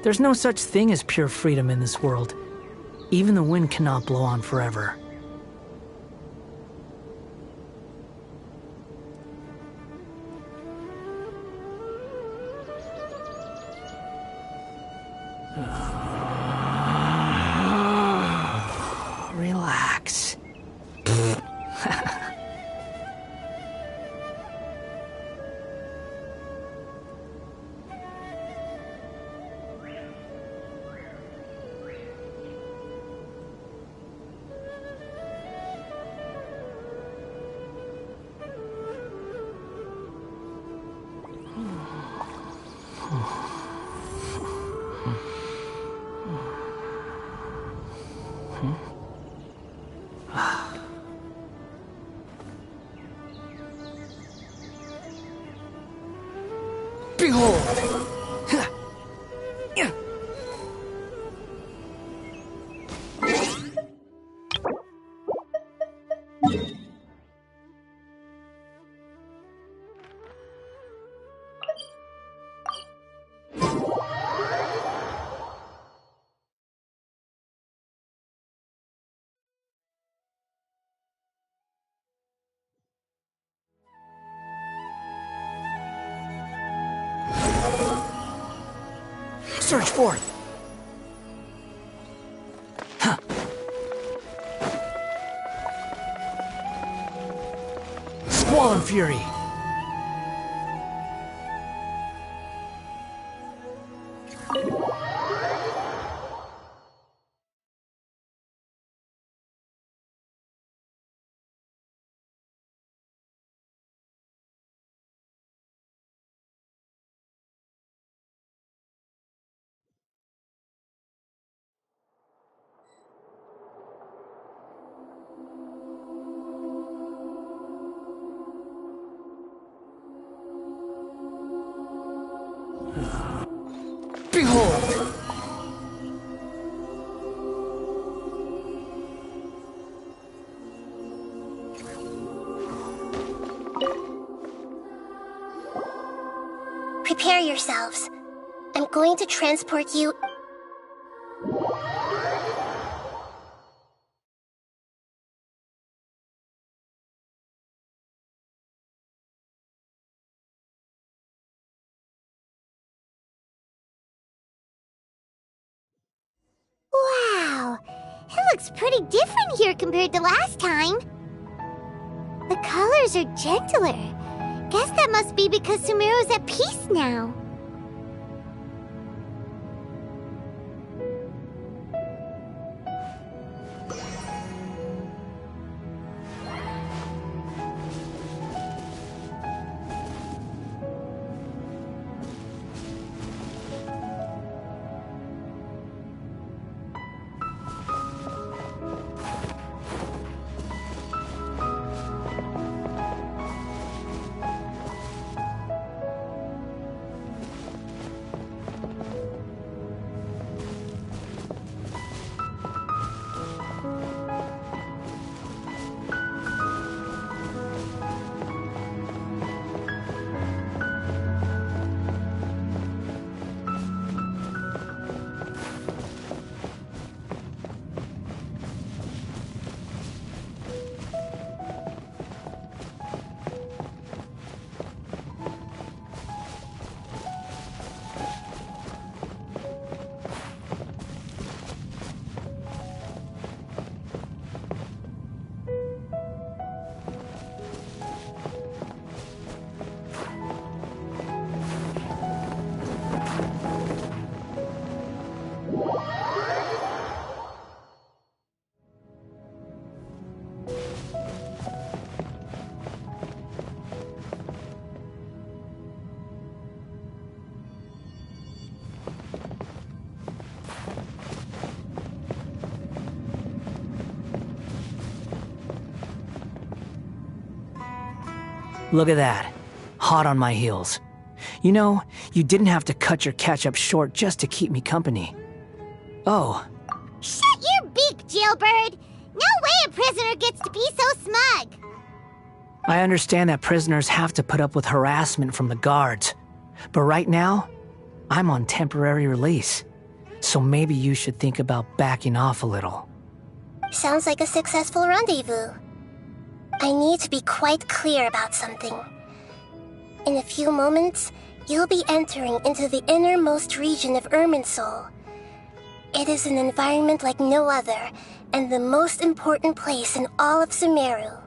There's no such thing as pure freedom in this world. Even the wind cannot blow on forever. Relax. Behold! Search forth! Huh. Squall and fury! Behold! Prepare yourselves. I'm going to transport you. Wow, it looks pretty different here compared to last time. The colors are gentler. Guess that must be because Sumeru's at peace now. Look at that. Hot on my heels. You know, you didn't have to cut your catch-up short just to keep me company. Oh. Shut your beak, jailbird! No way a prisoner gets to be so smug! I understand that prisoners have to put up with harassment from the guards. But right now, I'm on temporary release. So maybe you should think about backing off a little. Sounds like a successful rendezvous. I need to be quite clear about something. In a few moments, you'll be entering into the innermost region of Irminsul. It is an environment like no other, and the most important place in all of Sumeru.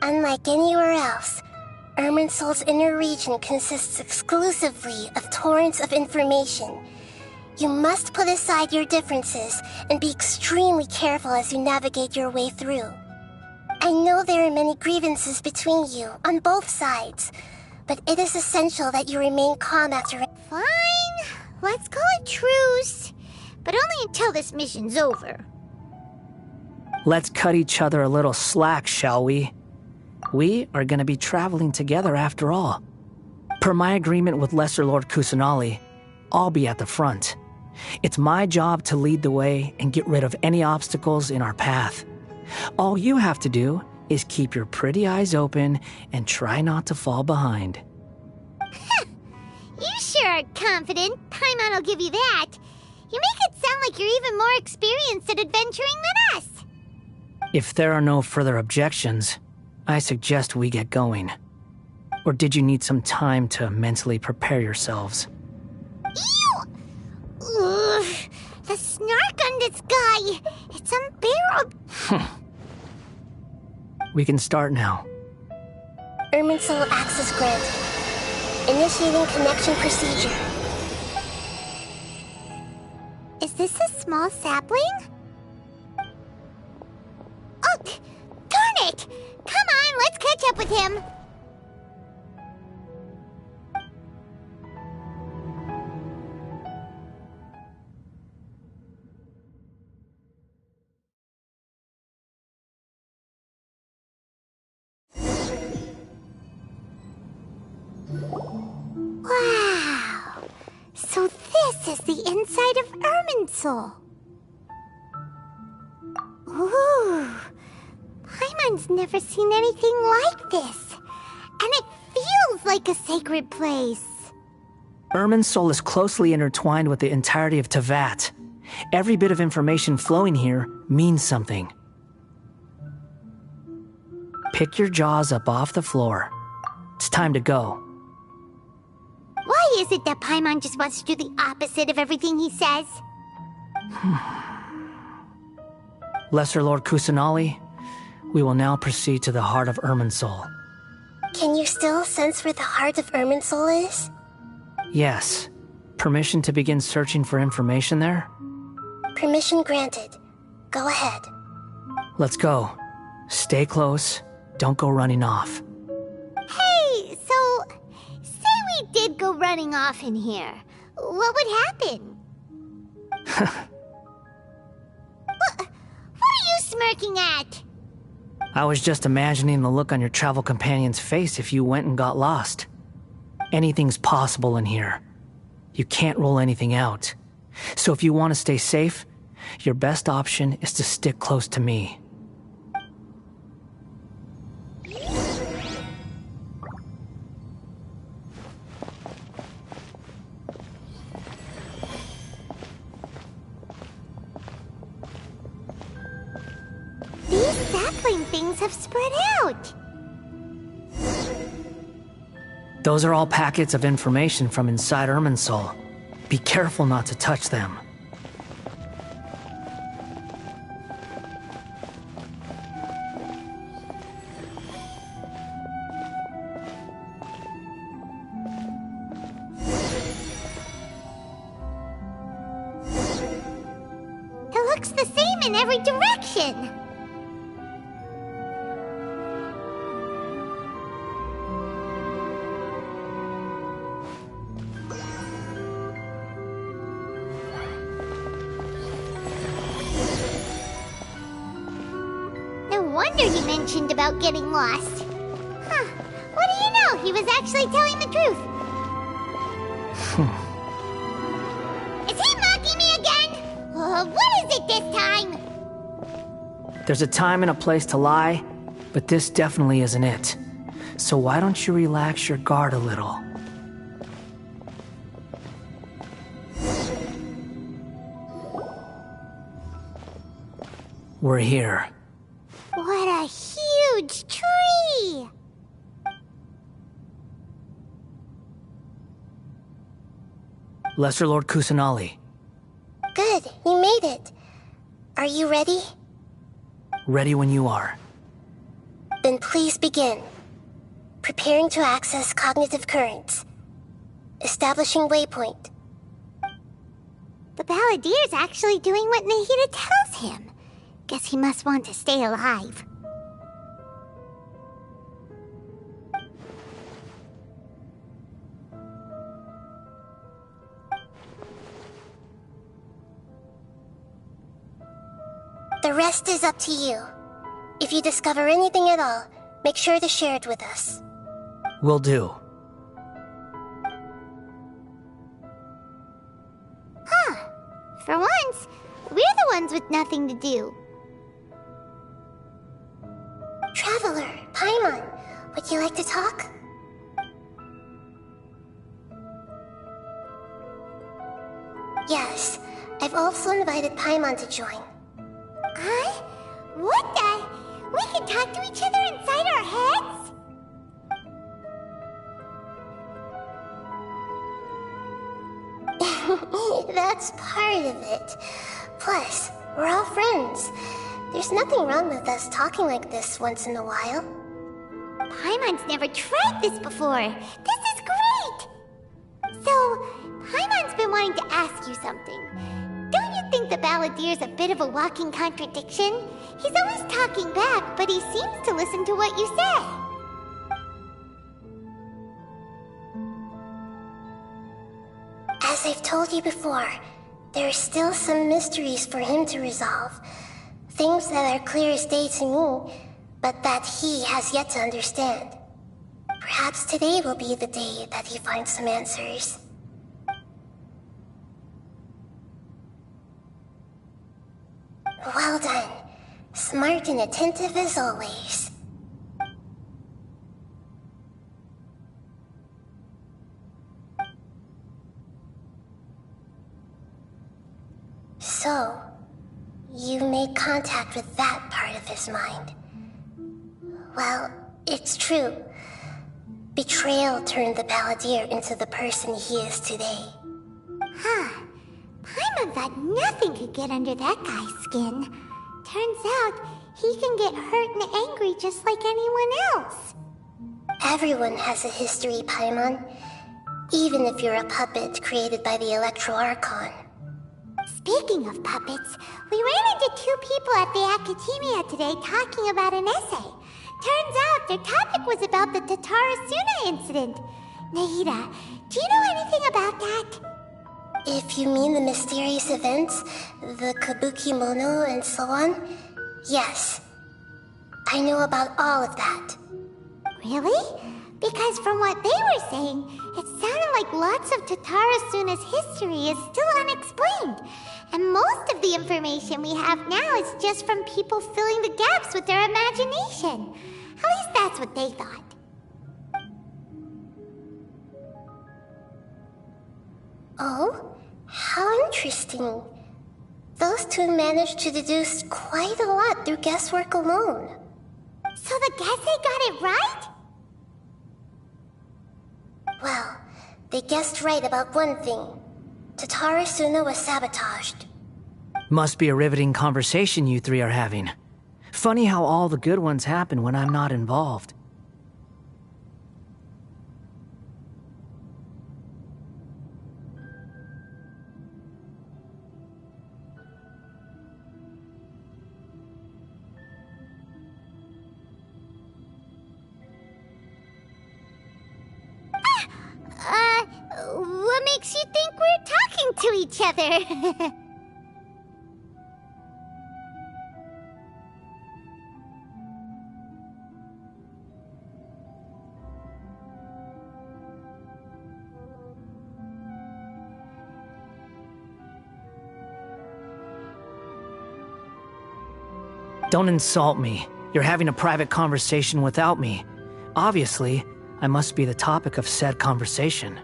Unlike anywhere else, Irminsul's inner region consists exclusively of torrents of information. You must put aside your differences and be extremely careful as you navigate your way through. I know there are many grievances between you on both sides, but it is essential that you remain calm after it. Fine, let's call it truce. But only until this mission's over. Let's cut each other a little slack, shall we? We are going to be traveling together after all. Per my agreement with Lesser Lord Kusanali, I'll be at the front. It's my job to lead the way and get rid of any obstacles in our path. All you have to do is keep your pretty eyes open and try not to fall behind. You sure are confident. Paimon will give you that. You make it sound like you're even more experienced at adventuring than us. If there are no further objections, I suggest we get going. Or did you need some time to mentally prepare yourselves? Ew! Ugh, the snark on this guy. It's unbearable. We can start now. Irminsul access granted. Initiating connection procedure. Is this a small sapling? Oh, darn it! Come on, let's catch up with him. Wow! So this is the inside of Irminsul. Ooh, Paimon's never seen anything like this, and it feels like a sacred place. Irminsul is closely intertwined with the entirety of Tevat. Every bit of information flowing here means something. Pick your jaws up off the floor. It's time to go. Why is it that Paimon just wants to do the opposite of everything he says? Lesser Lord Kusanali, we will now proceed to the heart of Irminsul. Can you still sense where the heart of Irminsul is? Yes. Permission to begin searching for information there? Permission granted. Go ahead. Let's go. Stay close. Don't go running off. Hey, so, say we did go running off in here. What would happen? What are you smirking at? I was just imagining the look on your travel companion's face if you went and got lost. Anything's possible in here. You can't rule anything out. So if you want to stay safe, your best option is to stick close to me. These sapling things have spread out. Those are all packets of information from inside Irminsul. Be careful not to touch them. It looks the same in every direction. No wonder you mentioned about getting lost. Huh, what do he was actually telling the truth. Is he mocking me again? What is it this time? There's a time and a place to lie, but this definitely isn't it. So why don't you relax your guard a little? We're here. What a huge tree! Lesser Lord Kusanali. Good, you made it. Are you ready? Ready when you are. Then please begin. Preparing to access cognitive currents. Establishing waypoint. The Balladier's actually doing what Nahida tells him. Guess he must want to stay alive. The rest is up to you. If you discover anything at all, make sure to share it with us. Will do. Huh. For once, we're the ones with nothing to do. Traveler, Paimon, would you like to talk? Yes, I've also invited Paimon to join. What the? We can talk to each other inside our heads? That's part of it. Plus, we're all friends. There's nothing wrong with us talking like this once in a while. Paimon's never tried this before. This is great! So, Paimon's been wanting to ask you something. Don't you think the Balladier's a bit of a walking contradiction? He's always talking back, but he seems to listen to what you say. As I've told you before, there are still some mysteries for him to resolve. Things that are clear as day to me, but that he has yet to understand. Perhaps today will be the day that he finds some answers. Well done. Smart and attentive as always. So, you made contact with that part of his mind. Well, it's true. Betrayal turned the Balladier into the person he is today. Huh. Paimon thought nothing could get under that guy's skin. Turns out, he can get hurt and angry just like anyone else. Everyone has a history, Paimon. Even if you're a puppet created by the Electro Archon. Speaking of puppets, we ran into two people at the Academia today talking about an essay. Turns out their topic was about the Tatarasuna incident. Nahida, do you know anything about that? If you mean the mysterious events, the Kabuki Mono and so on, yes. I know about all of that. Really? Because from what they were saying, it sounded like lots of Tatarasuna's history is still unexplained. And most of the information we have now is just from people filling the gaps with their imagination. At least that's what they thought. Oh? How interesting. Those two managed to deduce quite a lot through guesswork alone. So the Gese got it right? Well, they guessed right about one thing. Tatarasuna was sabotaged. Must be a riveting conversation you three are having. Funny how all the good ones happen when I'm not involved. What makes you think we're talking to each other? Don't insult me. You're having a private conversation without me. Obviously, I must be the topic of said conversation.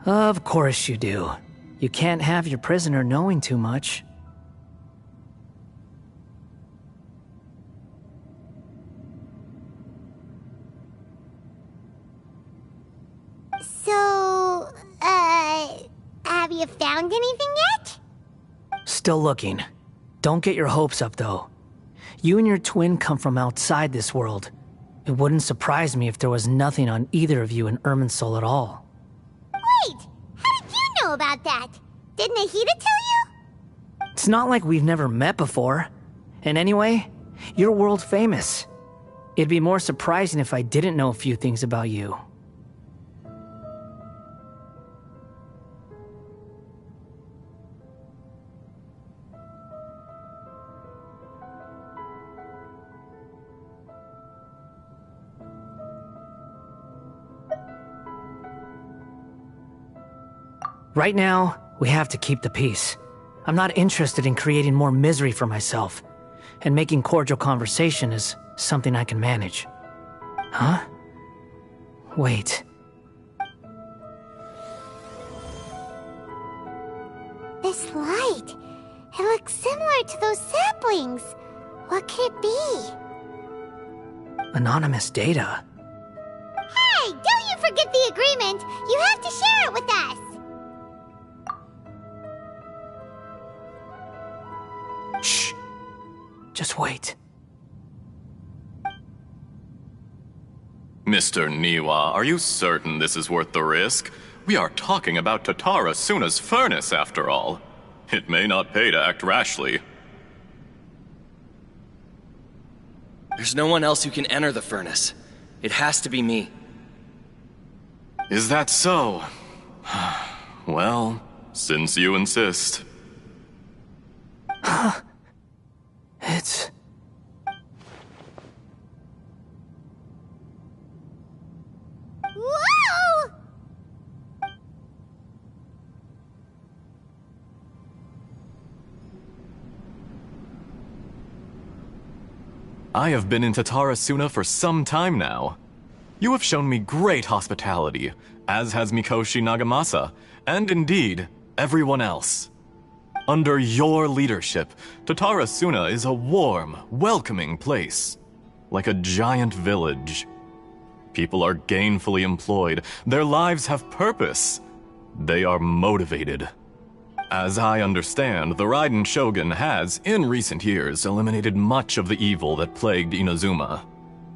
Of course you do. You can't have your prisoner knowing too much. So, have you found anything yet? Still looking. Don't get your hopes up, though. You and your twin come from outside this world. It wouldn't surprise me if there was nothing on either of you in Irminsul at all. Wait! How did you know about that? Did Nahida tell you? It's not like we've never met before. And anyway, you're world famous. It'd be more surprising if I didn't know a few things about you. Right now, we have to keep the peace. I'm not interested in creating more misery for myself, and making cordial conversation is something I can manage. Huh? Wait. This light. It looks similar to those saplings. What could it be? Anonymous data. Hey, don't you forget the agreement! You have to share it with us! Shh. Just wait. Mr. Niwa, are you certain this is worth the risk? We are talking about Tatara Suna's furnace, after all. It may not pay to act rashly. There's no one else who can enter the furnace. It has to be me. Is that so? Well, since you insist. It's... Whoa! I have been in Tatara Suna for some time now. You have shown me great hospitality, as has Mikoshi Nagamasa, and indeed, everyone else. Under your leadership, Tatara Suna is a warm, welcoming place, like a giant village. People are gainfully employed, their lives have purpose, they are motivated. As I understand, the Raiden Shogun has, in recent years, eliminated much of the evil that plagued Inazuma.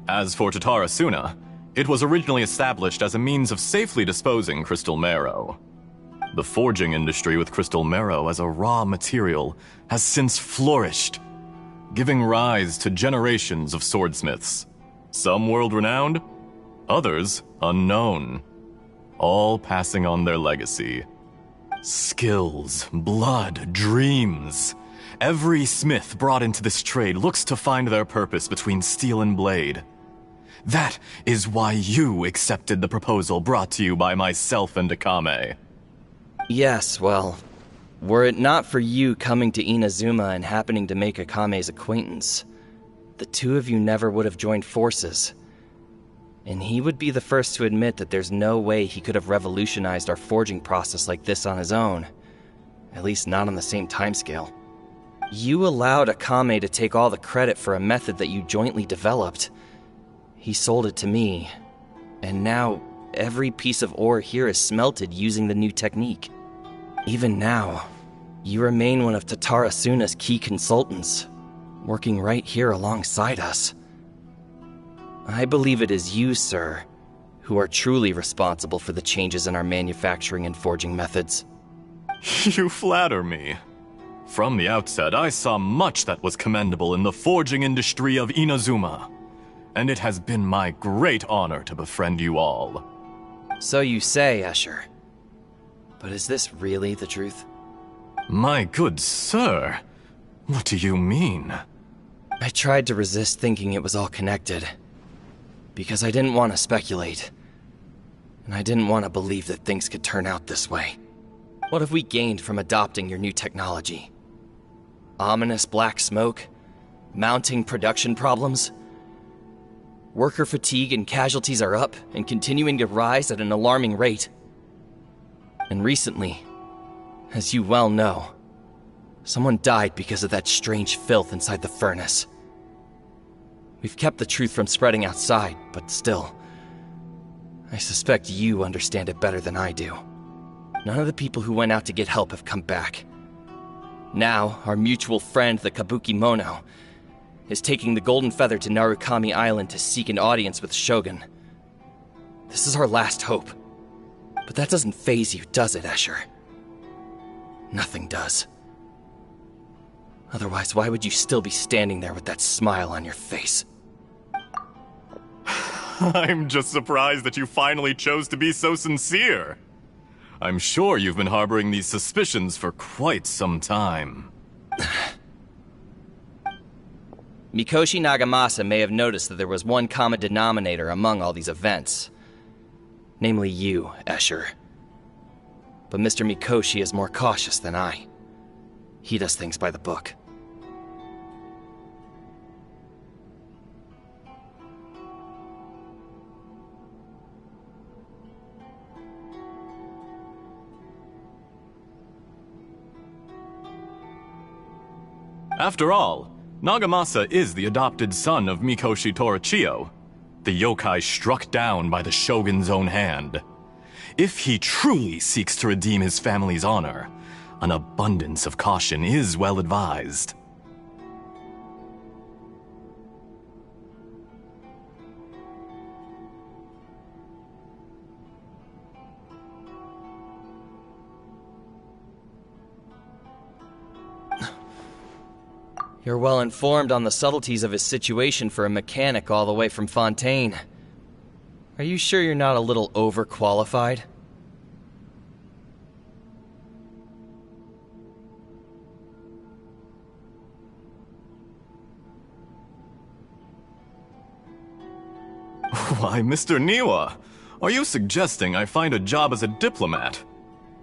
As for Tatara Suna, it was originally established as a means of safely disposing crystal marrow. The forging industry with crystal marrow as a raw material has since flourished, giving rise to generations of swordsmiths. Some world-renowned, others unknown, all passing on their legacy. Skills, blood, dreams. Every smith brought into this trade looks to find their purpose between steel and blade. That is why you accepted the proposal brought to you by myself and Akame. Yes, well, were it not for you coming to Inazuma and happening to make Akame's acquaintance, the two of you never would have joined forces. And he would be the first to admit that there's no way he could have revolutionized our forging process like this on his own. At least not on the same timescale. You allowed Akame to take all the credit for a method that you jointly developed. He sold it to me, and now every piece of ore here is smelted using the new technique. Even now, you remain one of Tatara Suna's key consultants, working right here alongside us. I believe it is you, sir, who are truly responsible for the changes in our manufacturing and forging methods. You flatter me. From the outset, I saw much that was commendable in the forging industry of Inazuma. and it has been my great honor to befriend you all. So you say, Escher. But is this really the truth? My good sir, what do you mean? I tried to resist thinking it was all connected. Because I didn't want to speculate. And I didn't want to believe that things could turn out this way. What have we gained from adopting your new technology? Ominous black smoke? Mounting production problems? Worker fatigue and casualties are up and continuing to rise at an alarming rate. And recently, as you well know, someone died because of that strange filth inside the furnace. We've kept the truth from spreading outside, but still, I suspect you understand it better than I do. None of the people who went out to get help have come back. Now, our mutual friend, the Kabuki Mono, is taking the Golden Feather to Narukami Island to seek an audience with Shogun. This is our last hope. But that doesn't faze you, does it, Escher? Nothing does. Otherwise, why would you still be standing there with that smile on your face? I'm just surprised that you finally chose to be so sincere. I'm sure you've been harboring these suspicions for quite some time. Mikoshi Nagamasa may have noticed that there was one common denominator among all these events. Namely you, Escher. But Mr. Mikoshi is more cautious than I. He does things by the book. After all, Nagamasa is the adopted son of Mikoshi Torachiyo, the yokai struck down by the Shogun's own hand. If he truly seeks to redeem his family's honor, an abundance of caution is well advised. You're well informed on the subtleties of his situation for a mechanic all the way from Fontaine. Are you sure you're not a little overqualified? Why, Mr. Niwa, are you suggesting I find a job as a diplomat?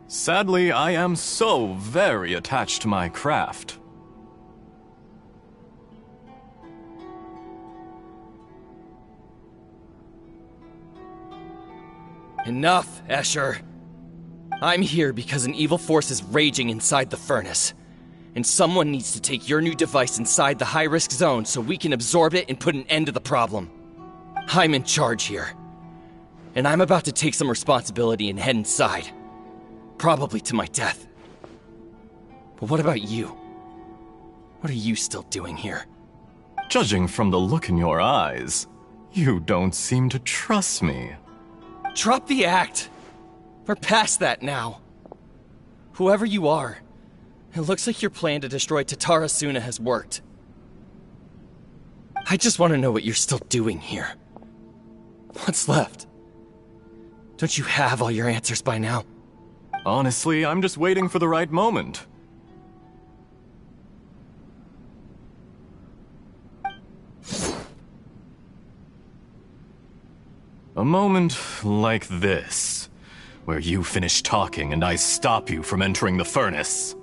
Sadly, I am so very attached to my craft. Enough, Escher. I'm here because an evil force is raging inside the furnace. And someone needs to take your new device inside the high-risk zone so we can absorb it and put an end to the problem. I'm in charge here. And I'm about to take some responsibility and head inside. Probably to my death. But what about you? What are you still doing here? Judging from the look in your eyes, you don't seem to trust me. Drop the act! We're past that now. Whoever you are, it looks like your plan to destroy Tatara Suna has worked. I just want to know what you're still doing here. What's left? Don't you have all your answers by now? Honestly, I'm just waiting for the right moment. A moment like this, where you finish talking and I stop you from entering the furnace.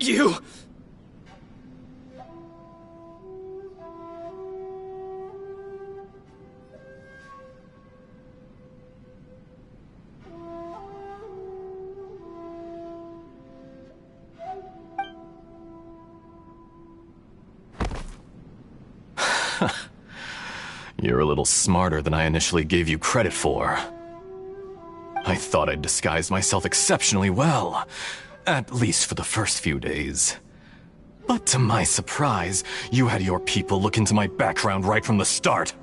You... You're a little smarter than I initially gave you credit for. I thought I'd disguised myself exceptionally well, at least for the first few days. But to my surprise, you had your people look into my background right from the start.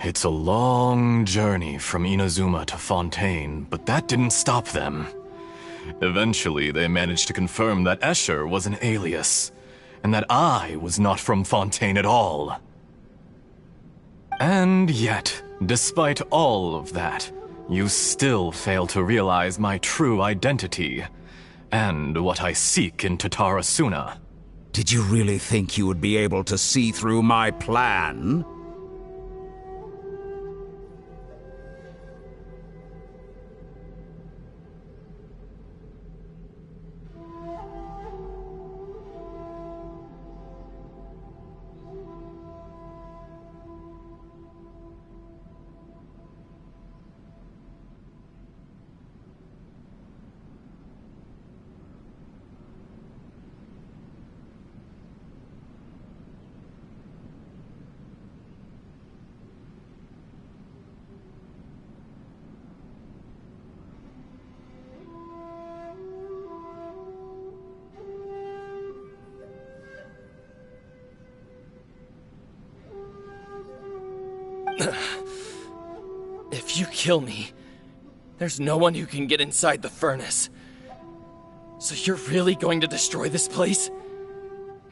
It's a long journey from Inazuma to Fontaine, but that didn't stop them. Eventually, they managed to confirm that Escher was an alias, and that I was not from Fontaine at all. And yet, despite all of that, you still fail to realize my true identity, and what I seek in Tatarasuna. Did you really think you would be able to see through my plan? If you kill me, there's no one who can get inside the furnace. So you're really going to destroy this place?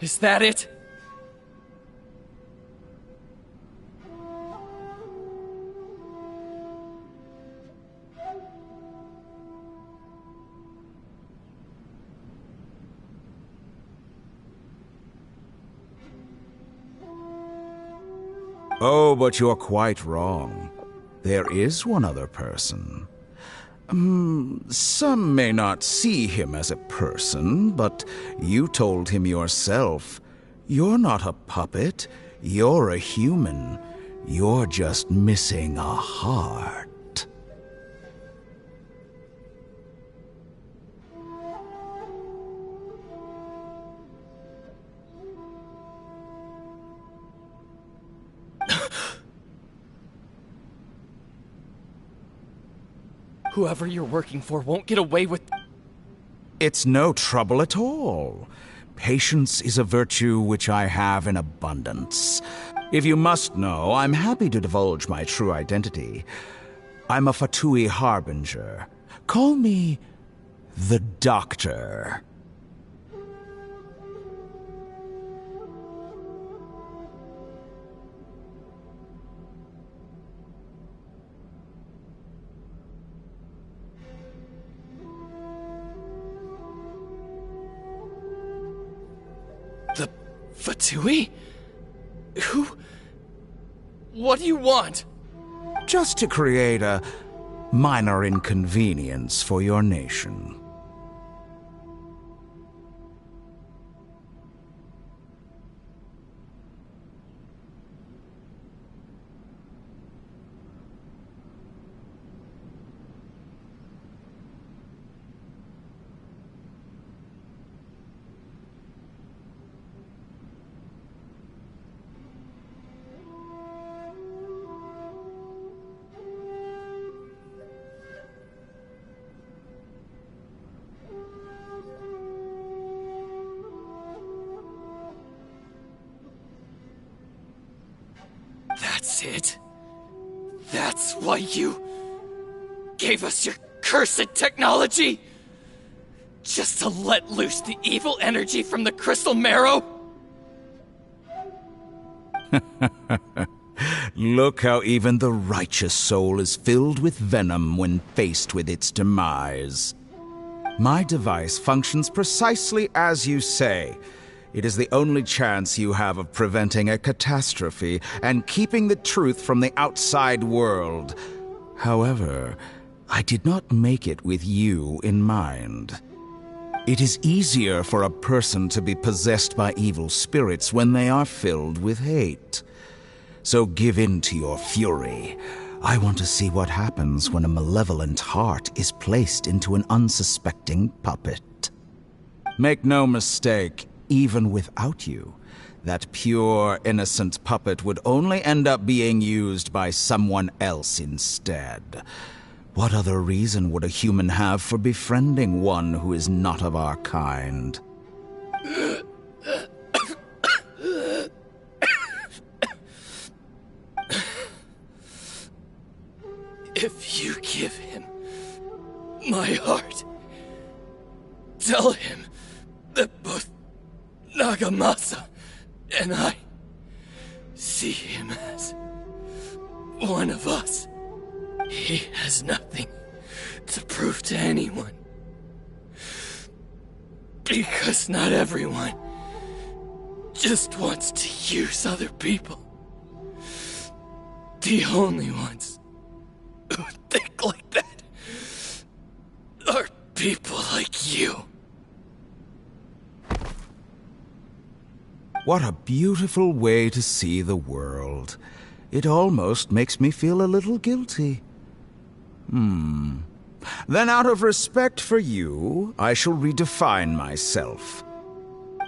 Is that it? Oh, but you're quite wrong. There is one other person. Some may not see him as a person, but you told him yourself. You're not a puppet. You're a human. You're just missing a heart. Whoever you're working for won't get away with... It's no trouble at all. Patience is a virtue which I have in abundance. If you must know, I'm happy to divulge my true identity. I'm a Fatui Harbinger. Call me the Doctor. The Fatui? Who... What do you want? Just to create a minor inconvenience for your nation. That's it? That's why you gave us your cursed technology? Just to let loose the evil energy from the crystal marrow? Look how even the righteous soul is filled with venom when faced with its demise. My device functions precisely as you say. It is the only chance you have of preventing a catastrophe and keeping the truth from the outside world. However, I did not make it with you in mind. It is easier for a person to be possessed by evil spirits when they are filled with hate. So give in to your fury. I want to see what happens when a malevolent heart is placed into an unsuspecting puppet. Make no mistake, even without you, that pure, innocent puppet would only end up being used by someone else instead. What other reason would a human have for befriending one who is not of our kind? If you give him my heart, tell him that both Nagamasa and I see him as one of us. He has nothing to prove to anyone. Because not everyone just wants to use other people. The only ones who think like that are people like you. What a beautiful way to see the world. It almost makes me feel a little guilty. Then out of respect for you, I shall redefine myself.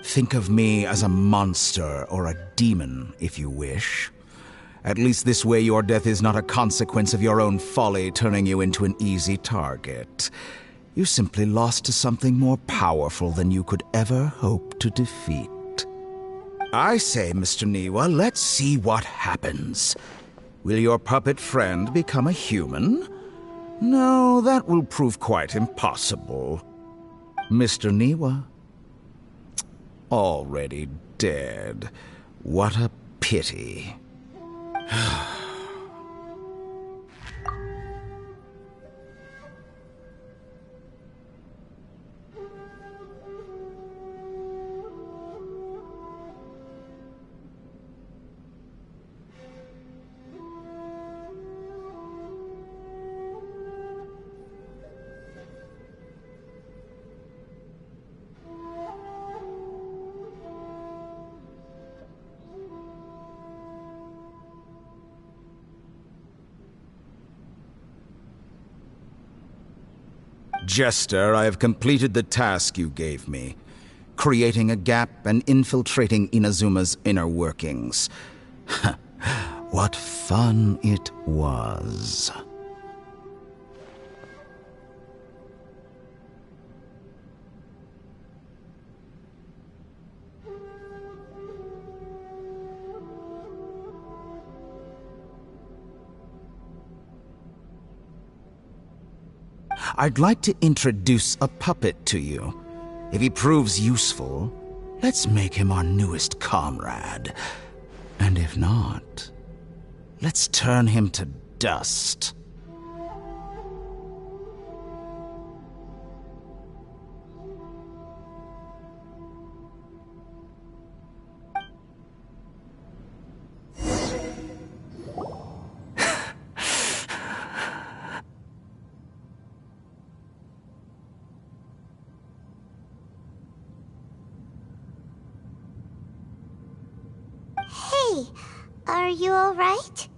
Think of me as a monster or a demon, if you wish. At least this way your death is not a consequence of your own folly turning you into an easy target. You simply lost to something more powerful than you could ever hope to defeat. I say, Mr. Niwa, let's see what happens. Will your puppet friend become a human? No, that will prove quite impossible. Mr. Niwa? Already dead. What a pity. Jester, I have completed the task you gave me, creating a gap and infiltrating Inazuma's inner workings. What fun it was. I'd like to introduce a puppet to you. If he proves useful, let's make him our newest comrade. And if not, let's turn him to dust. Hey, are you alright?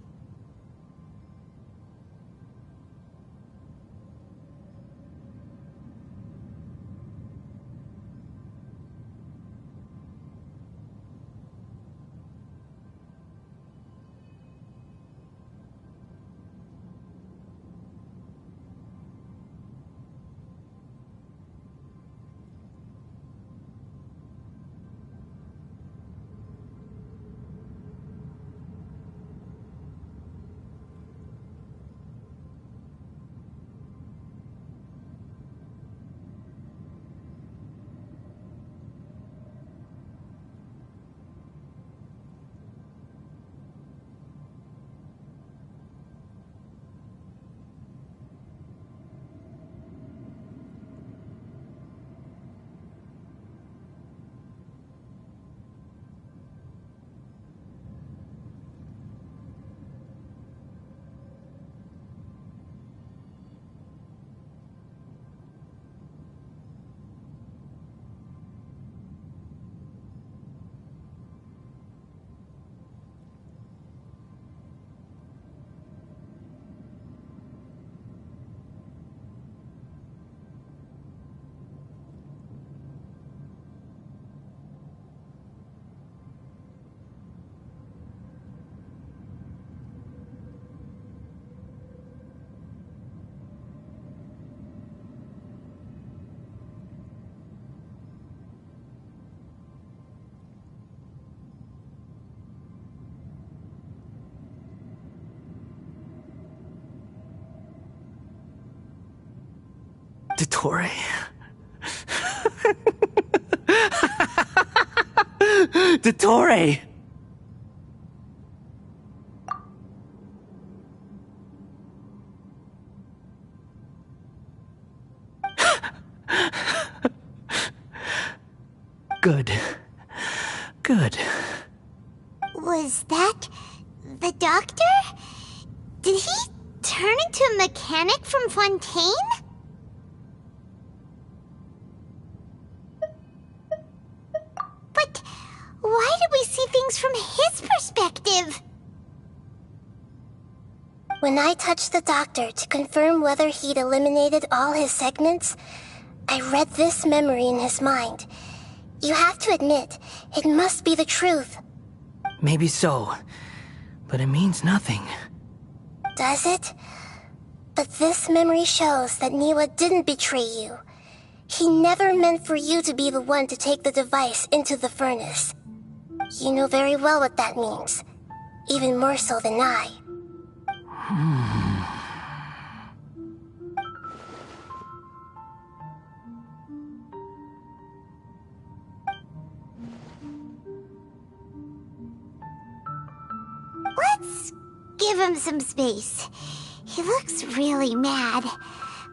Dottore. Dottore! Good. Good. Was that the doctor? Did he turn into a mechanic from Fontaine? But why did we see things from his perspective? When I touched the doctor to confirm whether he'd eliminated all his segments, I read this memory in his mind. You have to admit, it must be the truth. Maybe so, but it means nothing. Does it? But this memory shows that Niwa didn't betray you. He never meant for you to be the one to take the device into the furnace. You know very well what that means. Even more so than I. Let's give him some space. He looks really mad.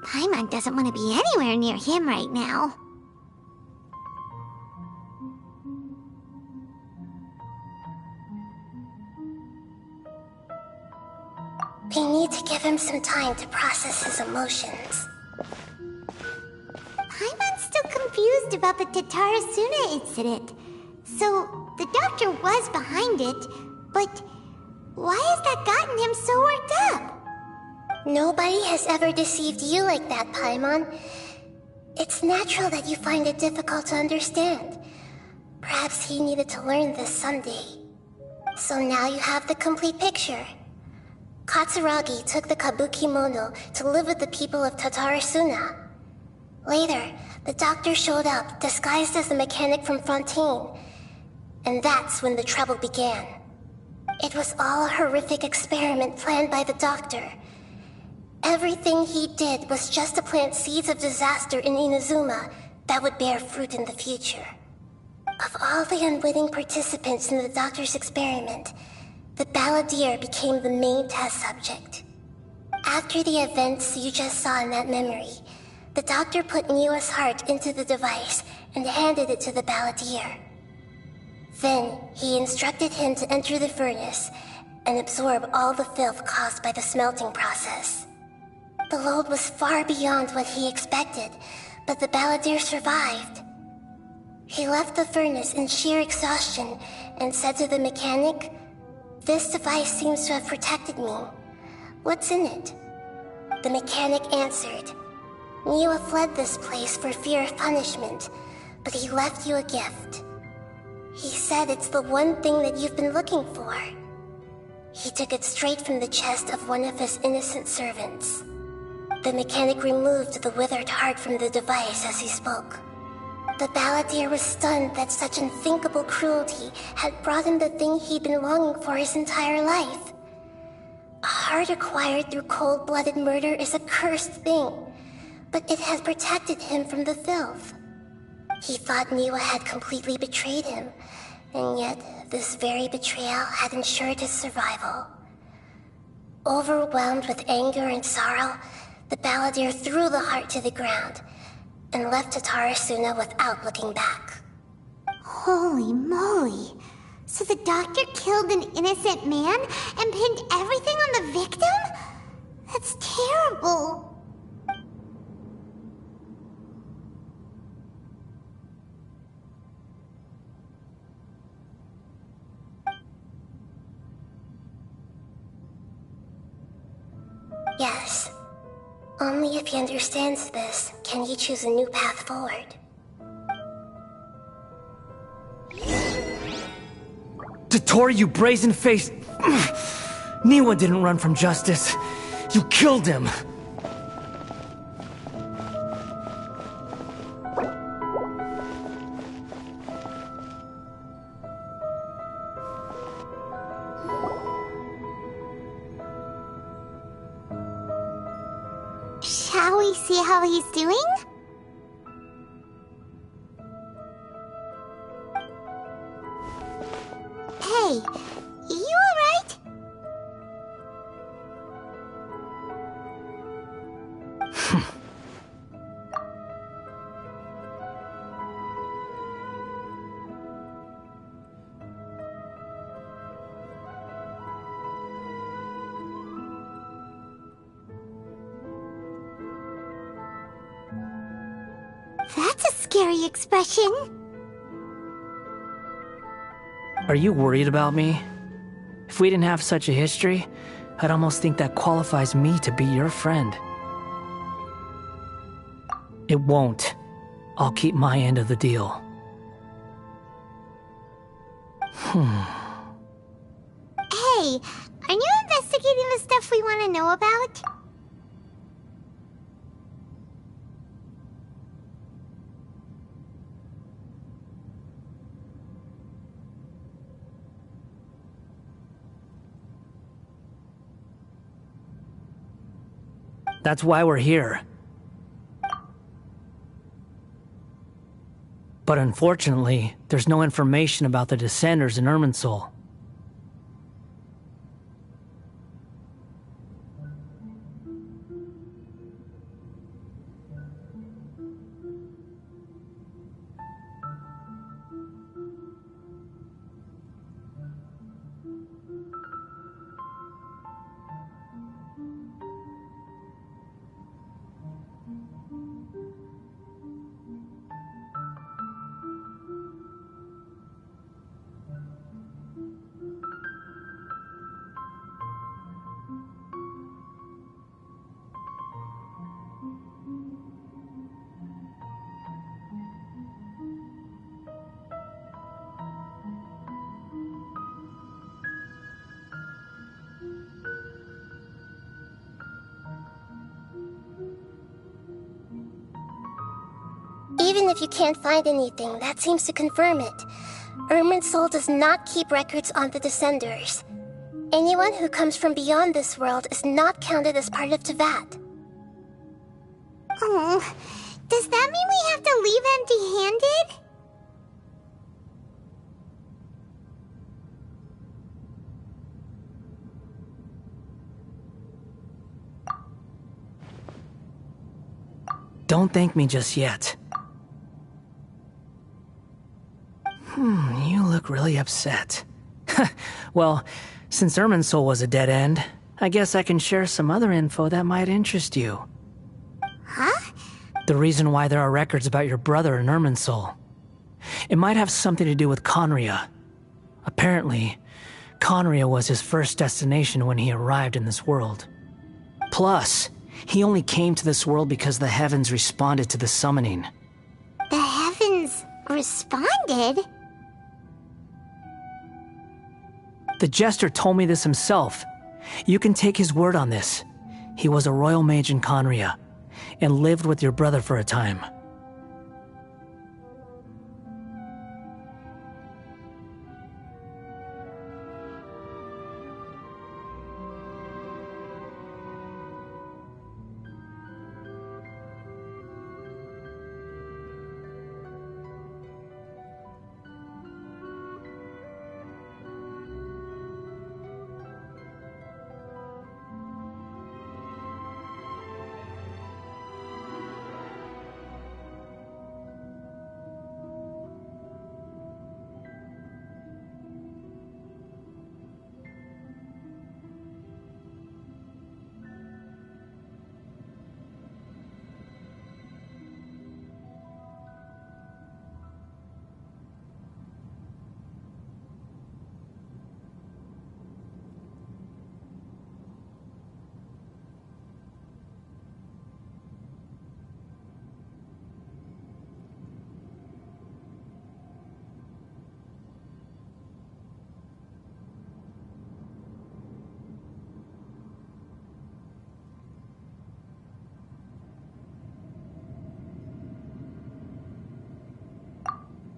Paimon doesn't want to be anywhere near him right now. We need to give him some time to process his emotions. Paimon's still confused about the Tatarasuna incident. So, the doctor was behind it, but why has that gotten him so worked up? Nobody has ever deceived you like that, Paimon. It's natural that you find it difficult to understand. Perhaps he needed to learn this someday. So now you have the complete picture. Katsuragi took the Kabuki Mono to live with the people of Tatarasuna. Later, the doctor showed up, disguised as a mechanic from Fontaine. And that's when the trouble began. It was all a horrific experiment planned by the doctor. Everything he did was just to plant seeds of disaster in Inazuma that would bear fruit in the future. Of all the unwitting participants in the doctor's experiment, the balladeer became the main test subject. After the events you just saw in that memory, the doctor put Niwa's heart into the device and handed it to the balladeer. Then, he instructed him to enter the furnace and absorb all the filth caused by the smelting process. The load was far beyond what he expected, but the balladeer survived. He left the furnace in sheer exhaustion and said to the mechanic, "This device seems to have protected me. What's in it?" The mechanic answered, "Niwa fled this place for fear of punishment, but he left you a gift. He said it's the one thing that you've been looking for." He took it straight from the chest of one of his innocent servants. The mechanic removed the withered heart from the device as he spoke. The balladeer was stunned that such unthinkable cruelty had brought him the thing he'd been longing for his entire life. A heart acquired through cold-blooded murder is a cursed thing, but it had protected him from the filth. He thought Niwa had completely betrayed him, and yet this very betrayal had ensured his survival. Overwhelmed with anger and sorrow, the balladeer threw the heart to the ground and left Tatarasuna without looking back. Holy moly. So the doctor killed an innocent man and pinned everything on the victim? That's terrible. Yes. Only if he understands this can he choose a new path forward. Dottore, you brazen-faced... Niwa didn't run from justice. You killed him. Shall we see how he's doing? Hey, you alright? That's a scary expression. Are you worried about me? If we didn't have such a history, I'd almost think that qualifies me to be your friend. It won't. I'll keep my end of the deal. Hey, are you investigating the stuff we want to know about? That's why we're here. But unfortunately, there's no information about the Descenders in Irminsul. Even if you can't find anything, that seems to confirm it. Irminsul does not keep records on the Descenders. Anyone who comes from beyond this world is not counted as part of Teyvat. Oh, does that mean we have to leave empty-handed? Don't thank me just yet. You look really upset. Well, since Irminsul was a dead end, I guess I can share some other info that might interest you. Huh? The reason why there are records about your brother in Irminsul. It might have something to do with Conria. Apparently, Conria was his first destination when he arrived in this world. Plus, he only came to this world because the heavens responded to the summoning. The heavens responded? The Jester told me this himself. You can take his word on this. He was a royal mage in Conria, and lived with your brother for a time.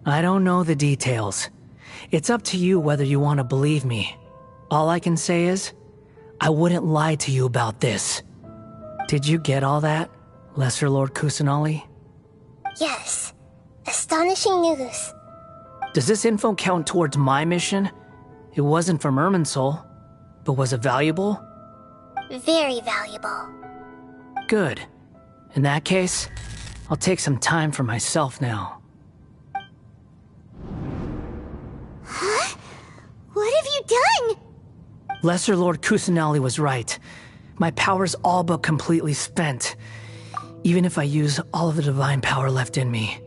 I don't know the details. It's up to you whether you want to believe me. All I can say is, I wouldn't lie to you about this. Did you get all that, Lesser Lord Kusanali? Yes. Astonishing news. Does this info count towards my mission? It wasn't from Irminsul, but was it valuable? Very valuable. Good. In that case, I'll take some time for myself now. Huh? What have you done? Lesser Lord Kusanali was right. My power's all but completely spent. Even if I use all of the divine power left in me,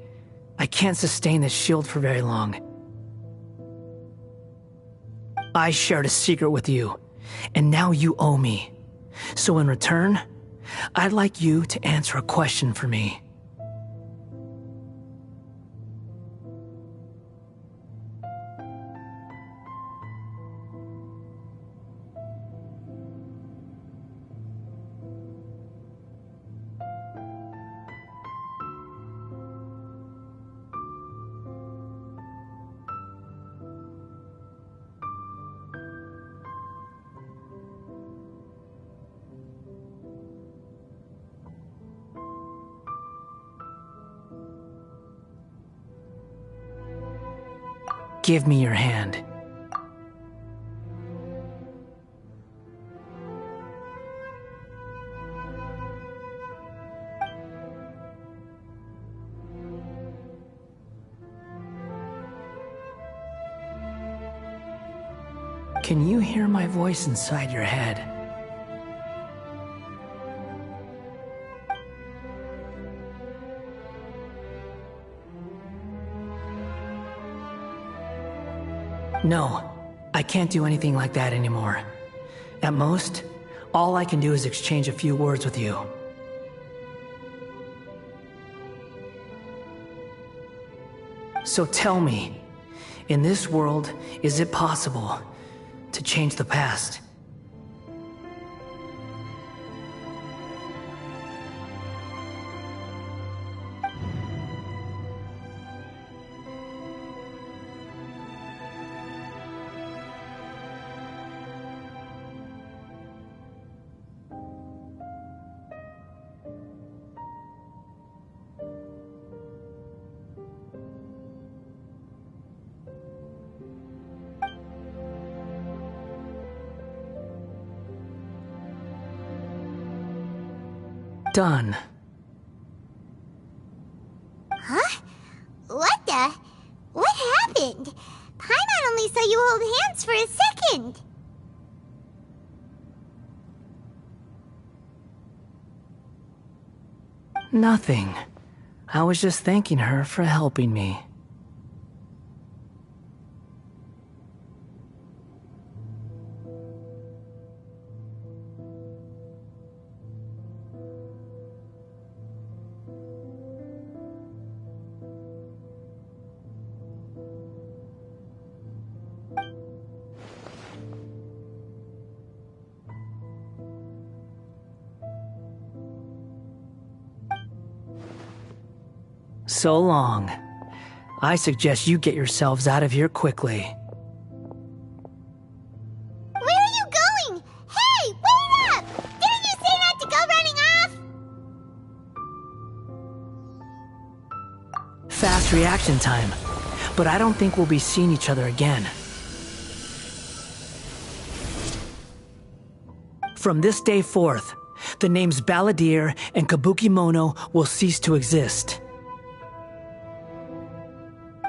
I can't sustain this shield for very long. I shared a secret with you, and now you owe me. So in return, I'd like you to answer a question for me. Give me your hand. Can you hear my voice inside your head? No, I can't do anything like that anymore. At most, all I can do is exchange a few words with you. So tell me, in this world, is it possible to change the past? Done. Huh? What the? What happened? Paimon only saw you hold hands for a second. Nothing. I was just thanking her for helping me. So long. I suggest you get yourselves out of here quickly. Where are you going? Hey, wait up! Didn't you say not to go running off? Fast reaction time. But I don't think we'll be seeing each other again. From this day forth, the names Balladeer and Kabukimono will cease to exist.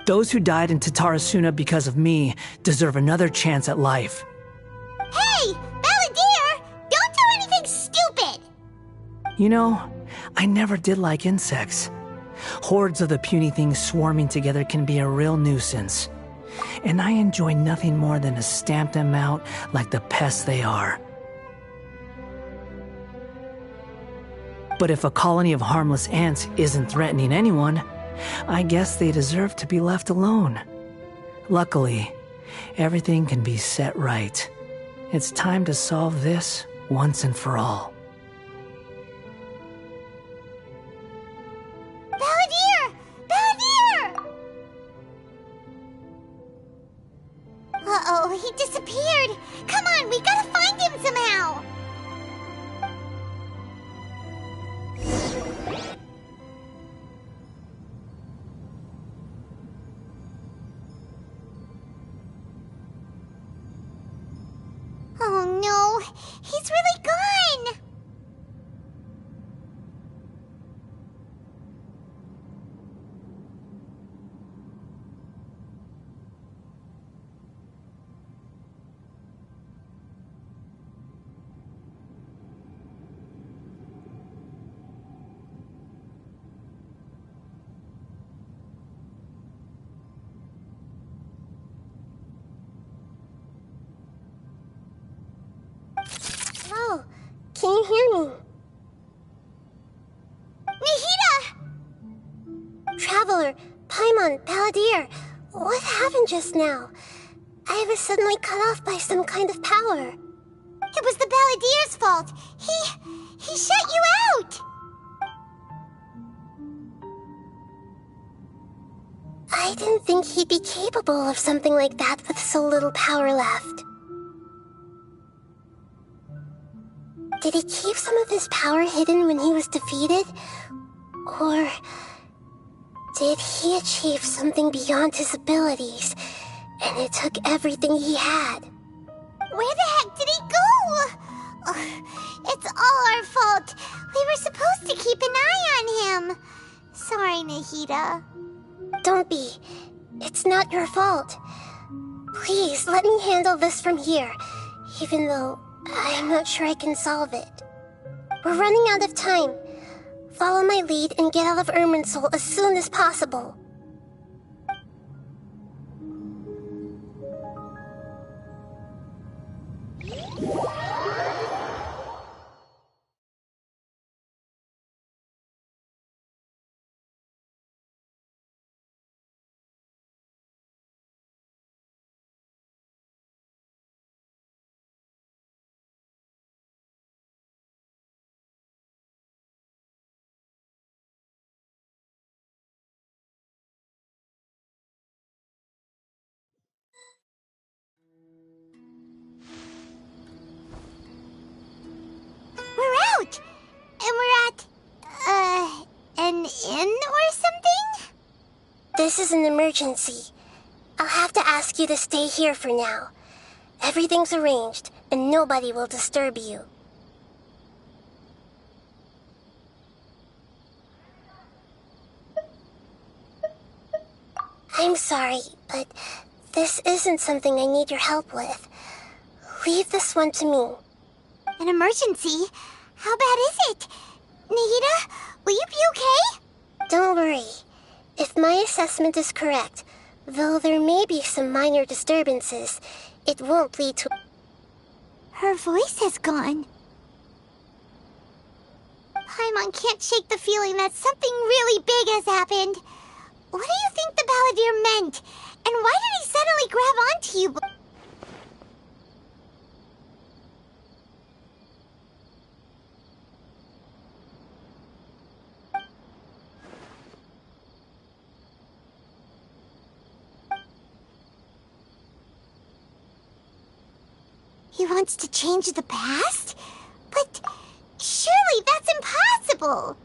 Those who died in Tatarasuna because of me deserve another chance at life. Hey, Balladeer! Don't do anything stupid! You know, I never did like insects. Hordes of the puny things swarming together can be a real nuisance. And I enjoy nothing more than to stamp them out like the pests they are. But if a colony of harmless ants isn't threatening anyone, I guess they deserve to be left alone. Luckily, everything can be set right. It's time to solve this once and for all. Balladeer! Balladeer! Uh-oh, he disappeared. Come on, we gotta find him somehow. He's really gone! Oh, can you hear me? Nahida! Traveler, Paimon, Palladir, what happened just now? I was suddenly cut off by some kind of power. It was the Balladeer's fault. He shut you out! I didn't think he'd be capable of something like that with so little power left. Did he keep some of his power hidden when he was defeated? Or did he achieve something beyond his abilities, and it took everything he had? Where the heck did he go? Ugh, it's all our fault. We were supposed to keep an eye on him. Sorry, Nahida. Don't be. It's not your fault. Please, let me handle this from here, even though I'm not sure I can solve it. We're running out of time. Follow my lead and get out of Irminsul as soon as possible. We're out! And we're at, an inn or something? This is an emergency. I'll have to ask you to stay here for now. Everything's arranged, and nobody will disturb you. I'm sorry, but this isn't something I need your help with. Leave this one to me. An emergency? How bad is it? Nahida, will you be okay? Don't worry. If my assessment is correct, though there may be some minor disturbances, it won't lead to... Her voice has gone. Paimon can't shake the feeling that something really big has happened. What do you think the Balladeer meant? And why did he suddenly grab onto you? He wants to change the past? But surely that's impossible!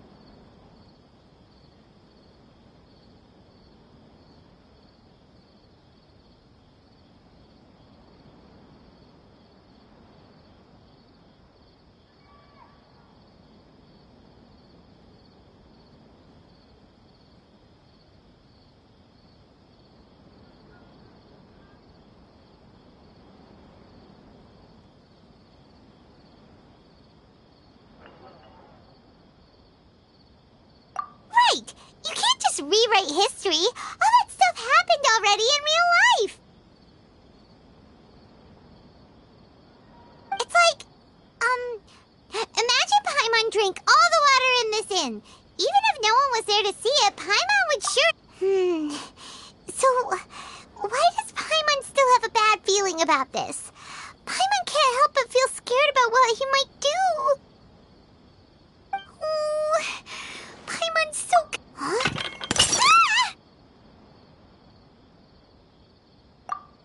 Right! You can't just rewrite history. All that stuff happened already in real life. It's like, imagine Paimon drank all the water in this inn. Even if no one was there to see it, Paimon would sure... So, why does Paimon still have a bad feeling about this? Paimon can't help but feel scared about what he might do. Oh, Paimon's so... Huh? Ah!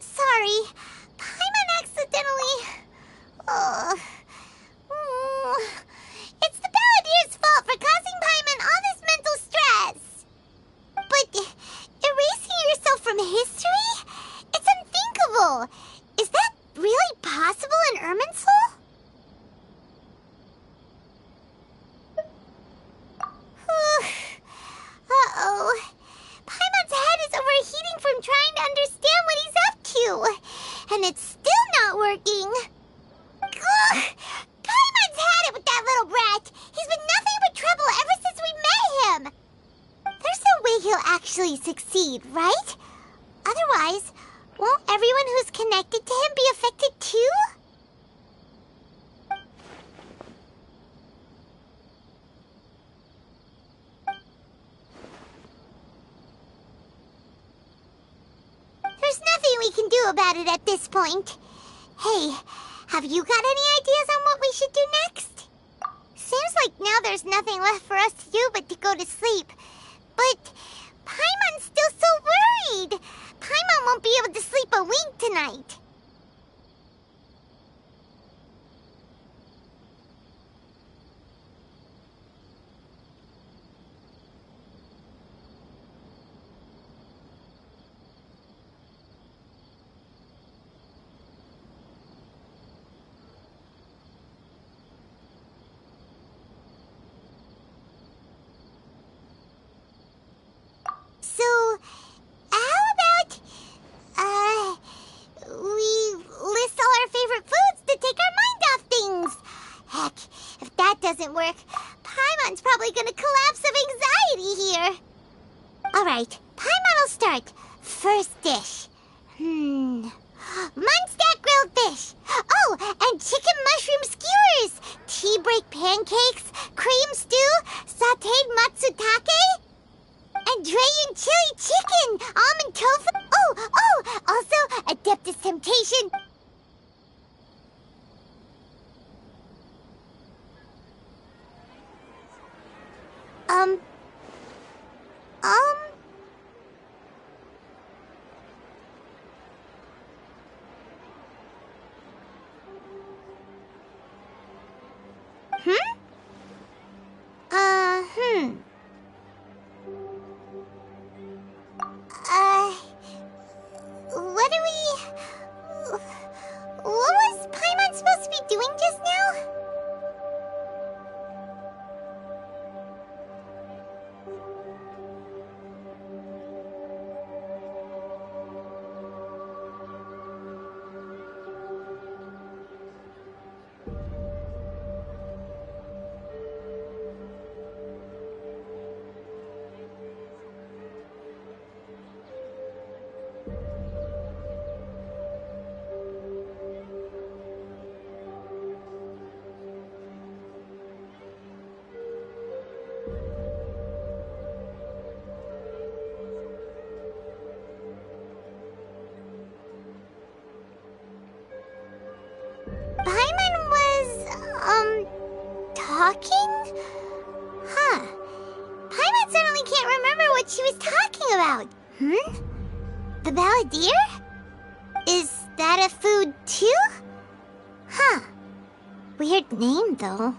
Sorry, Paimon accidentally... It's the Balladeer's fault for causing Paimon all this mental stress. But erasing yourself from history? It's unthinkable. Is that really and it's still not working. Ugh! Paimon's had it with that little brat. He's been nothing but trouble ever since we met him. There's no way he'll actually succeed, right? Otherwise, won't everyone who's connected to him be affected too? There's nothing we can do about it at this point. Hey, have you got any ideas on what we should do next? Seems like now there's nothing left for us to do but to go to sleep. But Paimon's still so worried. Paimon won't be able to sleep a wink tonight. So, how about, we list all our favorite foods to take our mind off things? Heck, if that doesn't work, Paimon's probably gonna collapse of anxiety here. Alright, Paimon will start. First dish. Munstack grilled fish. Oh, and chicken mushroom skewers. Tea break pancakes. Cream stew. Sauteed matsutake. And Dragon chili chicken, almond tofu. Oh, also Adeptus Temptation. What was Paimon supposed to be doing just now? Paimon was, talking? Huh. Paimon suddenly can't remember what she was talking about. The balladeer? Is that a food too? Huh. Weird name, though.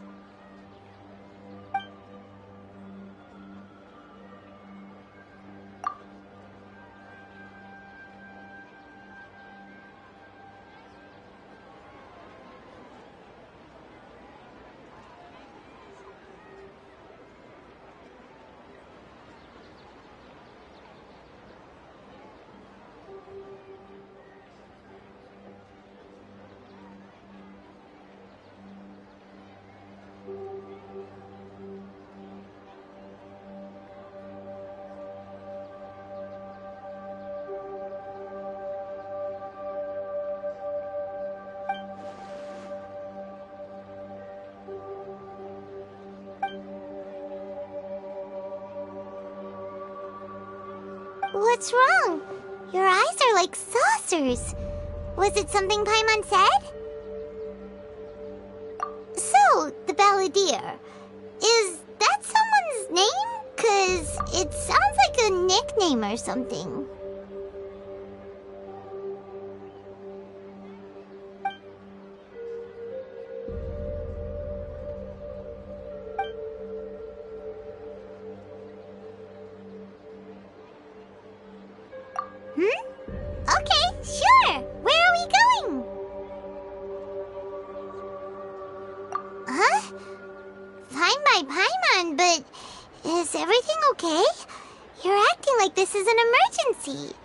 What's wrong? Your eyes are like saucers. Was it something Paimon said? So, the balladeer. Is that someone's name? 'Cause it sounds like a nickname or something. Okay, sure. Where are we going? Huh? Fine by Paimon, but is everything okay? You're acting like this is an emergency.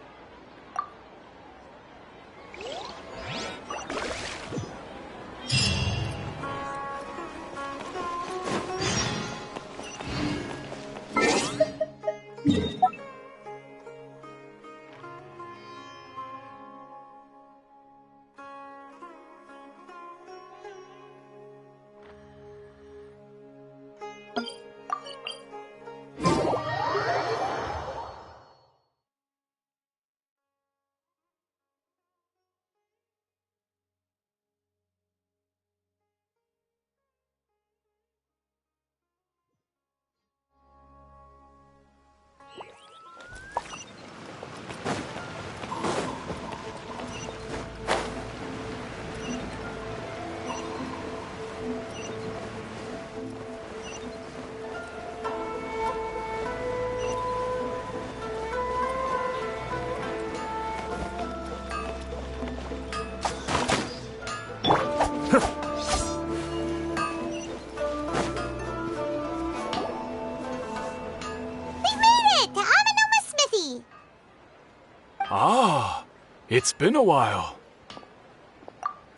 Ah, it's been a while.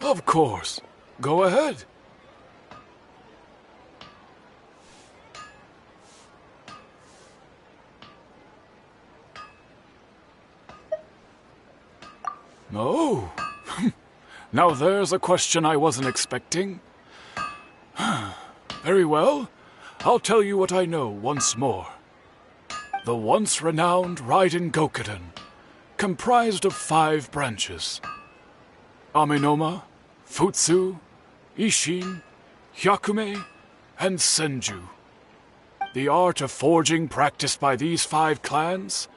Of course. Go ahead. Oh. Now there's a question I wasn't expecting. Very well. I'll tell you what I know once more. The once renowned Raiden Gokuden, comprised of 5 branches: Amenoma, Futsu, Ishin, Hyakume, and Senju. The art of forging practiced by these 5 clans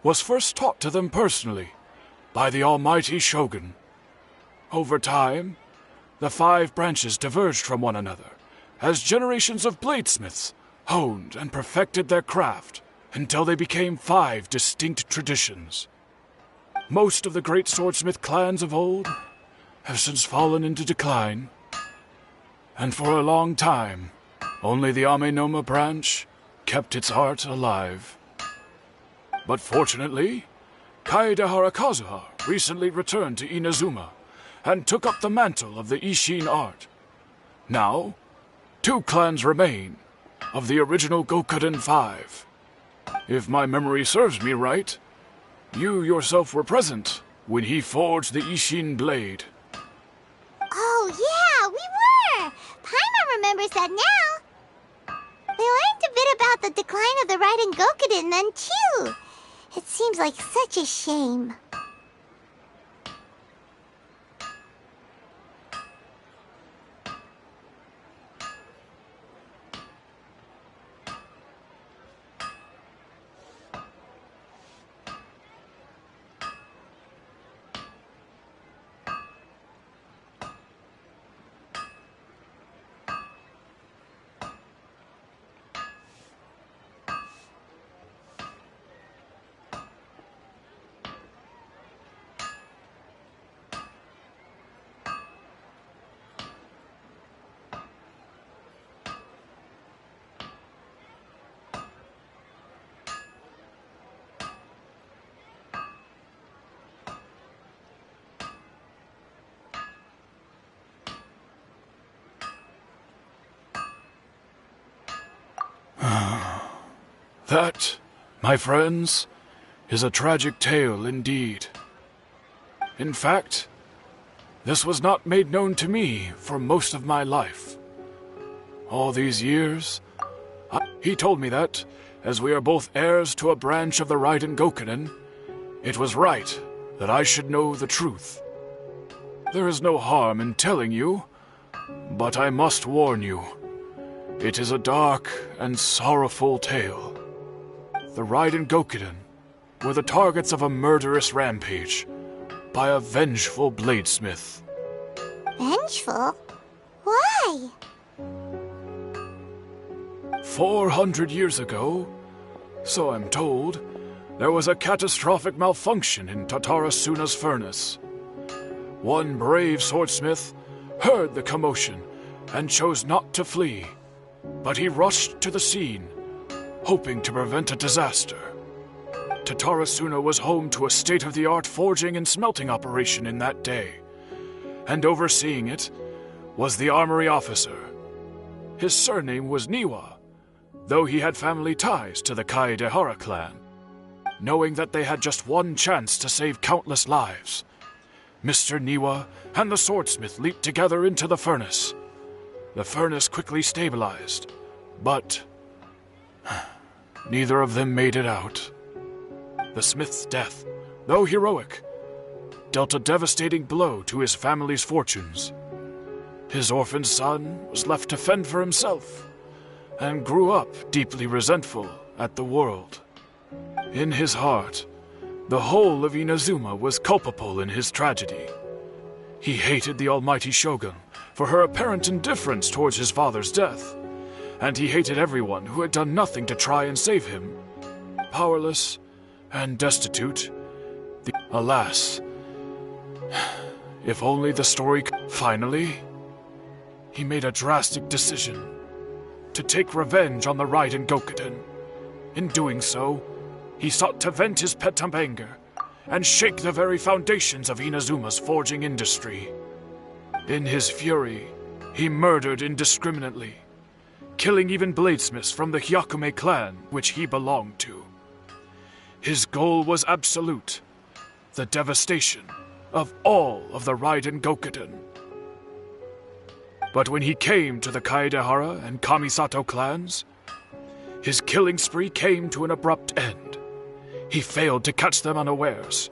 was first taught to them personally by the almighty Shogun. Over time, the 5 branches diverged from one another as generations of bladesmiths honed and perfected their craft until they became 5 distinct traditions. Most of the great swordsmith clans of old have since fallen into decline, and for a long time, only the Amenoma branch kept its art alive. But fortunately, Kaedehara Kazuha recently returned to Inazuma and took up the mantle of the Ishin art. Now, 2 clans remain of the original Gokuden 5. If my memory serves me right, you yourself were present when he forged the Ishin blade. Oh, yeah, we were! Paimon remembers that now. We learned a bit about the decline of the Raiden Gokuden then, too. It seems like such a shame. That, my friends, is a tragic tale indeed. In fact, this was not made known to me for most of my life. All these years, he told me that, as we are both heirs to a branch of the Raiden Gokuden, it was right that I should know the truth. There is no harm in telling you, but I must warn you. It is a dark and sorrowful tale. The Raiden Gokuden were the targets of a murderous rampage by a vengeful bladesmith. Vengeful? Why? 400 years ago, so I'm told, there was a catastrophic malfunction in Tatarasuna's furnace. One brave swordsmith heard the commotion and chose not to flee, but he rushed to the scene, hoping to prevent a disaster. Tatarasuna was home to a state-of-the-art forging and smelting operation in that day, and overseeing it was the armory officer. His surname was Niwa, though he had family ties to the Kaedehara clan. Knowing that they had just one chance to save countless lives, Mr. Niwa and the swordsmith leaped together into the furnace. The furnace quickly stabilized, But neither of them made it out. The smith's death, though heroic, dealt a devastating blow to his family's fortunes. His orphaned son was left to fend for himself, and grew up deeply resentful at the world. In his heart, the whole of Inazuma was culpable in his tragedy. He hated the almighty shogun for her apparent indifference towards his father's death, and he hated everyone who had done nothing to try and save him. Powerless and destitute, alas, if only the story finally, he made a drastic decision to take revenge on the Raiden Gokuden. In doing so, he sought to vent his pent-up anger and shake the very foundations of Inazuma's forging industry. In his fury, he murdered indiscriminately, killing even bladesmiths from the Hyakume clan which he belonged to. His goal was absolute, the devastation of all of the Raiden Gokuden. But when he came to the Kaedehara and Kamisato clans, his killing spree came to an abrupt end. He failed to catch them unawares.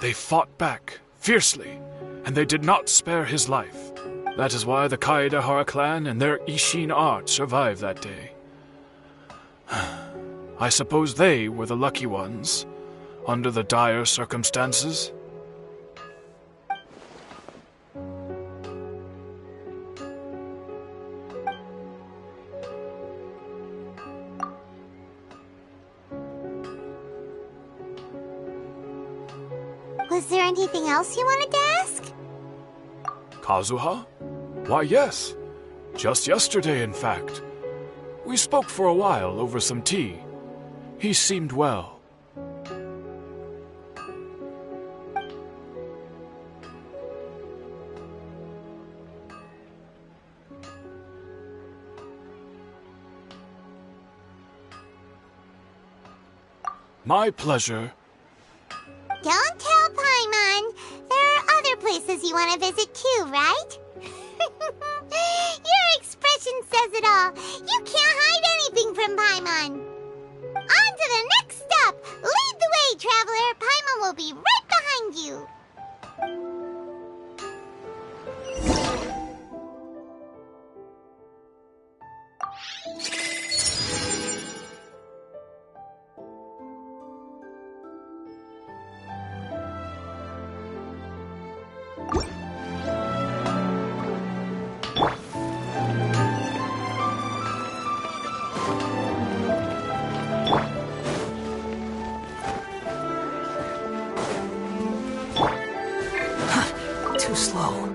They fought back fiercely, and they did not spare his life. That is why the Kaedehara clan and their Ishin art survived that day. I suppose they were the lucky ones, under the dire circumstances. Was there anything else you wanted to ask? Kazuha? Why, yes. Just yesterday, in fact. We spoke for a while over some tea. He seemed well. My pleasure. Don't tell Paimon. There are other places you want to visit too, right? Your expression says it all. You can't hide anything from Paimon. On to the next stop. Lead the way, traveler. Paimon will be right behind you. Too slow.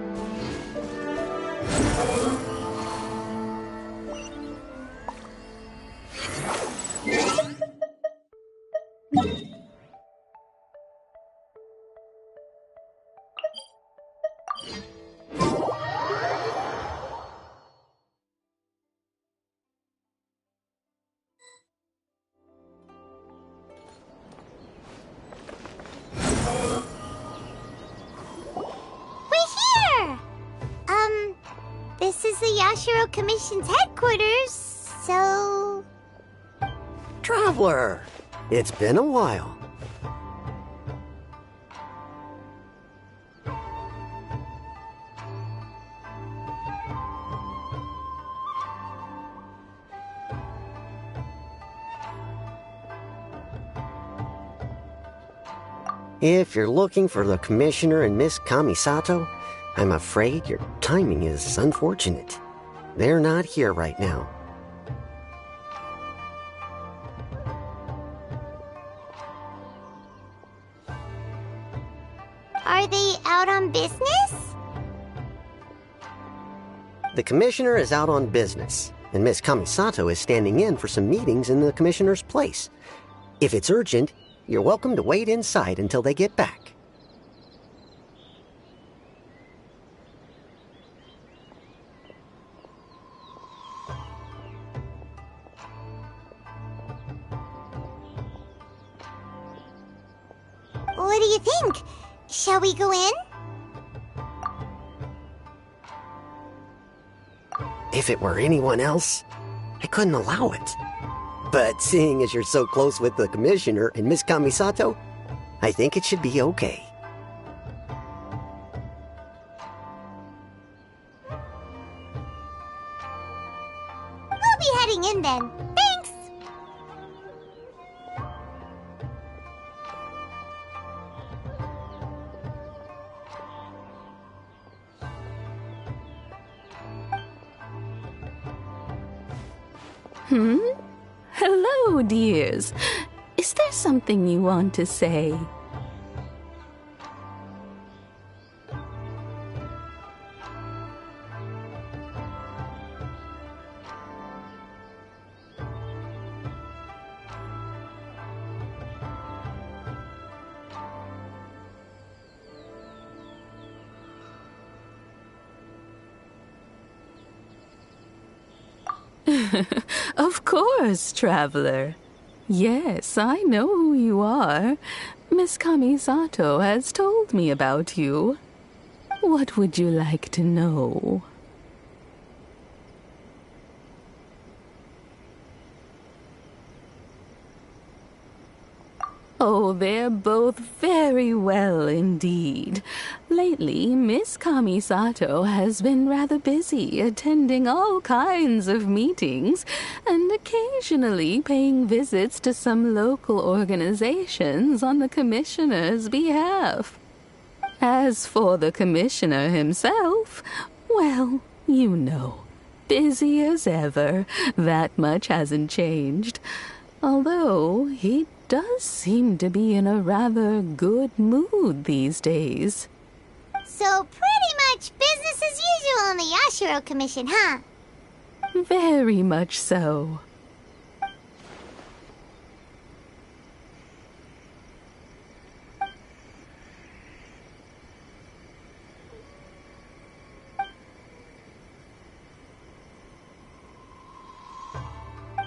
This is the Yashiro Commission's headquarters, so... Traveler, it's been a while. If you're looking for the Commissioner and Miss Kamisato, I'm afraid your timing is unfortunate. They're not here right now. Are they out on business? The Commissioner is out on business, and Miss Kamisato is standing in for some meetings in the Commissioner's place. If it's urgent, you're welcome to wait inside until they get back. What do you think? Shall we go in? If it were anyone else, I couldn't allow it. But seeing as you're so close with the Commissioner and Miss Kamisato, I think it should be okay. We'll be heading in then. Thanks! Hello, dears. Is there something you want to say? Of course, traveler. Yes, I know who you are. Miss Kamisato has told me about you. What would you like to know? Oh, they're both very well indeed. Lately, Miss Kamisato has been rather busy attending all kinds of meetings and occasionally paying visits to some local organizations on the Commissioner's behalf. As for the Commissioner himself, well, you know, busy as ever. That much hasn't changed. Although he does seem to be in a rather good mood these days. So pretty much business as usual on the Yashiro Commission, huh? Very much so.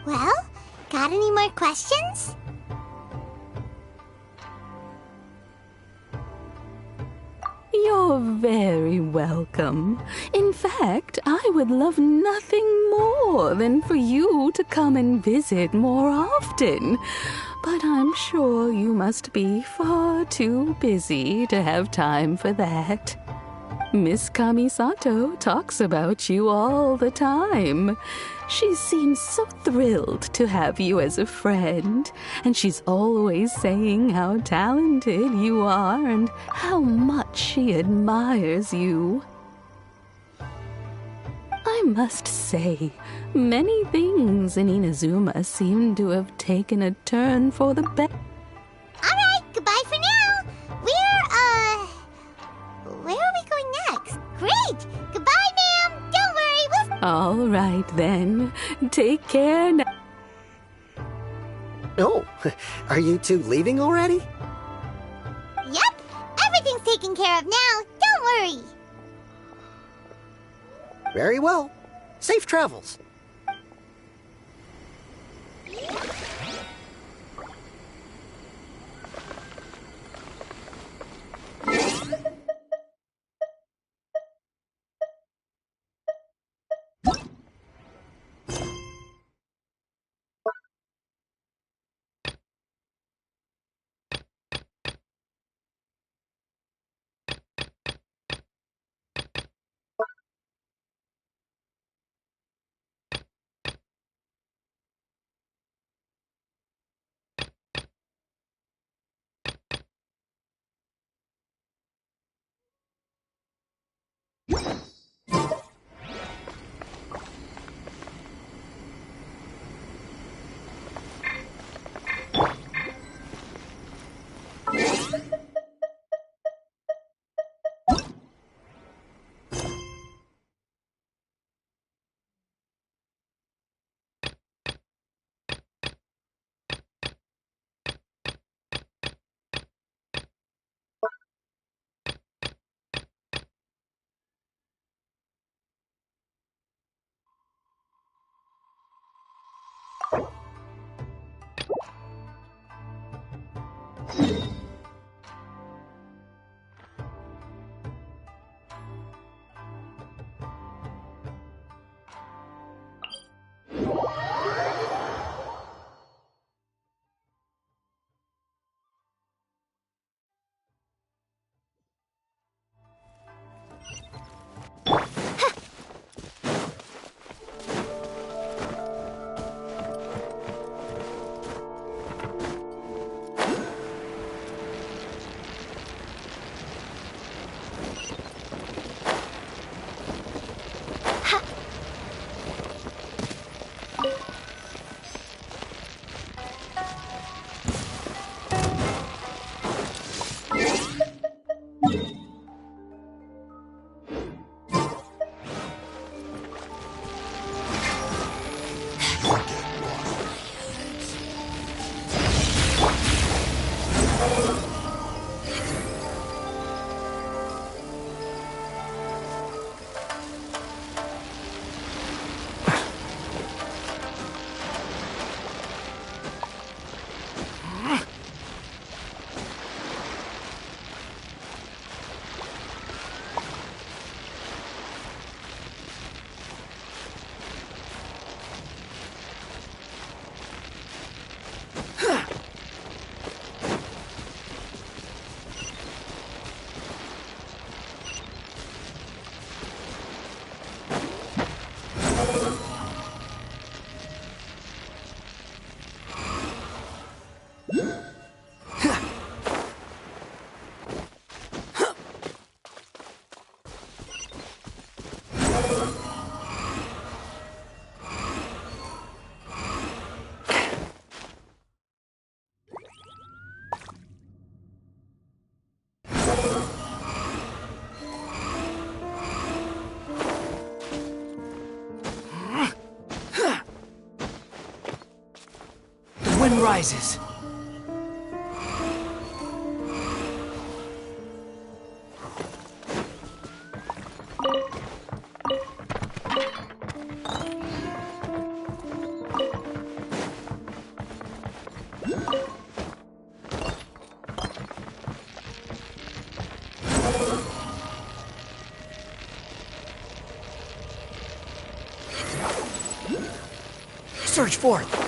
Well, got any more questions? You're very welcome. In fact, I would love nothing more than for you to come and visit more often. But I'm sure you must be far too busy to have time for that. Miss Kamisato talks about you all the time. She seems so thrilled to have you as a friend, and she's always saying how talented you are and how much she admires you. I must say, many things in Inazuma seem to have taken a turn for the better. Alright, goodbye for now. Where are we going next? Great! Goodbye, ma'am! Don't worry, we'll... All right, then. Take care now. Oh, are you two leaving already? Yep! Everything's taken care of now. Don't worry. Very well. Safe travels. wind rises. Surge forth!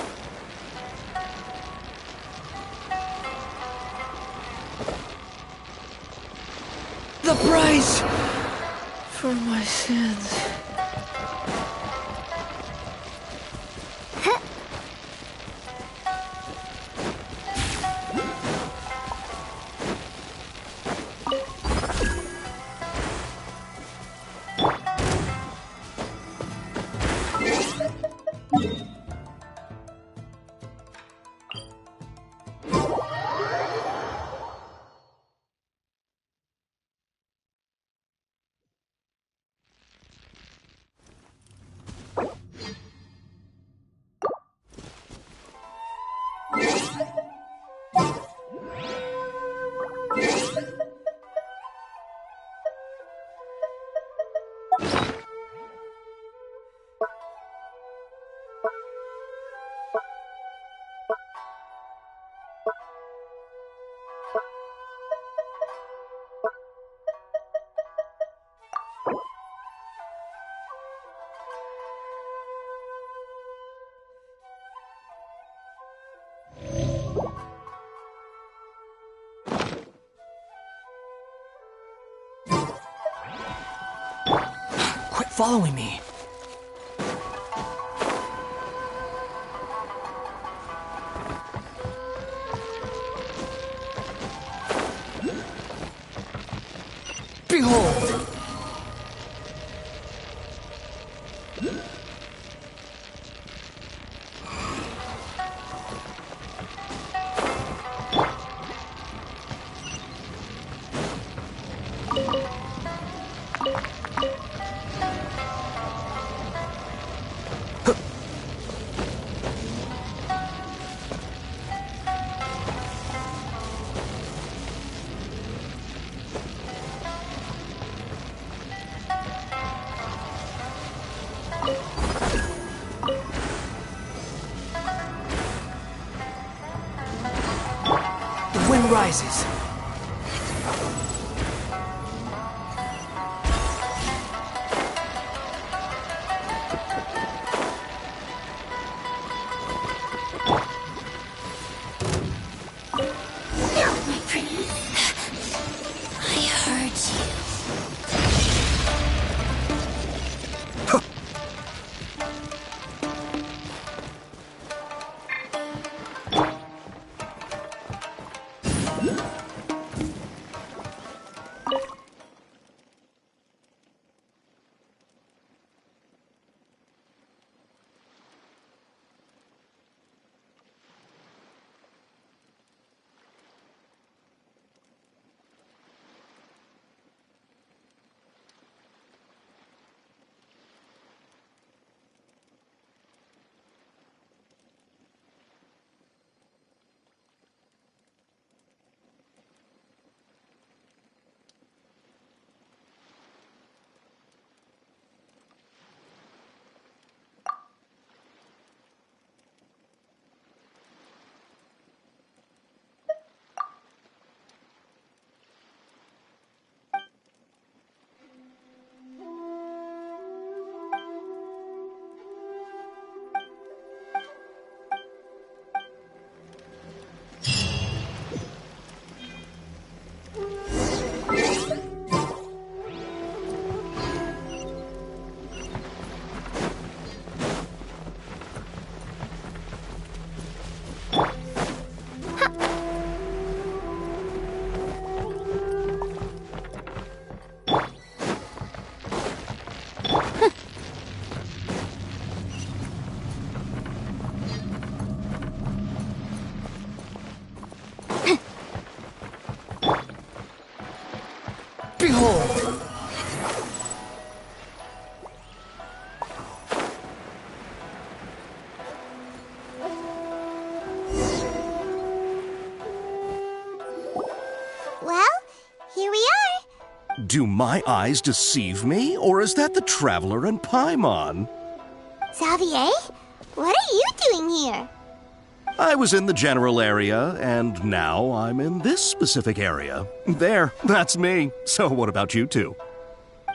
The price for my sins. Quit following me. Behold! The wind rises. My pretty. I heard you. Behold! Do my eyes deceive me, or is that the Traveler and Paimon? Xavier? What are you doing here? I was in the general area, and now I'm in this specific area. There, that's me. So what about you two?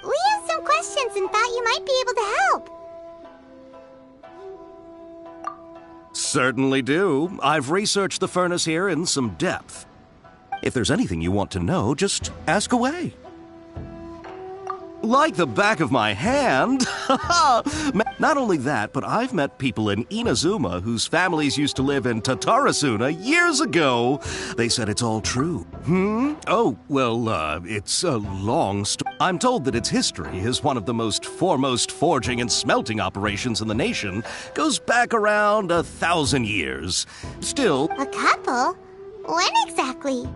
We have some questions and thought you might be able to help. Certainly do. I've researched the furnace here in some depth. If there's anything you want to know, just ask away. Like the back of my hand. Not only that, but I've met people in Inazuma whose families used to live in Tatarasuna years ago. They said it's all true. Oh, well, it's a long story. I'm told that its history is one of the most foremost forging and smelting operations in the nation. Goes back around 1,000 years. Still... A couple? When exactly?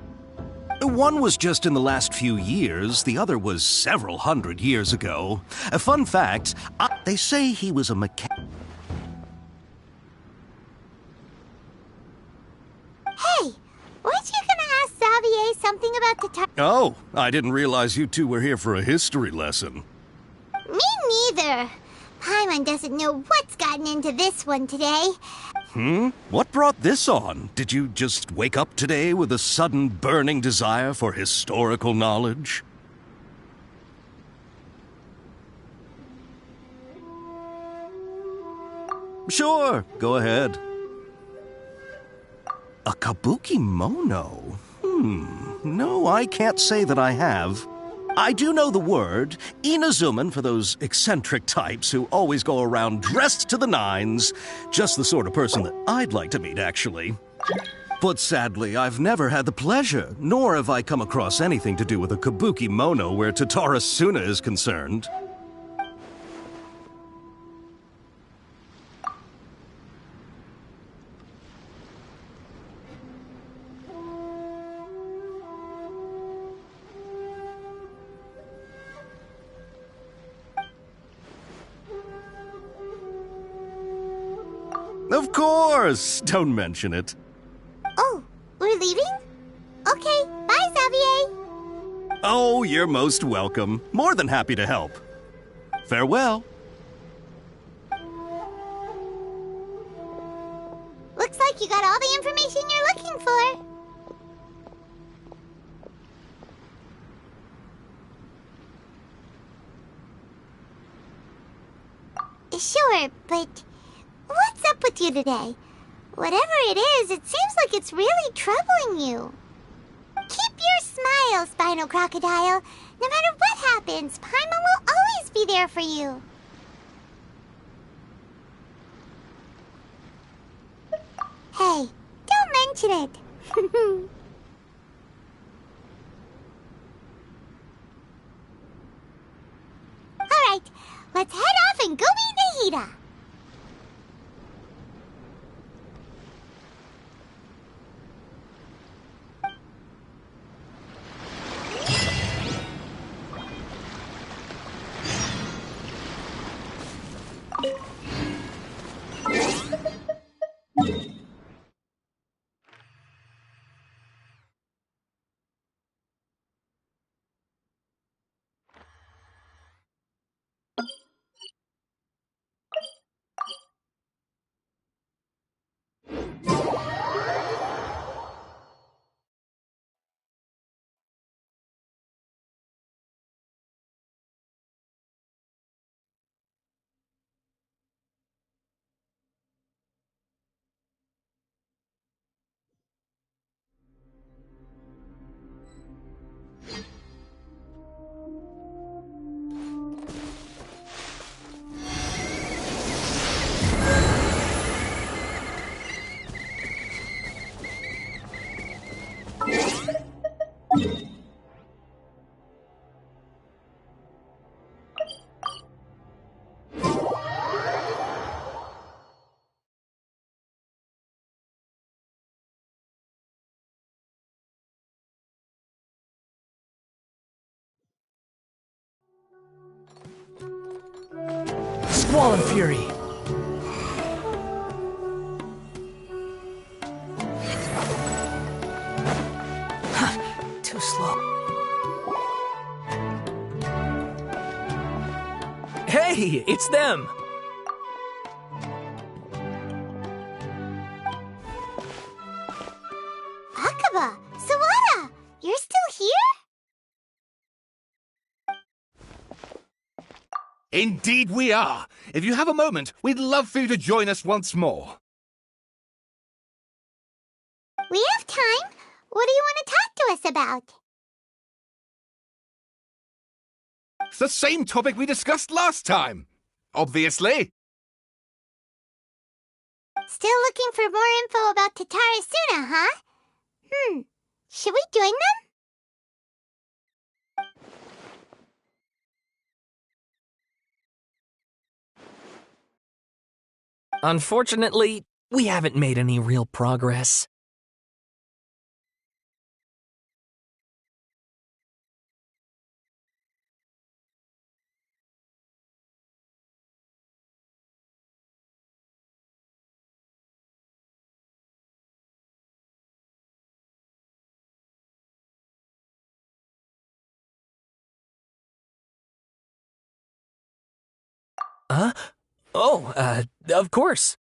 One was just in the last few years, the other was several hundred years ago. A fun fact, they say he was a mechanic. Hey, weren't you gonna ask Xavier something about the Oh, I didn't realize you two were here for a history lesson. Me neither. Paimon doesn't know what's gotten into this one today. What brought this on? Did you just wake up today with a sudden burning desire for historical knowledge? Sure, go ahead. A kabuki mono? No, I can't say that I have. I do know the word, Inazuman, for those eccentric types who always go around dressed to the nines. Just the sort of person that I'd like to meet, actually. But sadly, I've never had the pleasure, nor have I come across anything to do with a kabuki mono where Tatarasuna is concerned. Of course! Don't mention it. Oh, we're leaving? Okay, bye, Xavier. Oh, you're most welcome. More than happy to help. Farewell. Looks like you got all the information you're looking for. Sure, but what's up with you today? Whatever it is, it seems like it's really troubling you. Keep your smile, Spinal Crocodile. No matter what happens, Paimon will always be there for you. Hey, don't mention it. Alright, let's head off and go meet Nahida. Squall and Fury. Too slow. Hey, it's them! Akaba, Sawada, you're still here? Indeed we are. If you have a moment, we'd love for you to join us once more. We have time. What do you want to talk to us about? It's the same topic we discussed last time. Obviously. Still looking for more info about Tatarasuna, huh? Should we join them? Unfortunately, we haven't made any real progress. Huh? Oh, of course.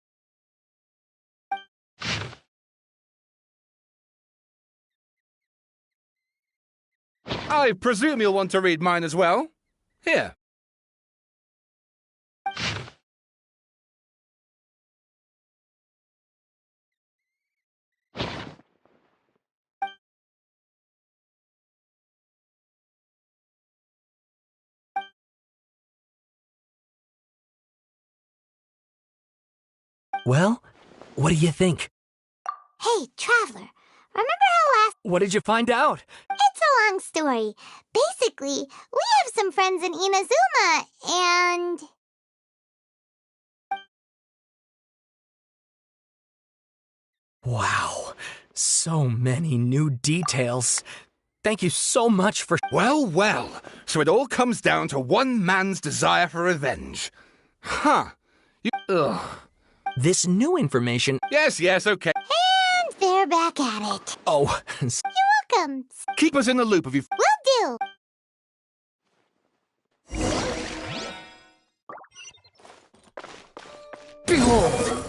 I presume you'll want to read mine as well. Here. Well, what do you think? Hey, Traveler, remember how last... What did you find out? It's a long story. Basically, we have some friends in Inazuma, and... Wow, so many new details. Thank you so much for... Well, well. So it all comes down to one man's desire for revenge. Huh. Ugh. This new information... Yes, okay. And they're back at it. Oh, You're welcome. Keep us in the loop if you... Will do. behold!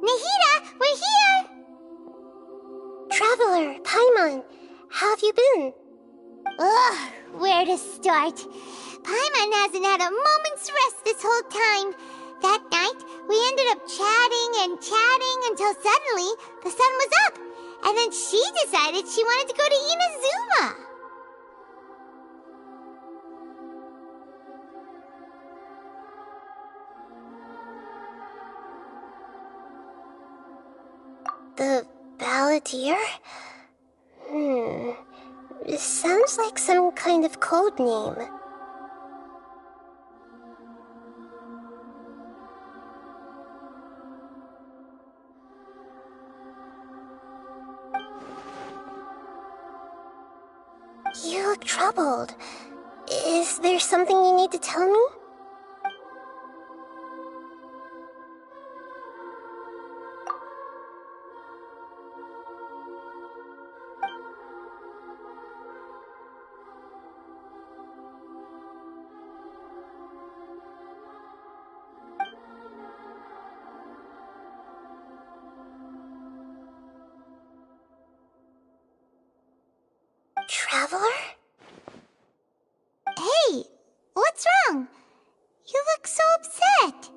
Nahida, we're here! Traveler, Paimon, how have you been? Ugh, where to start? Paimon hasn't had a moment's rest this whole time. That night, we ended up chatting and chatting until suddenly the sun was up. And then she decided she wanted to go to Inazuma. The Balladeer? It sounds like some kind of code name. You look troubled. Is there something you need to tell me? Traveler? Hey, what's wrong? You look so upset.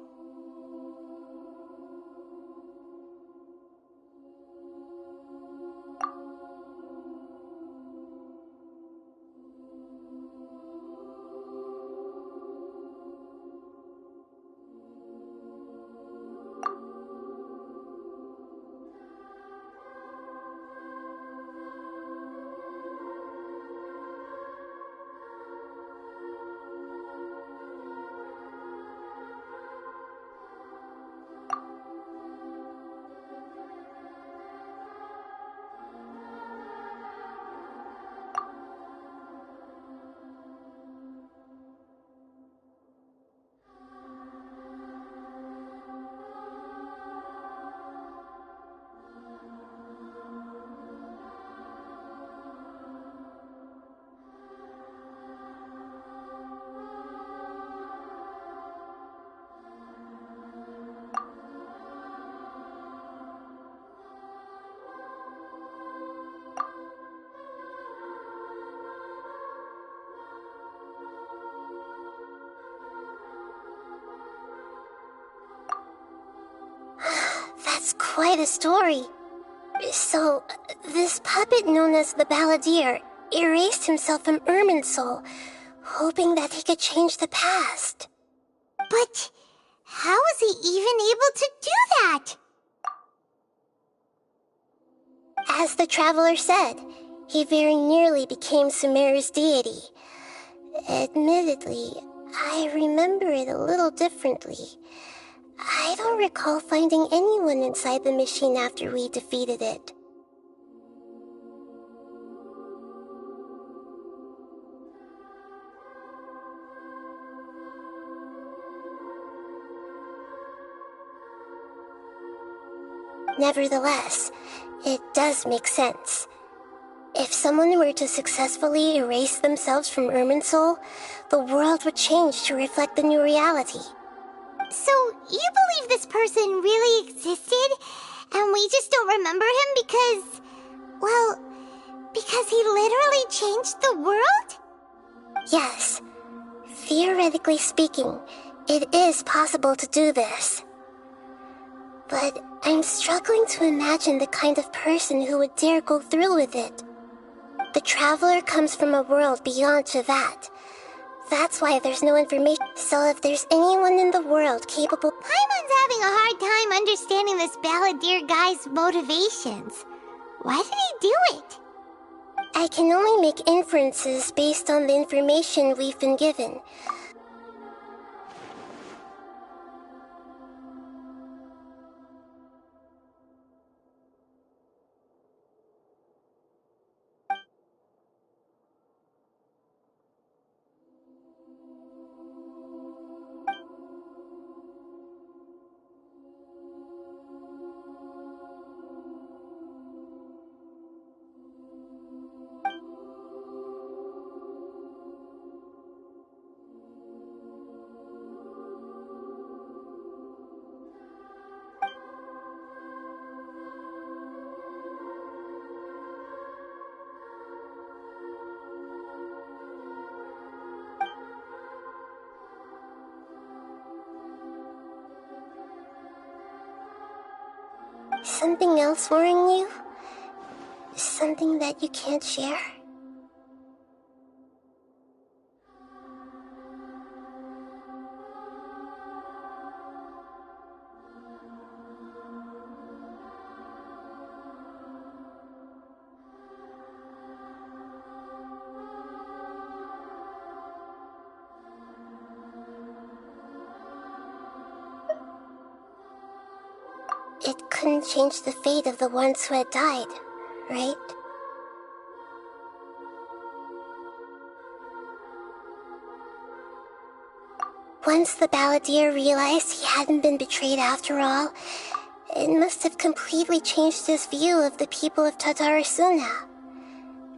That's quite a story. So, this puppet known as the Balladeer erased himself from Irminsul, hoping that he could change the past. But how was he even able to do that? As the traveler said, he very nearly became Sumeru's deity. Admittedly, I remember it a little differently. I don't recall finding anyone inside the machine after we defeated it. Nevertheless, it does make sense. If someone were to successfully erase themselves from Irminsul, the world would change to reflect the new reality. So, you believe this person really existed, and we just don't remember him because... well, because he literally changed the world? Yes. Theoretically speaking, it is possible to do this. But I'm struggling to imagine the kind of person who would dare go through with it. The traveler comes from a world beyond Javat. That's why there's no information. So if there's anyone in the world capable... Paimon's having a hard time understanding this Balladeer guy's motivations. Why did he do it? I can only make inferences based on the information we've been given. Something else worrying you? Something that you can't share? It couldn't change the fate of the ones who had died, right? Once the Balladeer realized he hadn't been betrayed after all, it must have completely changed his view of the people of Tatarasuna.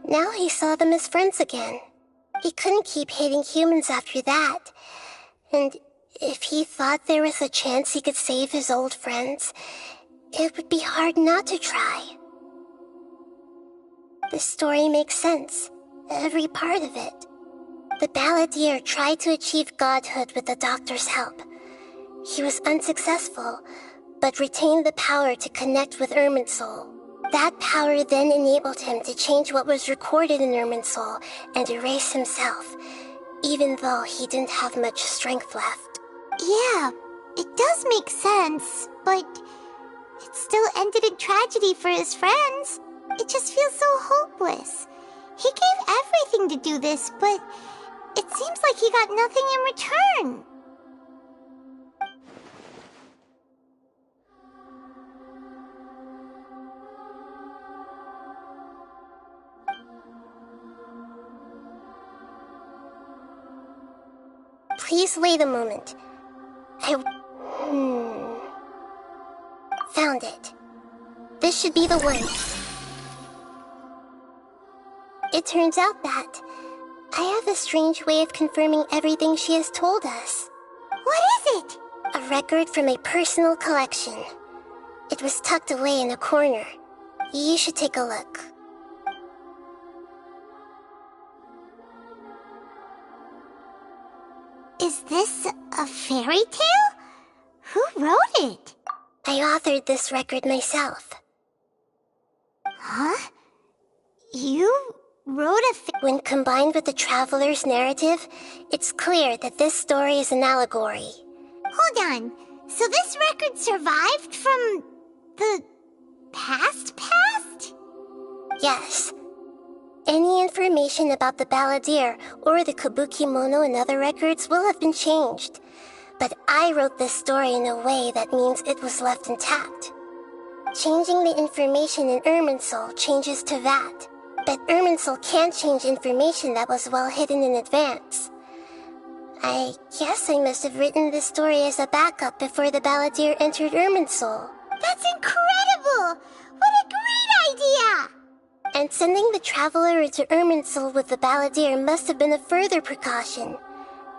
Now he saw them as friends again. He couldn't keep hating humans after that. And if he thought there was a chance he could save his old friends, it would be hard not to try. The story makes sense, every part of it. The Balladeer tried to achieve godhood with the doctor's help. He was unsuccessful, but retained the power to connect with Irminsul. That power then enabled him to change what was recorded in Irminsul and erase himself, even though he didn't have much strength left. Yeah, it does make sense, but it still ended in tragedy for his friends. It just feels so hopeless. He gave everything to do this, but it seems like he got nothing in return. Please wait a moment. Found it. This should be the one. It turns out that I have a strange way of confirming everything she has told us. What is it? A record from a personal collection. It was tucked away in a corner. You should take a look. Is this a fairy tale? Who wrote it? I authored this record myself. Huh? You wrote a When combined with the Traveler's narrative, it's clear that this story is an allegory. Hold on. So this record survived from the past? Yes. Any information about the balladeer or the kabuki mono in other records will have been changed. But I wrote this story in a way that means it was left intact. Changing the information in Irminsul changes to that. But Irminsul can't change information that was well hidden in advance. I guess I must have written this story as a backup before the balladeer entered Irminsul. That's incredible! What a great idea! And sending the Traveler into Irminsul with the balladeer must have been a further precaution.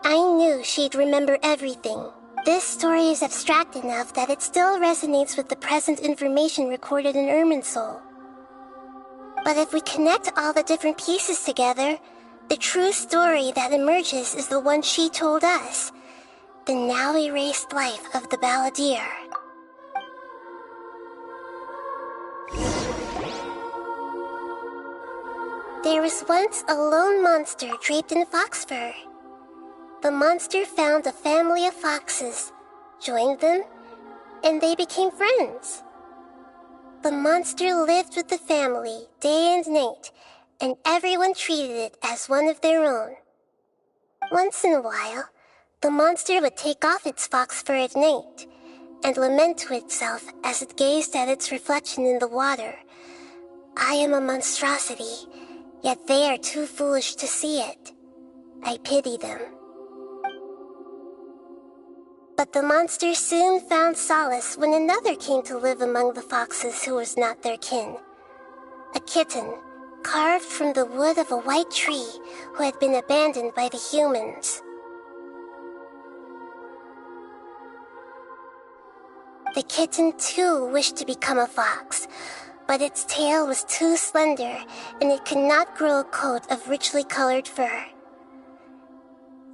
I knew she'd remember everything. This story is abstract enough that it still resonates with the present information recorded in Irminsul. But if we connect all the different pieces together, the true story that emerges is the one she told us, the now erased life of the balladeer. There was once a lone monster draped in fox fur. The monster found a family of foxes, joined them, and they became friends. The monster lived with the family day and night, and everyone treated it as one of their own. Once in a while, the monster would take off its fox fur at night and lament to itself as it gazed at its reflection in the water. I am a monstrosity, yet they are too foolish to see it. I pity them. But the monster soon found solace when another came to live among the foxes who was not their kin. A kitten, carved from the wood of a white tree who had been abandoned by the humans. The kitten too wished to become a fox, but its tail was too slender and it could not grow a coat of richly colored fur.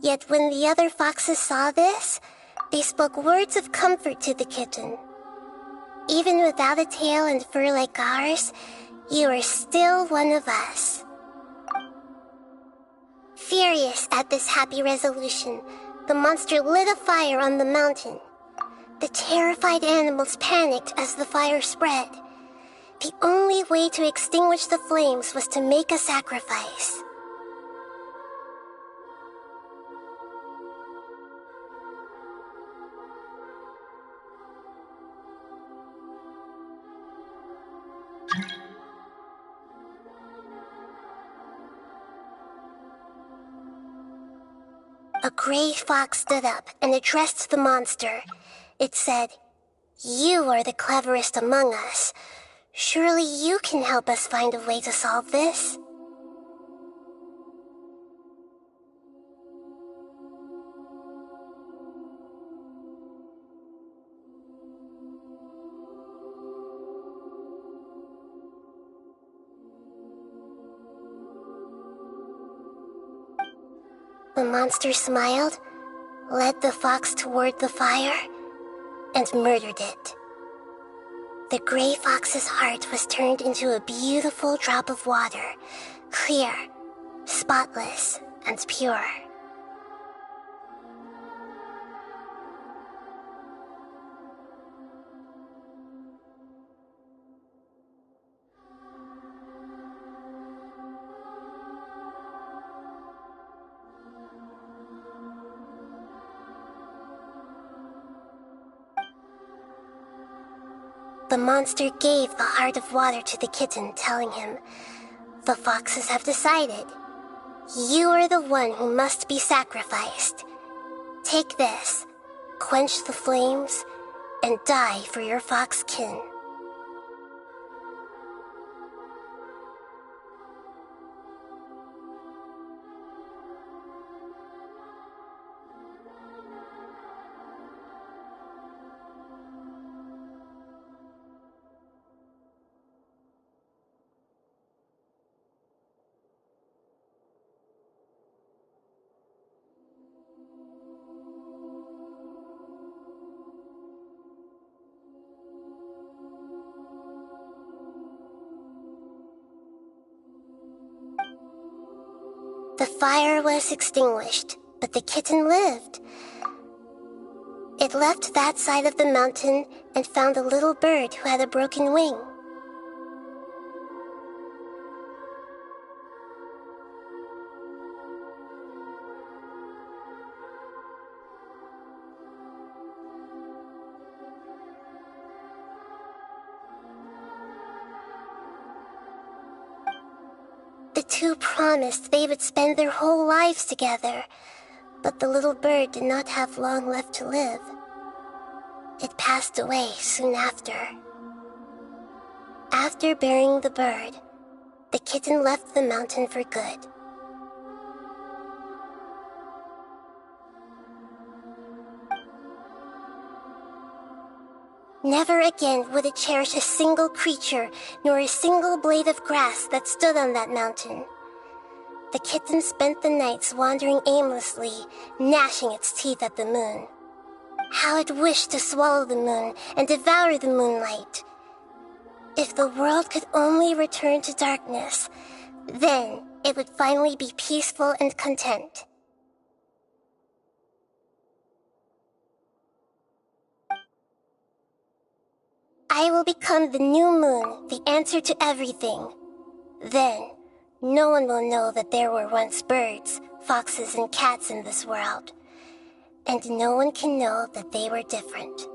Yet when the other foxes saw this, they spoke words of comfort to the kitten. Even without a tail and fur like ours, you are still one of us. Furious at this happy resolution, the monster lit a fire on the mountain. The terrified animals panicked as the fire spread. The only way to extinguish the flames was to make a sacrifice. A gray fox stood up and addressed the monster. It said, "You are the cleverest among us. Surely you can help us find a way to solve this." The monster smiled, led the fox toward the fire, and murdered it. The gray fox's heart was turned into a beautiful drop of water, clear, spotless, and pure. The monster gave the heart of water to the kitten, telling him, "The foxes have decided. You are the one who must be sacrificed. Take this, quench the flames, and die for your fox kin." The fire was extinguished, but the kitten lived. It left that side of the mountain and found a little bird who had a broken wing. The two promised they would spend their whole lives together, but the little bird did not have long left to live. It passed away soon after. After burying the bird, the kitten left the mountain for good. Never again would it cherish a single creature, nor a single blade of grass that stood on that mountain. The kitten spent the nights wandering aimlessly, gnashing its teeth at the moon. How it wished to swallow the moon and devour the moonlight. If the world could only return to darkness, then it would finally be peaceful and content. I will become the new moon, the answer to everything. Then, no one will know that there were once birds, foxes, and cats in this world. And no one can know that they were different.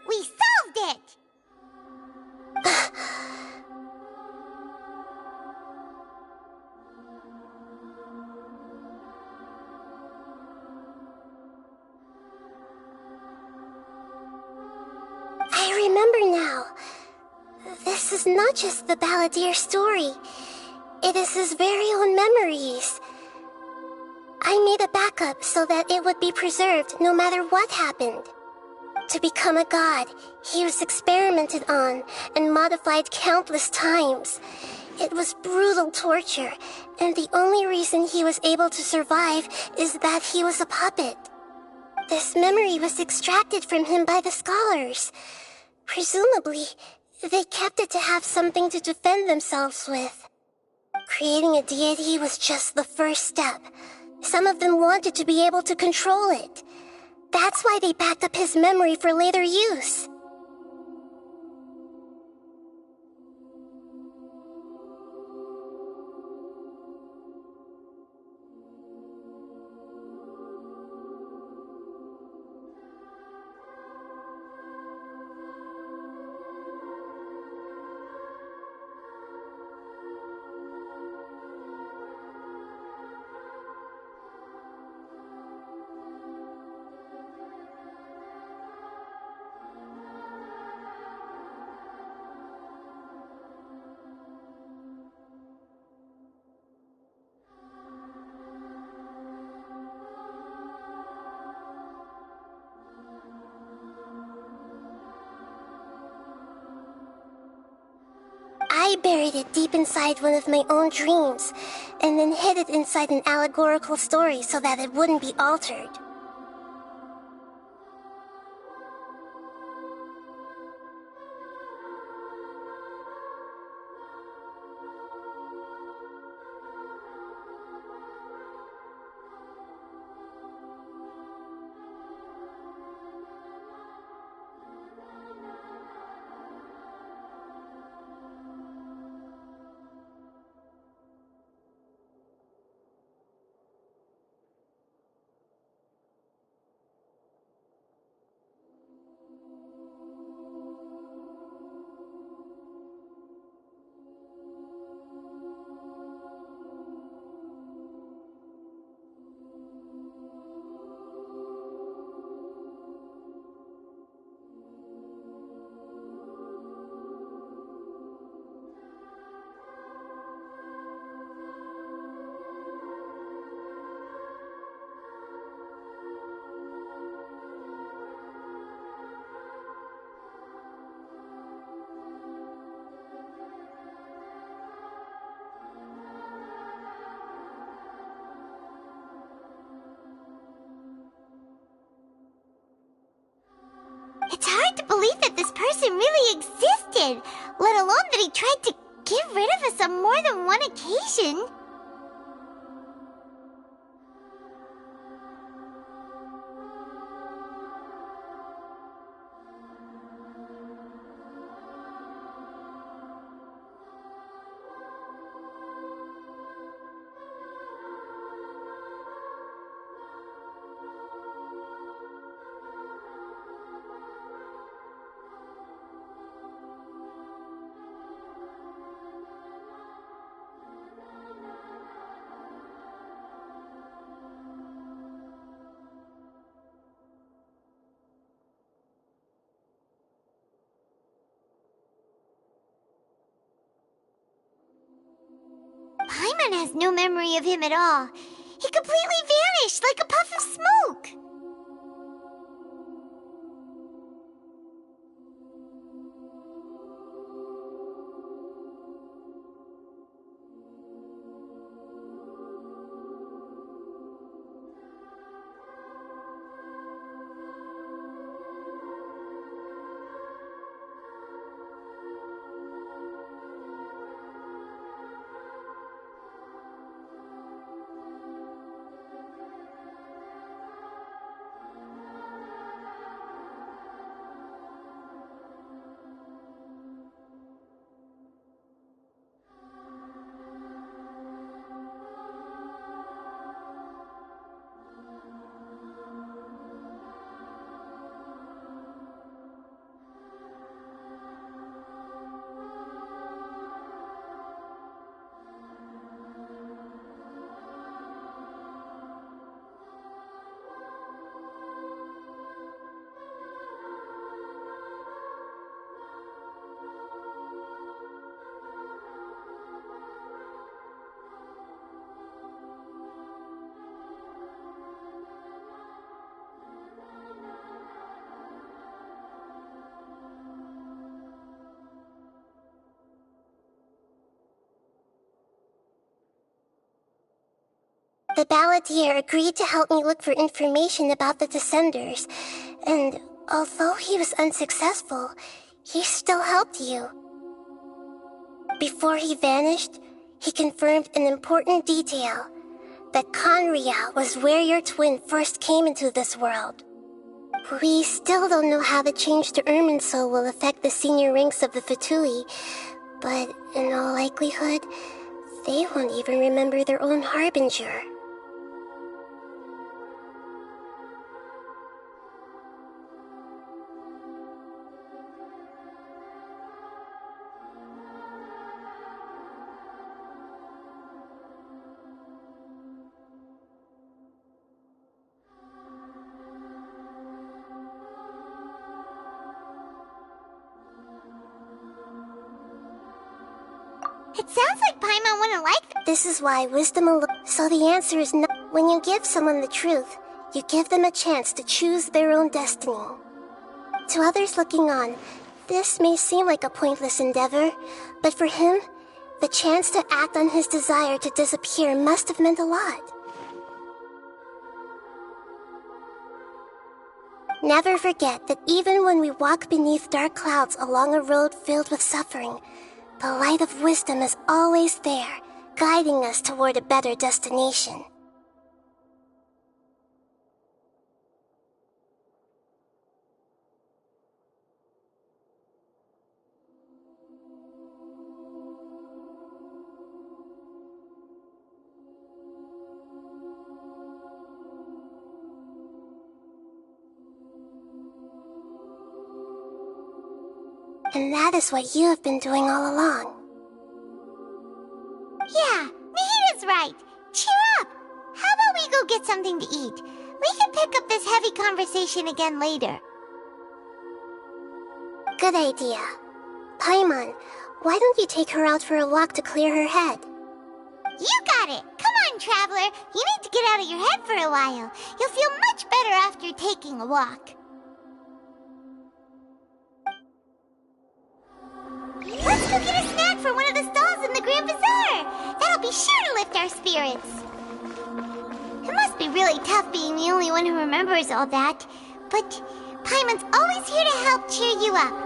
We solved it! I remember now. This is not just the Balladeer story. It is his very own memories. I made a backup so that it would be preserved no matter what happened. To become a god, he was experimented on and modified countless times. It was brutal torture, and the only reason he was able to survive is that he was a puppet. This memory was extracted from him by the scholars. Presumably, they kept it to have something to defend themselves with. Creating a deity was just the first step. Some of them wanted to be able to control it. That's why they backed up his memory for later use. I buried it deep inside one of my own dreams, and then hid it inside an allegorical story so that it wouldn't be altered. It's hard to believe that this person really existed, let alone that he tried to get rid of us on more than one occasion. Paimon has no memory of him at all. He completely vanished like a puff of smoke. The balladeer agreed to help me look for information about the Descenders, and although he was unsuccessful, he still helped you. Before he vanished, he confirmed an important detail, that Conria was where your twin first came into this world. We still don't know how the change to Irminsul will affect the senior ranks of the Fatui, but in all likelihood, they won't even remember their own Harbinger. It sounds like Paimon wouldn't like that. This is why wisdom alone. So the answer is no. When you give someone the truth, you give them a chance to choose their own destiny. To others looking on, This may seem like a pointless endeavor, but for him, the chance to act on his desire to disappear must have meant a lot. Never forget that even when we walk beneath dark clouds along a road filled with suffering, the light of wisdom is always there, guiding us toward a better destination. And that is what you have been doing all along. Yeah, Nahida's right. Cheer up! How about we go get something to eat? We can pick up this heavy conversation again later. Good idea. Paimon, why don't you take her out for a walk to clear her head? You got it! Come on, Traveler! You need to get out of your head for a while. You'll feel much better after taking a walk. Let's go get a snack from one of the stalls in the Grand Bazaar! That'll be sure to lift our spirits. It must be really tough being the only one who remembers all that. But Paimon's always here to help cheer you up.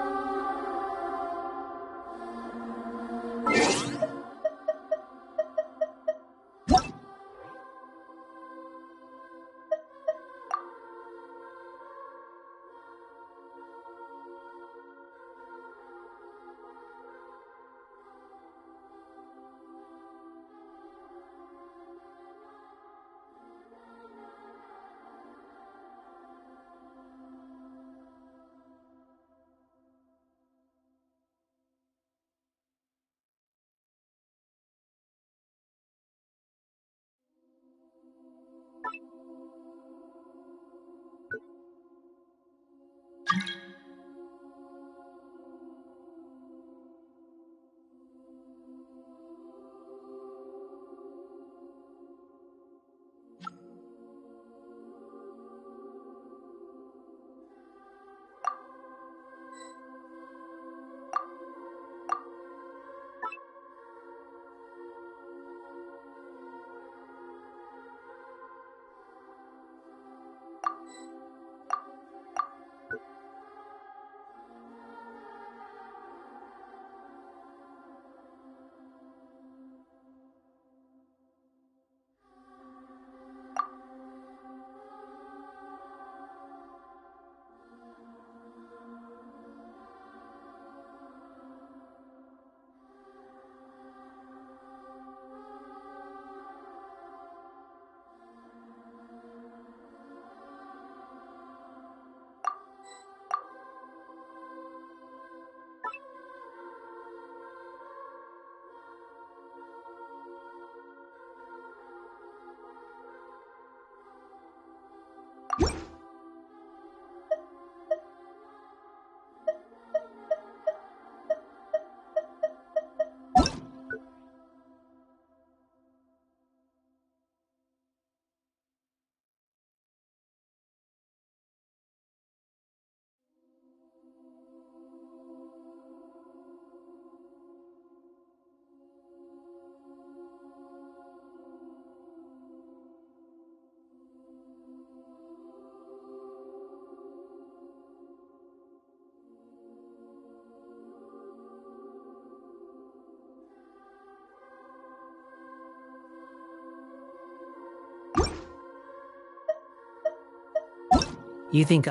You think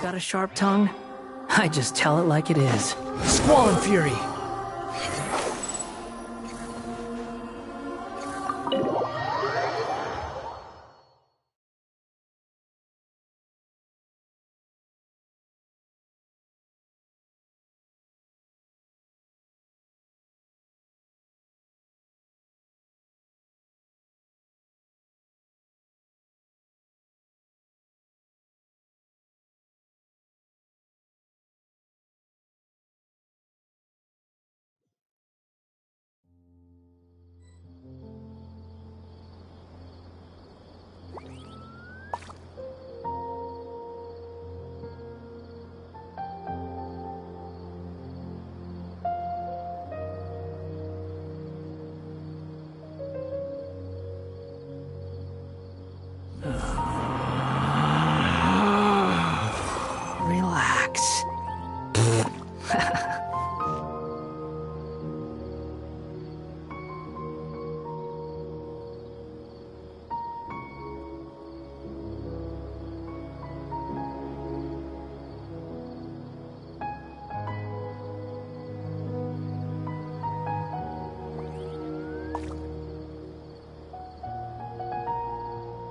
got a sharp tongue? I just tell it like it is. Squall and Fury!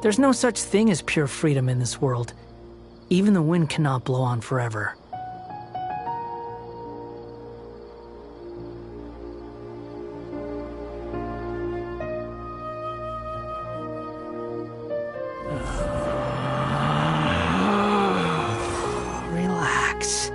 There's no such thing as pure freedom in this world. Even the wind cannot blow on forever. Relax.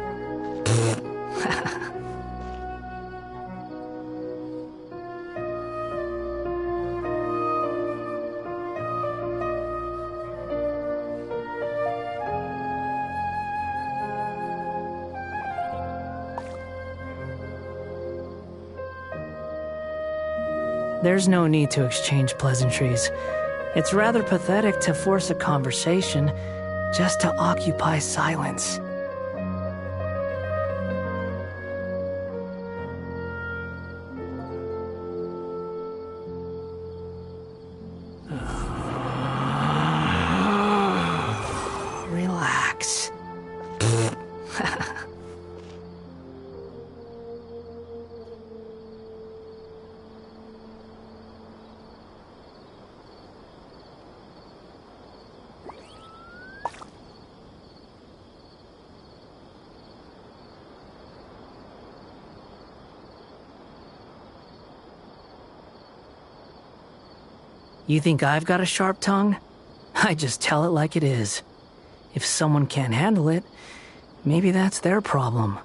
There's no need to exchange pleasantries. It's rather pathetic to force a conversation just to occupy silence. Relax. You think I've got a sharp tongue? I just tell it like it is. If someone can't handle it, maybe that's their problem.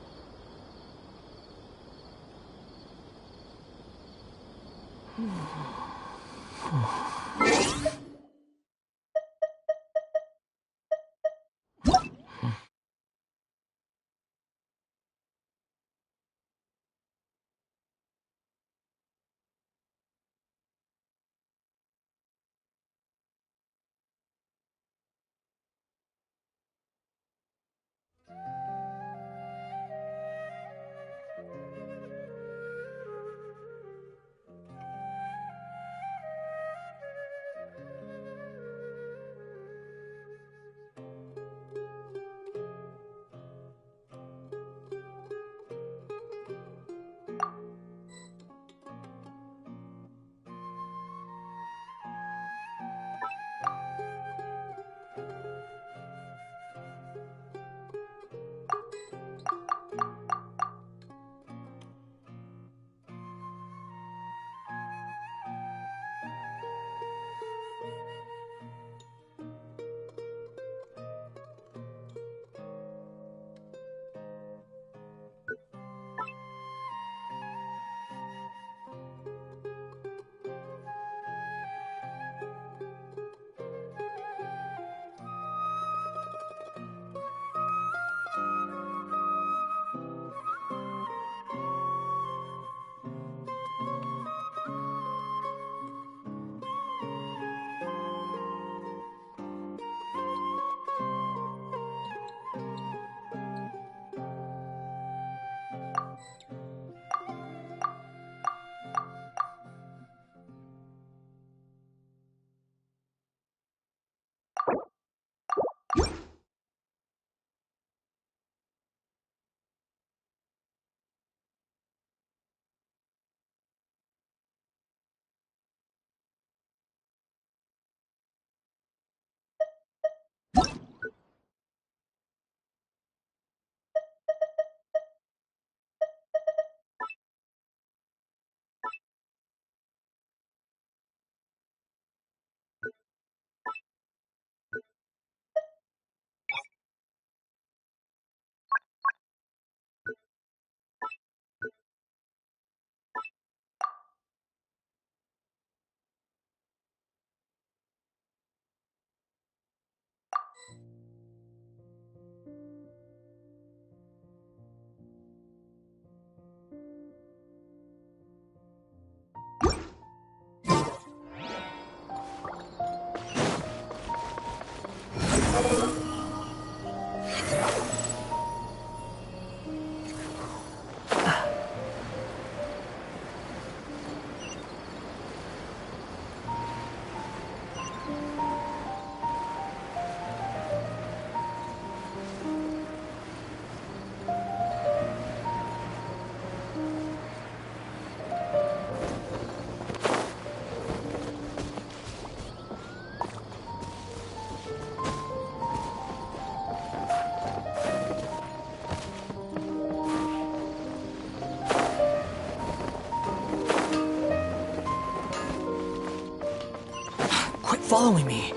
following me.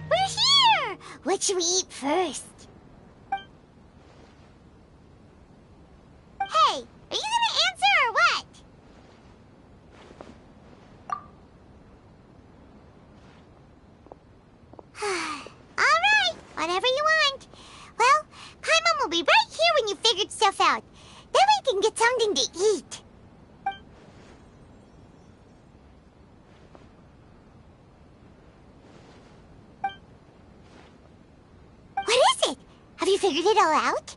We're here! What should we eat first? Hey, are you gonna answer or what? Alright, whatever you want. Well, Paimon will be right here when you figured stuff out. Then we can get something to eat. What is it? Have you figured it all out?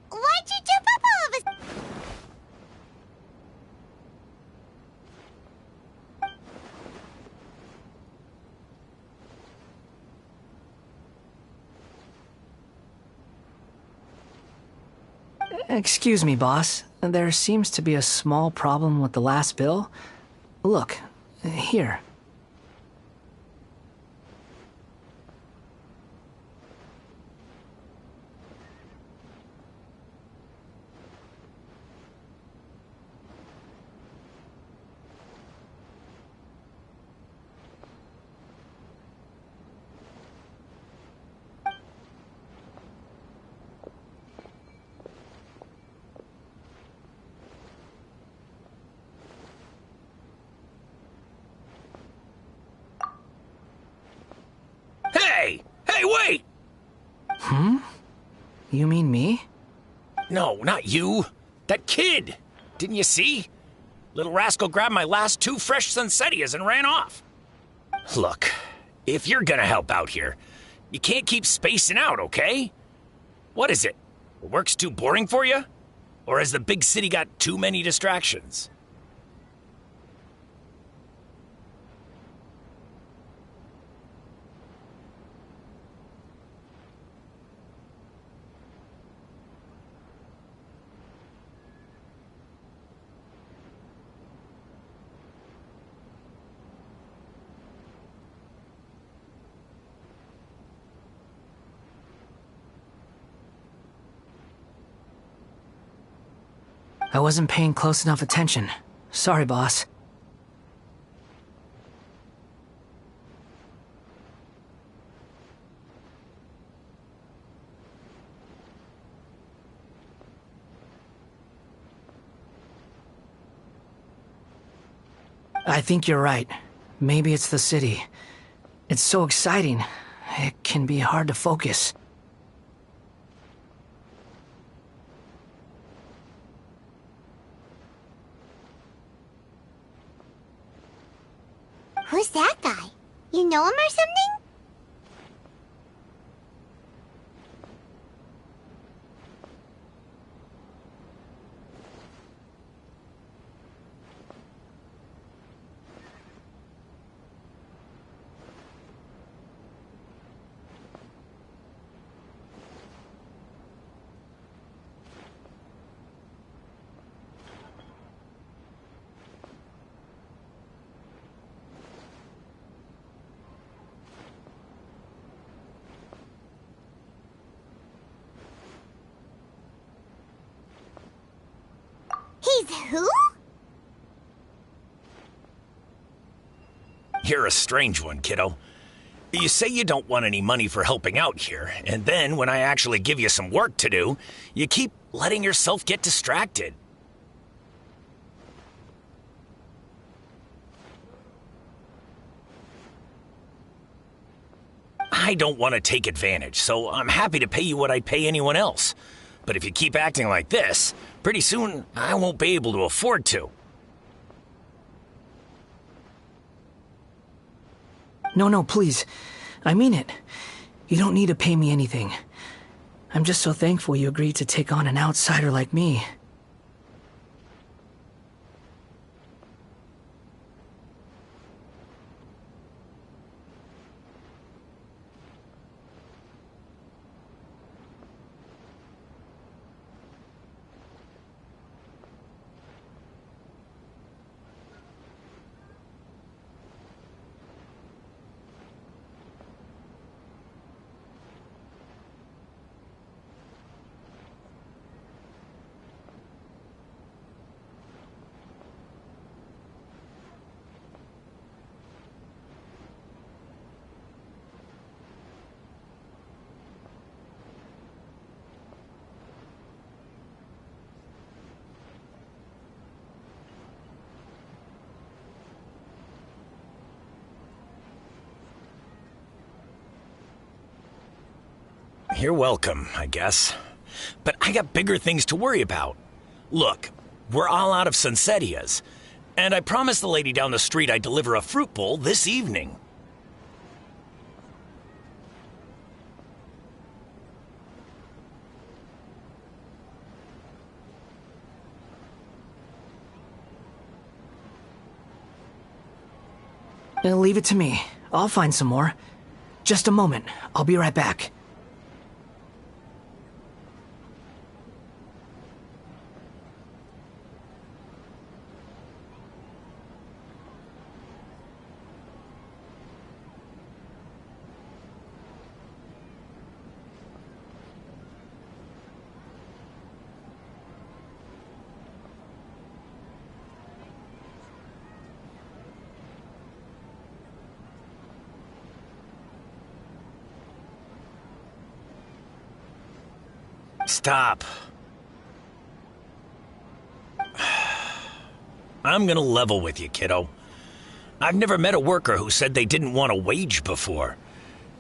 Why'd you jump up all of a Excuse me, boss. There seems to be a small problem with the last bill. Look, here. Hey! Hey, wait! You mean me? No, not you. That kid! Didn't you see? Little rascal grabbed my last 2 fresh Sunsettias and ran off. Look, if you're gonna help out here, you can't keep spacing out, okay? What is it? Work's too boring for you? Or has the big city got too many distractions? I wasn't paying close enough attention. Sorry, boss. I think you're right. Maybe it's the city. It's so exciting. It can be hard to focus. Who's that guy? You know him or something? He's who? You're a strange one, kiddo. You say you don't want any money for helping out here, and then when I actually give you some work to do, you keep letting yourself get distracted. I don't want to take advantage, so I'm happy to pay you what I'd pay anyone else. But if you keep acting like this, pretty soon I won't be able to afford to. No, please. I mean it. You don't need to pay me anything. I'm just so thankful you agreed to take on an outsider like me. You're welcome, I guess. But I got bigger things to worry about. Look, we're all out of Sunsetias, and I promised the lady down the street I'd deliver a fruit bowl this evening. Leave it to me. I'll find some more. Just a moment. I'll be right back. Stop. I'm gonna level with you, kiddo. I've never met a worker who said they didn't want a wage before.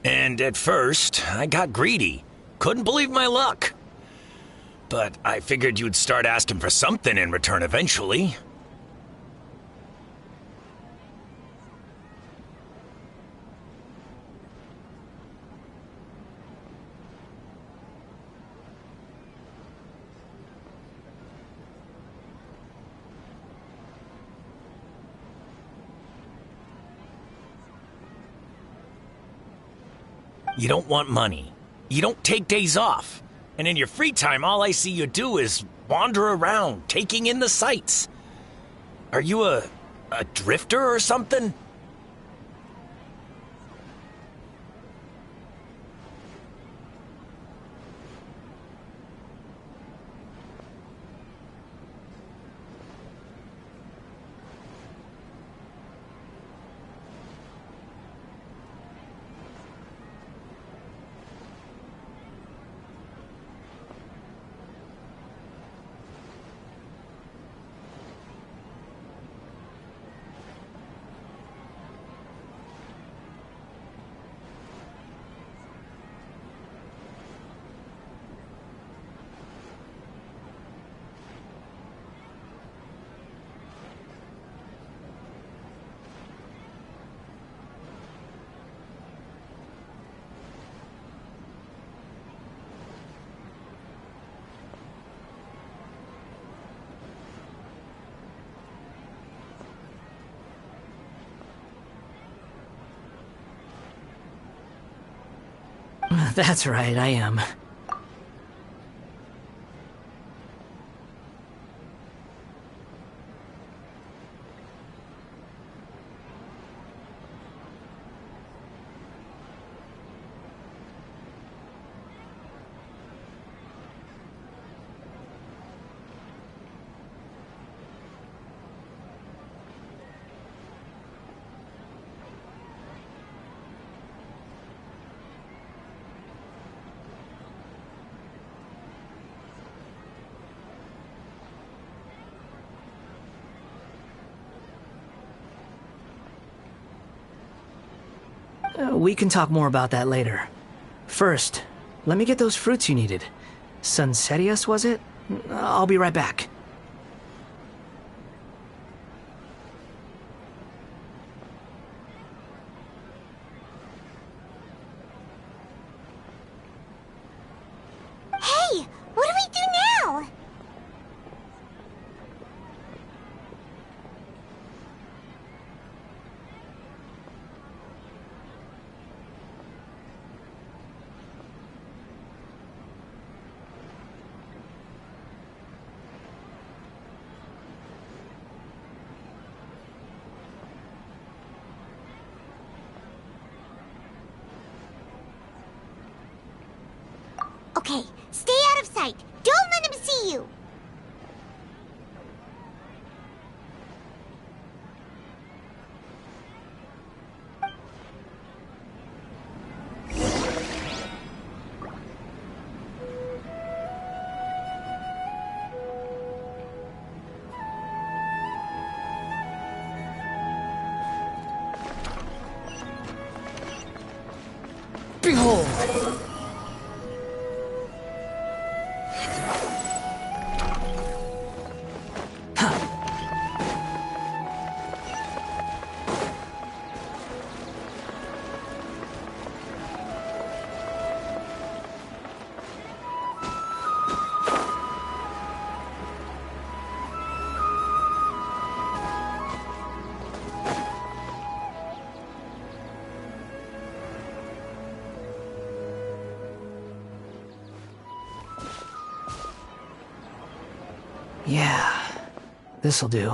And at first, I got greedy. Couldn't believe my luck. But I figured you'd start asking for something in return eventually. You don't want money. You don't take days off. And in your free time, all I see you do is wander around, taking in the sights. Are you a drifter or something? That's right, I am. We can talk more about that later. First, let me get those fruits you needed. Sunsetias, was it? I'll be right back. Okay, stay out of sight. Don't let him see you. Behold! Yeah, this'll do.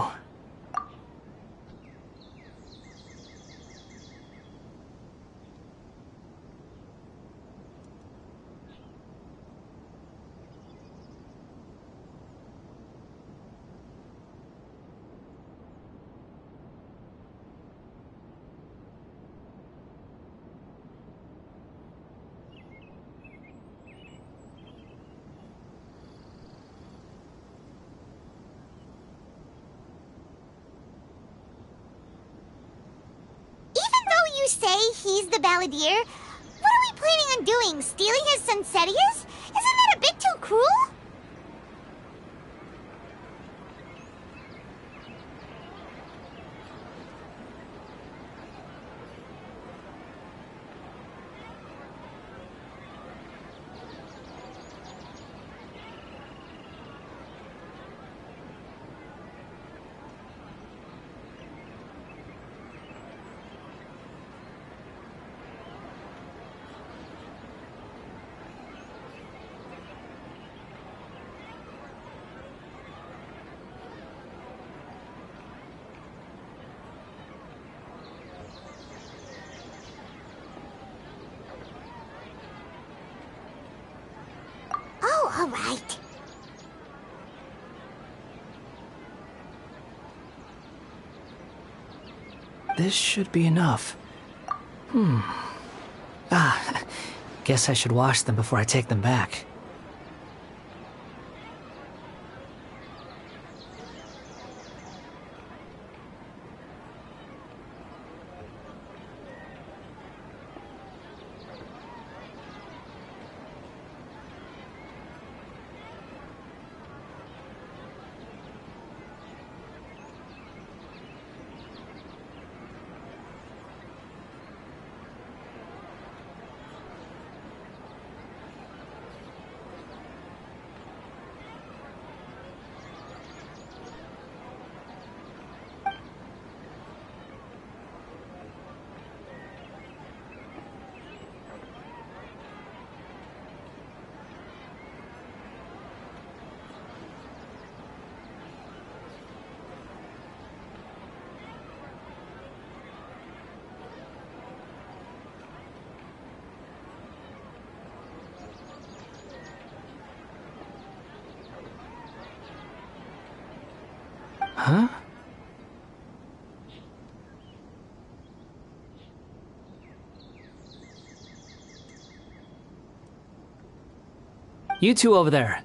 You say he's the balladeer? What are we planning on doing? Stealing his Sunsetias? Isn't that a bit too cruel? Oh, all right. This should be enough. Guess I should wash them before I take them back. Huh? You two over there.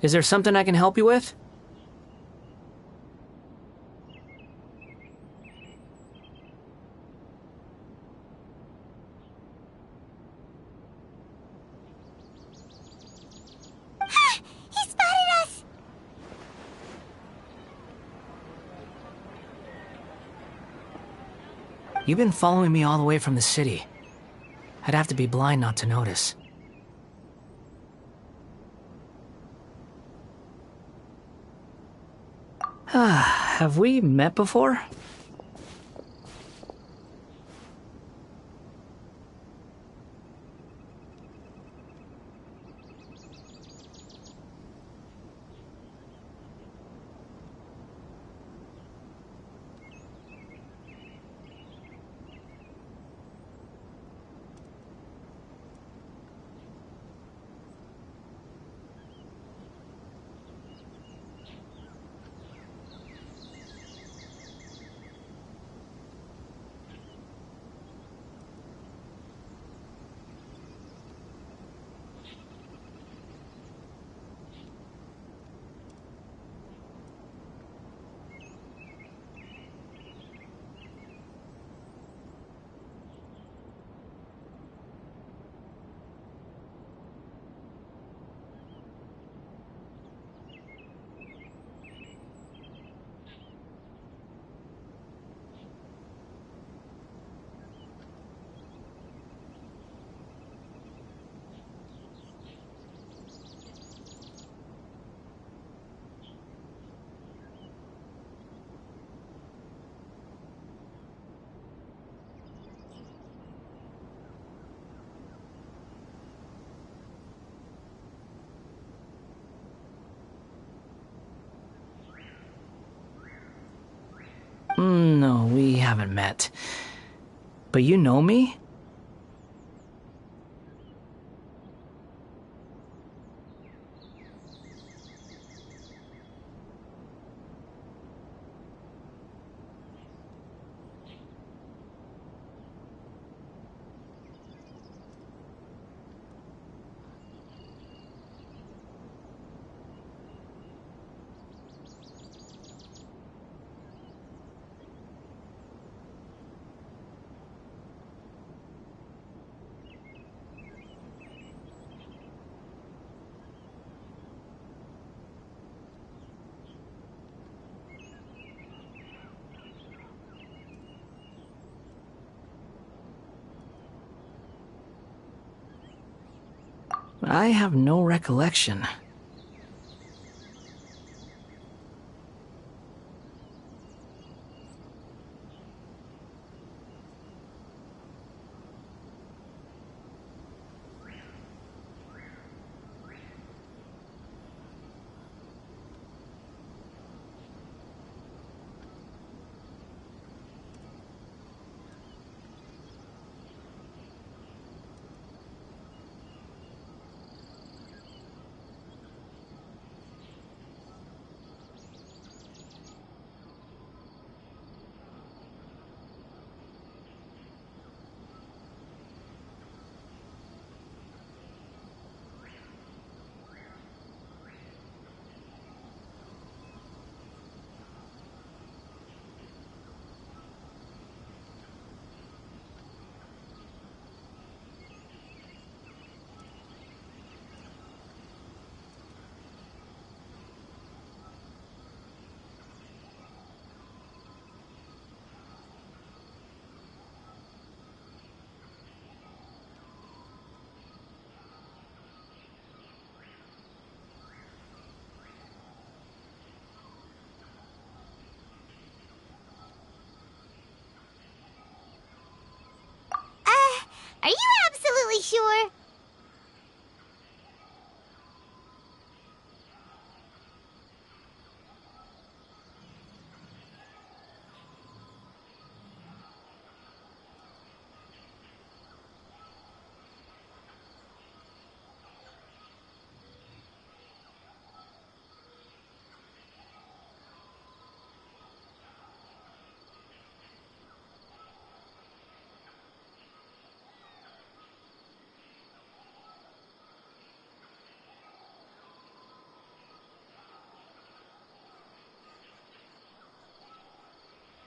Is there something I can help you with? He spotted us! You've been following me all the way from the city. I'd have to be blind not to notice. Have we met before? haven't met. But you know me? I have no recollection. Are you absolutely sure?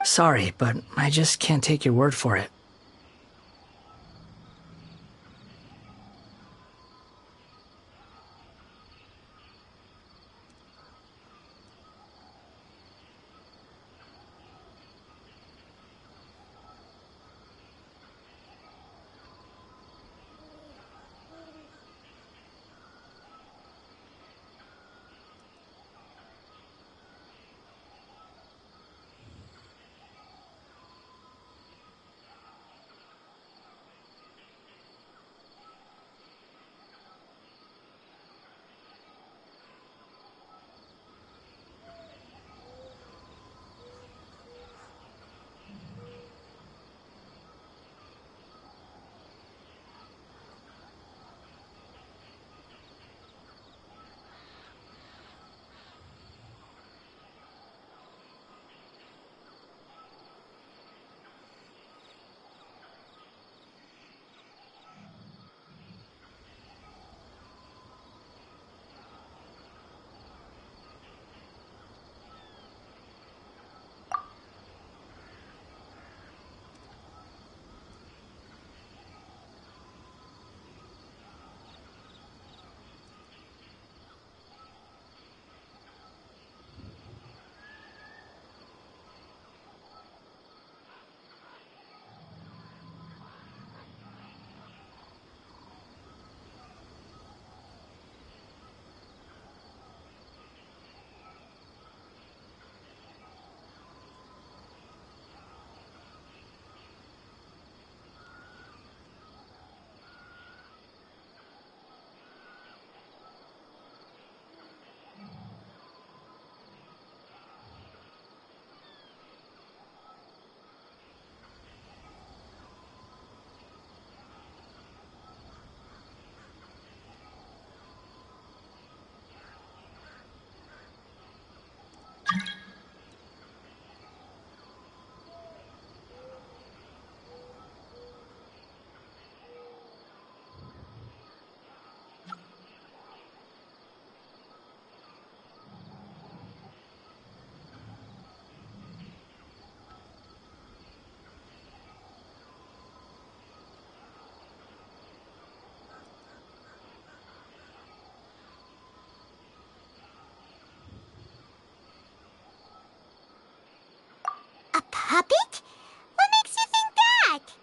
Sorry, but I just can't take your word for it. puppet? What makes you think that?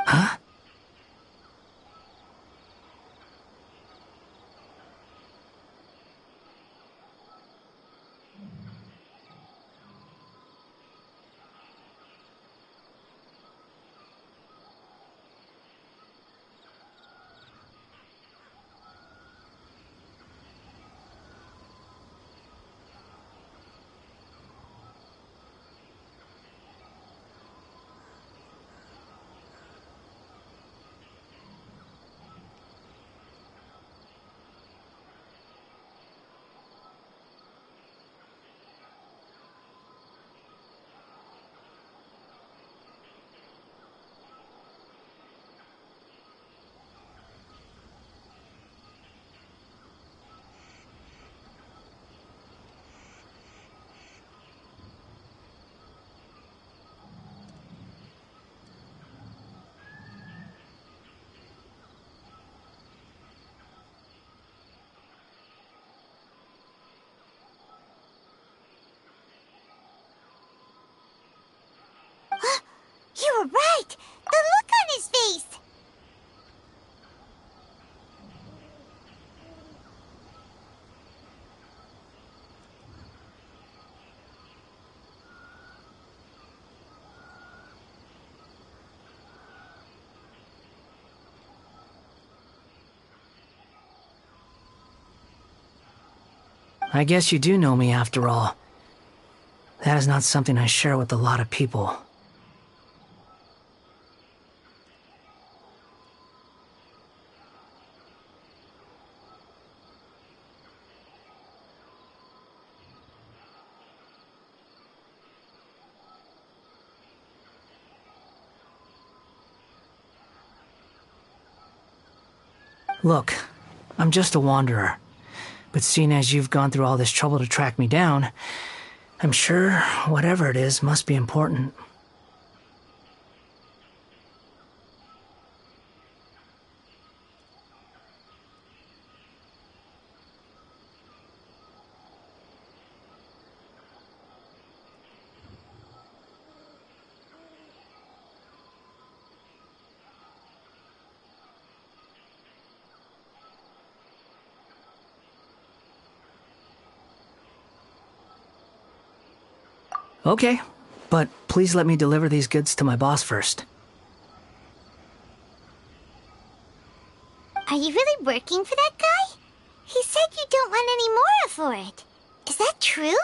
Huh? You were right! The look on his face! I guess you do know me after all. That is not something I share with a lot of people. Look, I'm just a wanderer. But seeing as you've gone through all this trouble to track me down, I'm sure whatever it is must be important. Okay, but please let me deliver these goods to my boss first. Are you really working for that guy? He said you don't want any more for it. Is that true?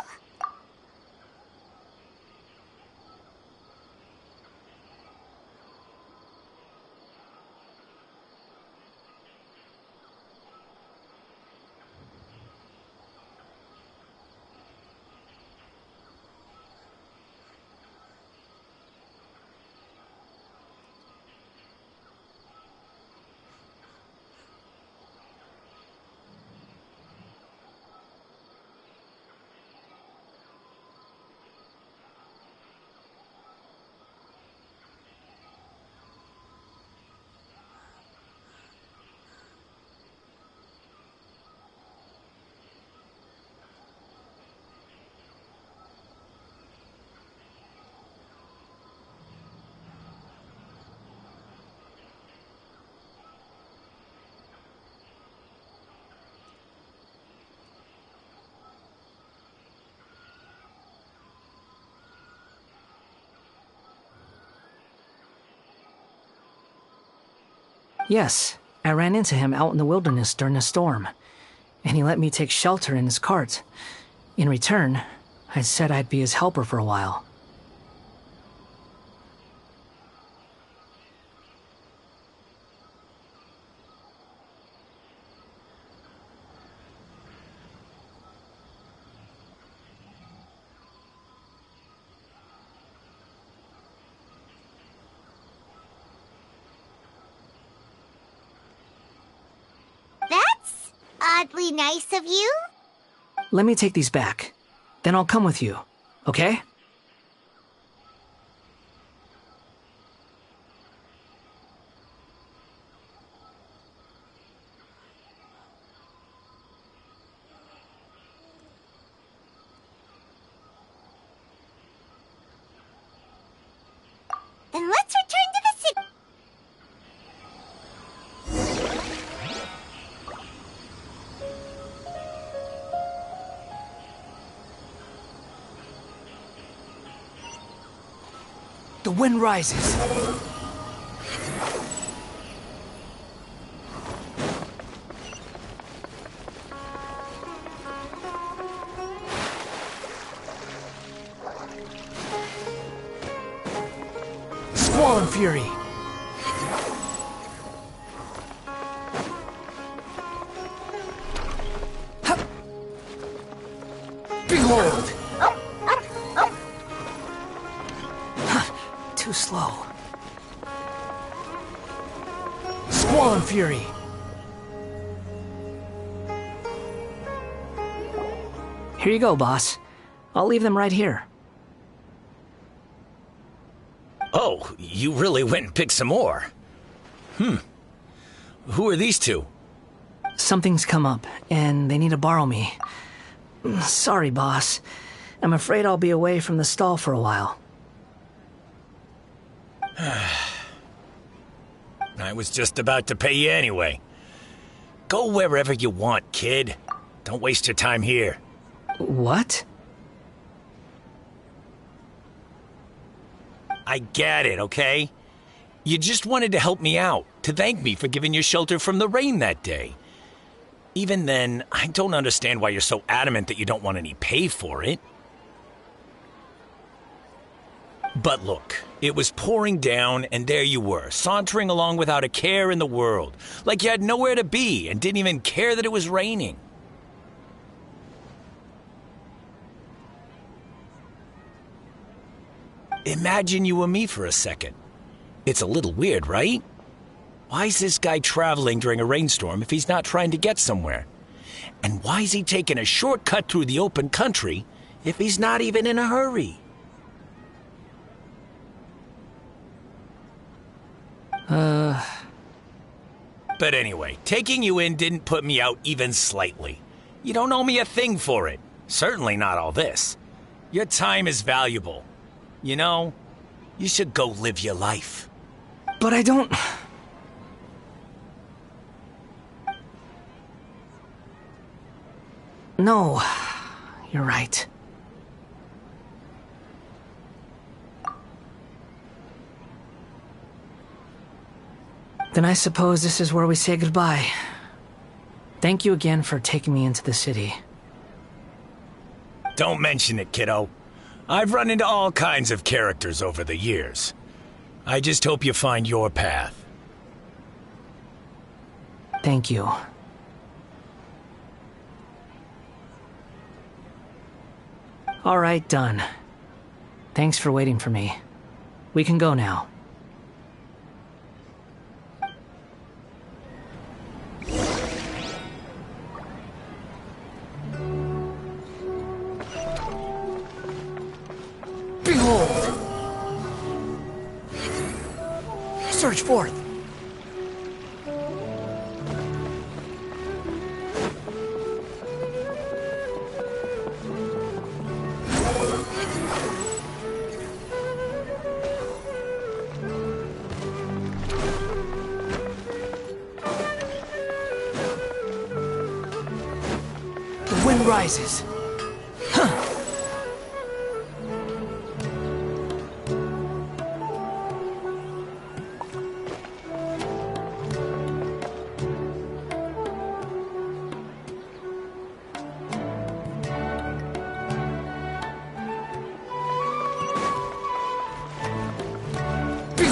Yes, I ran into him out in the wilderness during a storm, and he let me take shelter in his cart. In return, I said I'd be his helper for a while. That's oddly nice of you. Let me take these back. Then I'll come with you, okay? Then let's return to the city. The wind rises. Squall and fury. Hup. Behold! Too slow. Squall and fury. Here you go, boss. I'll leave them right here. Oh, you really went and picked some more. Who are these two? Something's come up, and they need to borrow me. Sorry, boss. I'm afraid I'll be away from the stall for a while. I was just about to pay you anyway. Go wherever you want, kid. Don't waste your time here. What? I get it, okay? You just wanted to help me out, to thank me for giving you shelter from the rain that day. Even then, I don't understand why you're so adamant that you don't want any pay for it. But look, it was pouring down, and there you were, sauntering along without a care in the world, like you had nowhere to be and didn't even care that it was raining. Imagine you were me for a second. It's a little weird, right? Why is this guy traveling during a rainstorm if he's not trying to get somewhere? And why is he taking a shortcut through the open country if he's not even in a hurry? But anyway, taking you in didn't put me out even slightly. You don't owe me a thing for it. Certainly not all this. Your time is valuable. You know, you should go live your life. But I don't... No, you're right. Then I suppose this is where we say goodbye. Thank you again for taking me into the city. Don't mention it, kiddo. I've run into all kinds of characters over the years. I just hope you find your path. Thank you. All right, done. Thanks for waiting for me. We can go now. Behold! Search forth! The wind rises. Huh.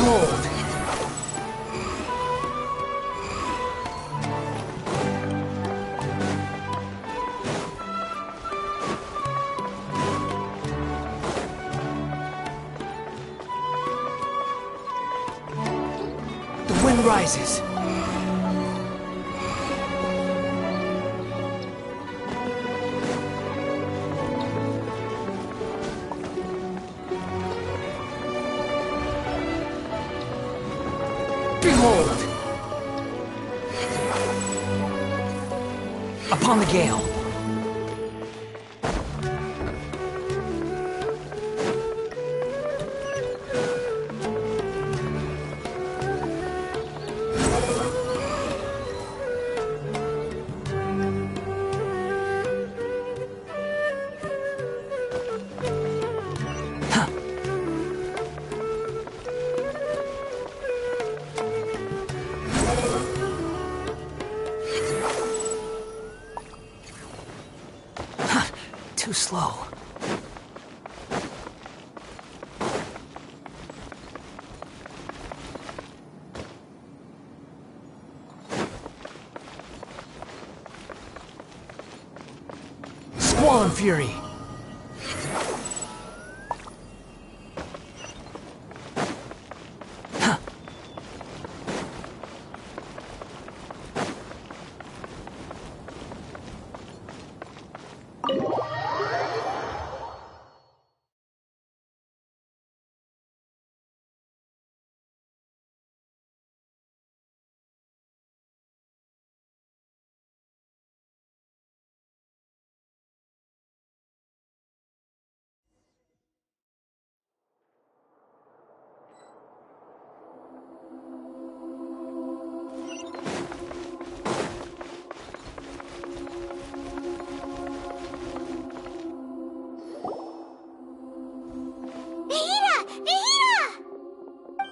Behold! The wind rises. Behold! Upon the gale. Too slow. Squall and Fury.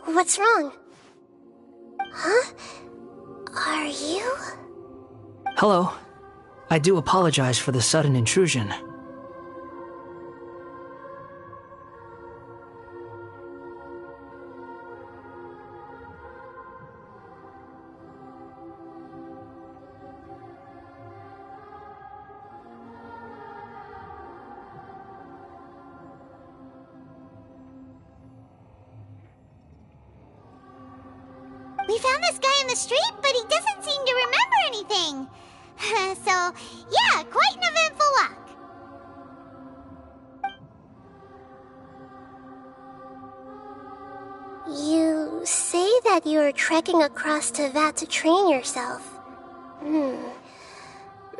What's wrong? Huh? Are you? Hello. I do apologize for the sudden intrusion. We found this guy in the street, but he doesn't seem to remember anything. So, yeah, quite an eventful walk. You say that you're trekking across Teyvat to train yourself.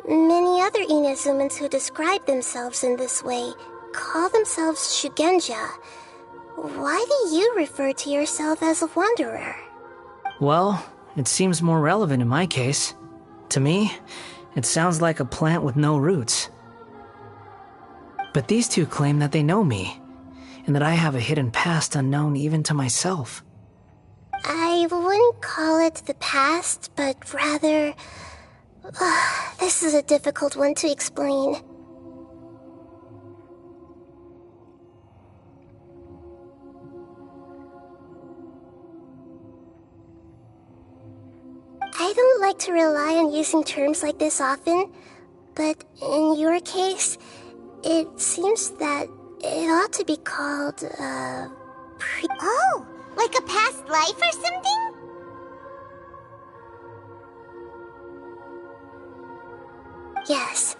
Many other Inazumans who describe themselves in this way call themselves Shugenja. Why do you refer to yourself as a wanderer? Well, it seems more relevant in my case. To me, it sounds like a plant with no roots. But these two claim that they know me, and that I have a hidden past unknown even to myself. I wouldn't call it the past, but rather... this is a difficult one to explain. I don't like to rely on using terms like this often, but in your case, it seems that it ought to be called, Oh, like a past life or something? Yes,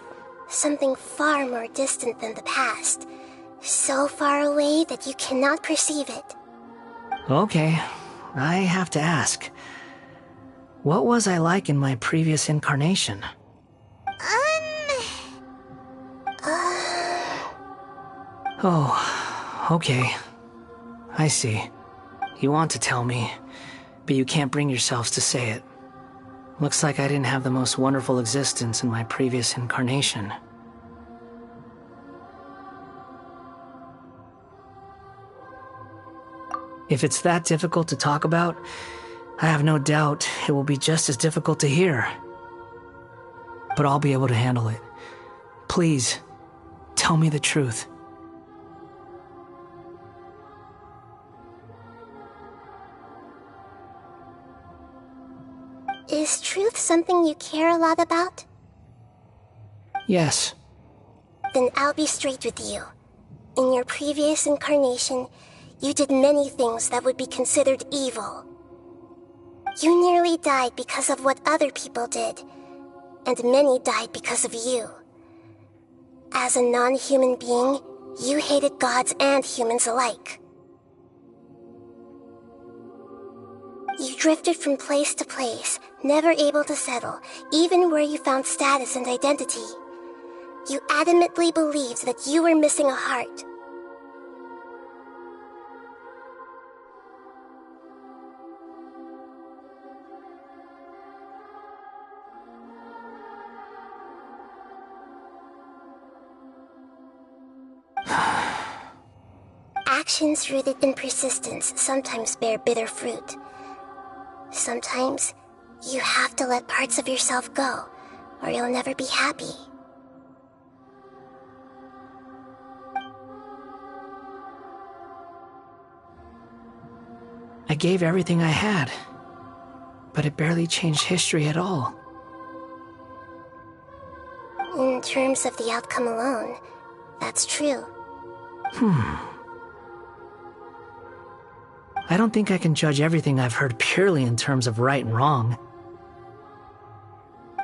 something far more distant than the past. So far away that you cannot perceive it. Okay, I have to ask. What was I like in my previous incarnation? Oh, okay. I see. You want to tell me, but you can't bring yourselves to say it. Looks like I didn't have the most wonderful existence in my previous incarnation. If it's that difficult to talk about, I have no doubt it will be just as difficult to hear. But I'll be able to handle it. Please, tell me the truth. Is truth something you care a lot about? Yes. Then I'll be straight with you. In your previous incarnation, you did many things that would be considered evil. You nearly died because of what other people did, and many died because of you. As a non-human being, you hated gods and humans alike. You drifted from place to place, never able to settle, even where you found status and identity. You adamantly believed that you were missing a heart. Actions rooted in persistence sometimes bear bitter fruit. Sometimes, you have to let parts of yourself go, or you'll never be happy. I gave everything I had, but it barely changed history at all. In terms of the outcome alone, that's true. I don't think I can judge everything I've heard purely in terms of right and wrong.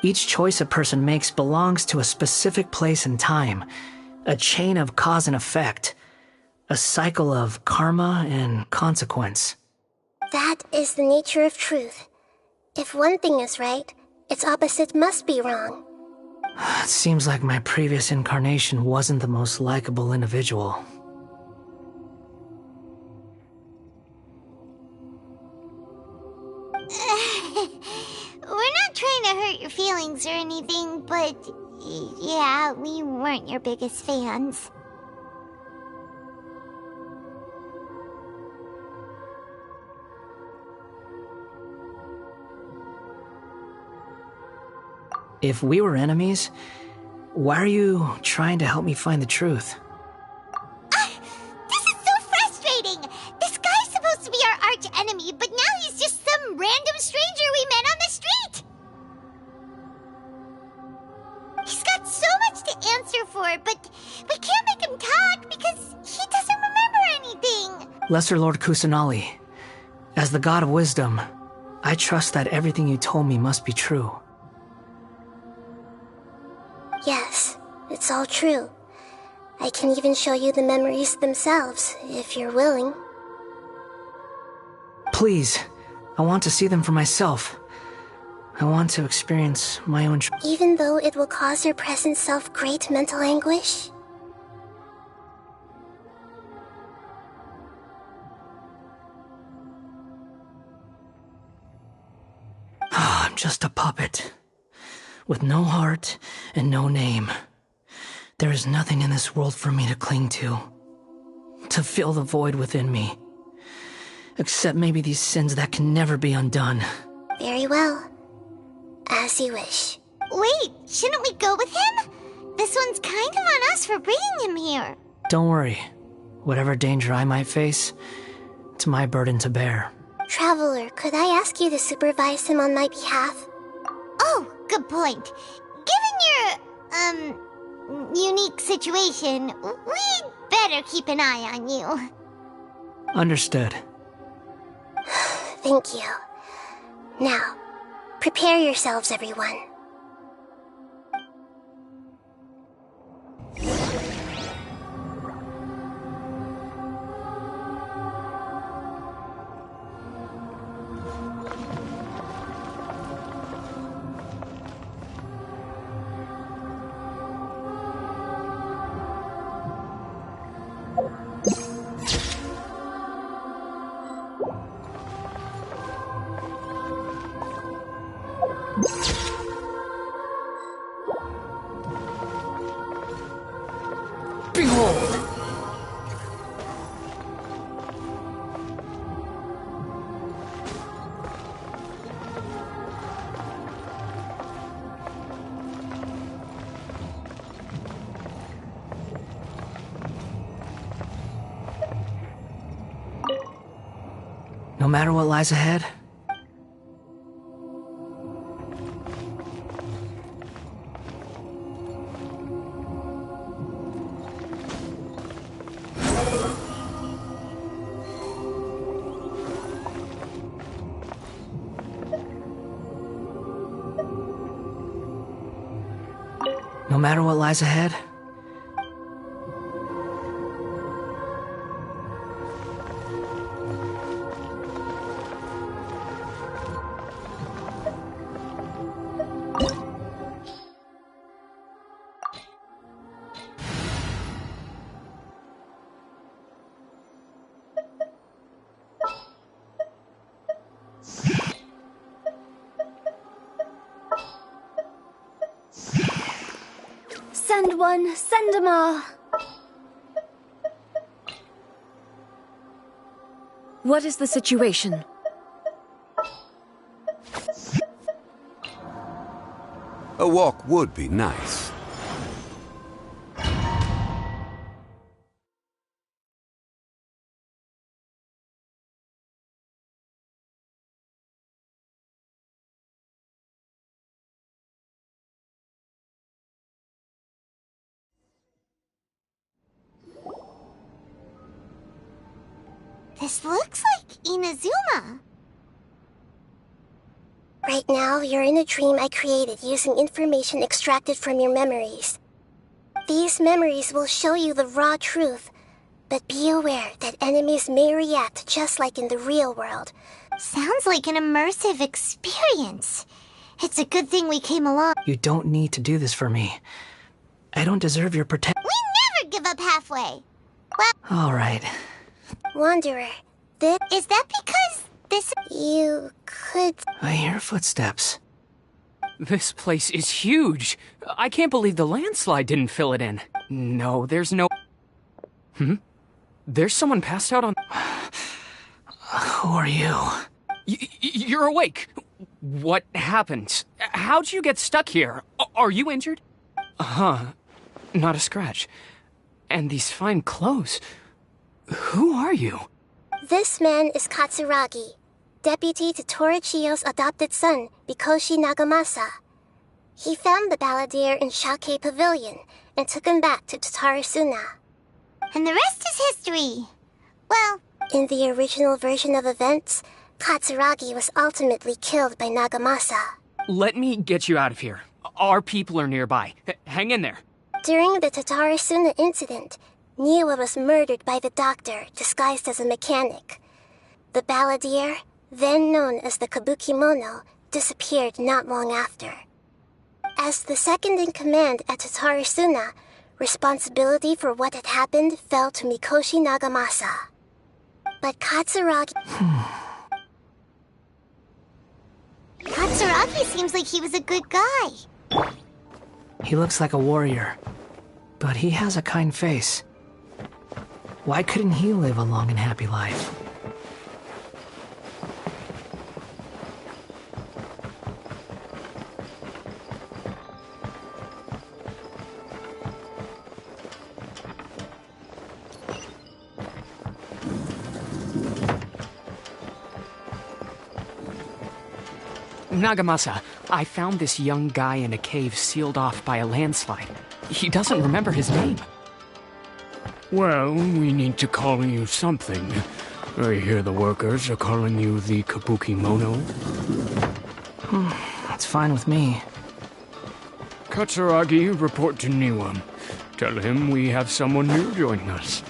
Each choice a person makes belongs to a specific place and time, a chain of cause and effect, a cycle of karma and consequence. That is the nature of truth. If one thing is right, its opposite must be wrong. It seems like my previous incarnation wasn't the most likable individual. We're not trying to hurt your feelings or anything, but yeah, we weren't your biggest fans. If we were enemies, why are you trying to help me find the truth? This is so frustrating! This guy's supposed to be our arch enemy, but now he's just some random stranger we met on the street! He's got so much to answer for, but we can't make him talk because he doesn't remember anything! Lesser Lord Kusanali, as the god of wisdom, I trust that everything you told me must be true. Yes, it's all true. I can even show you the memories themselves, if you're willing. Please, I want to see them for myself. I want to experience my own Even though it will cause your present self great mental anguish? I'm just a puppet, with no heart and no name. There is nothing in this world for me to cling to fill the void within me. Except maybe these sins that can never be undone. Very well. As you wish. Wait, shouldn't we go with him? This one's kind of on us for bringing him here. Don't worry. Whatever danger I might face, it's my burden to bear. Traveler, could I ask you to supervise him on my behalf? Oh, good point. Given your, unique situation, we'd better keep an eye on you. Understood. Thank you. Now, prepare yourselves, everyone. Behold! No matter what lies ahead, matter what lies ahead, Send one, send 'em all. What is the situation? A walk would be nice. This looks like Inazuma. Right now, you're in a dream I created using information extracted from your memories. These memories will show you the raw truth, but be aware that enemies may react just like in the real world. Sounds like an immersive experience. It's a good thing we came along. you don't need to do this for me. I don't deserve your protection. We never give up halfway. Well, All right. Wanderer, this... is that because this... You could... I hear footsteps. This place is huge. I can't believe the landslide didn't fill it in. No, there's no... There's someone passed out on... Who are you? You're awake. What happened? How'd you get stuck here? Are you injured? Not a scratch. And these fine clothes. Who are you? This man is Katsuragi, deputy to Torichiyo's adopted son, Mikoshi Nagamasa. He found the balladeer in Shake Pavilion and took him back to Tatarasuna. And the rest is history. Well, in the original version of events, Katsuragi was ultimately killed by Nagamasa. Let me get you out of here. Our people are nearby. Hang in there. During the Tatarasuna incident, Niwa was murdered by the doctor disguised as a mechanic. The balladeer, then known as the Kabukimono, disappeared not long after. As the second in command at Tatarasuna, responsibility for what had happened fell to Mikoshi Nagamasa. But Katsuragi... Katsuragi seems like he was a good guy. He looks like a warrior, but he has a kind face. Why couldn't he live a long and happy life? Nagamasa, I found this young guy in a cave sealed off by a landslide. He doesn't remember his name. Well, we need to call you something. I hear the workers are calling you the Kabukimono. That's fine with me. Katsuragi, report to Niwa. Tell him we have someone new joining us.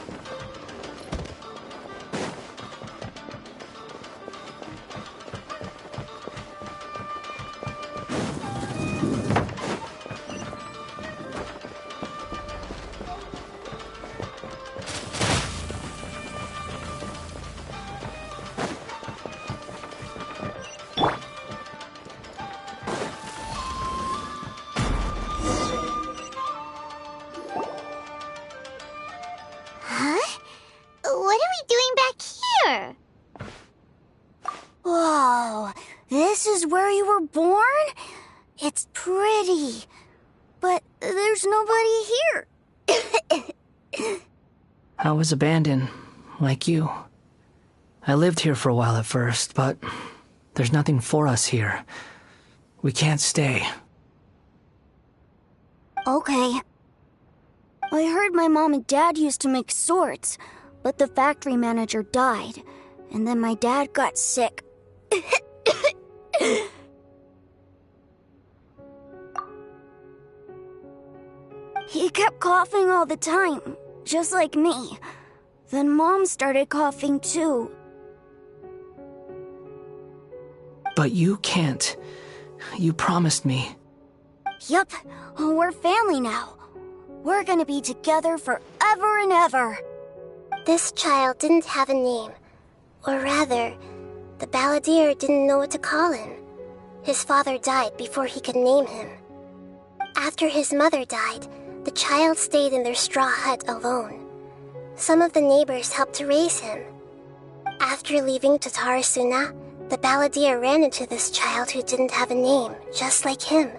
This is where you were born? It's pretty. But there's nobody here. I was abandoned, like you. I lived here for a while at first, but there's nothing for us here. We can't stay. Okay. I heard my mom and dad used to make swords, but the factory manager died, and then my dad got sick. kept coughing all the time, just like me. Then Mom started coughing too. But you can't. You promised me. Yup, we're family now. We're gonna be together forever and ever. This child didn't have a name. Or rather, the balladeer didn't know what to call him. His father died before he could name him. After his mother died, the child stayed in their straw hut alone. Some of the neighbors helped to raise him. After leaving Tatarasuna, the balladeer ran into this child who didn't have a name, just like him.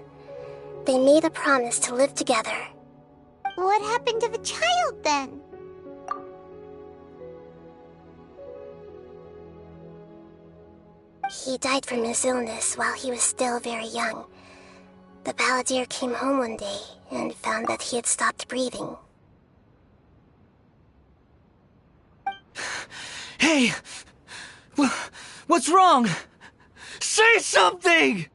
They made a promise to live together. What happened to the child then? He died from his illness while he was still very young. The balladeer came home one day and found that he had stopped breathing. Hey! What's wrong? Say something!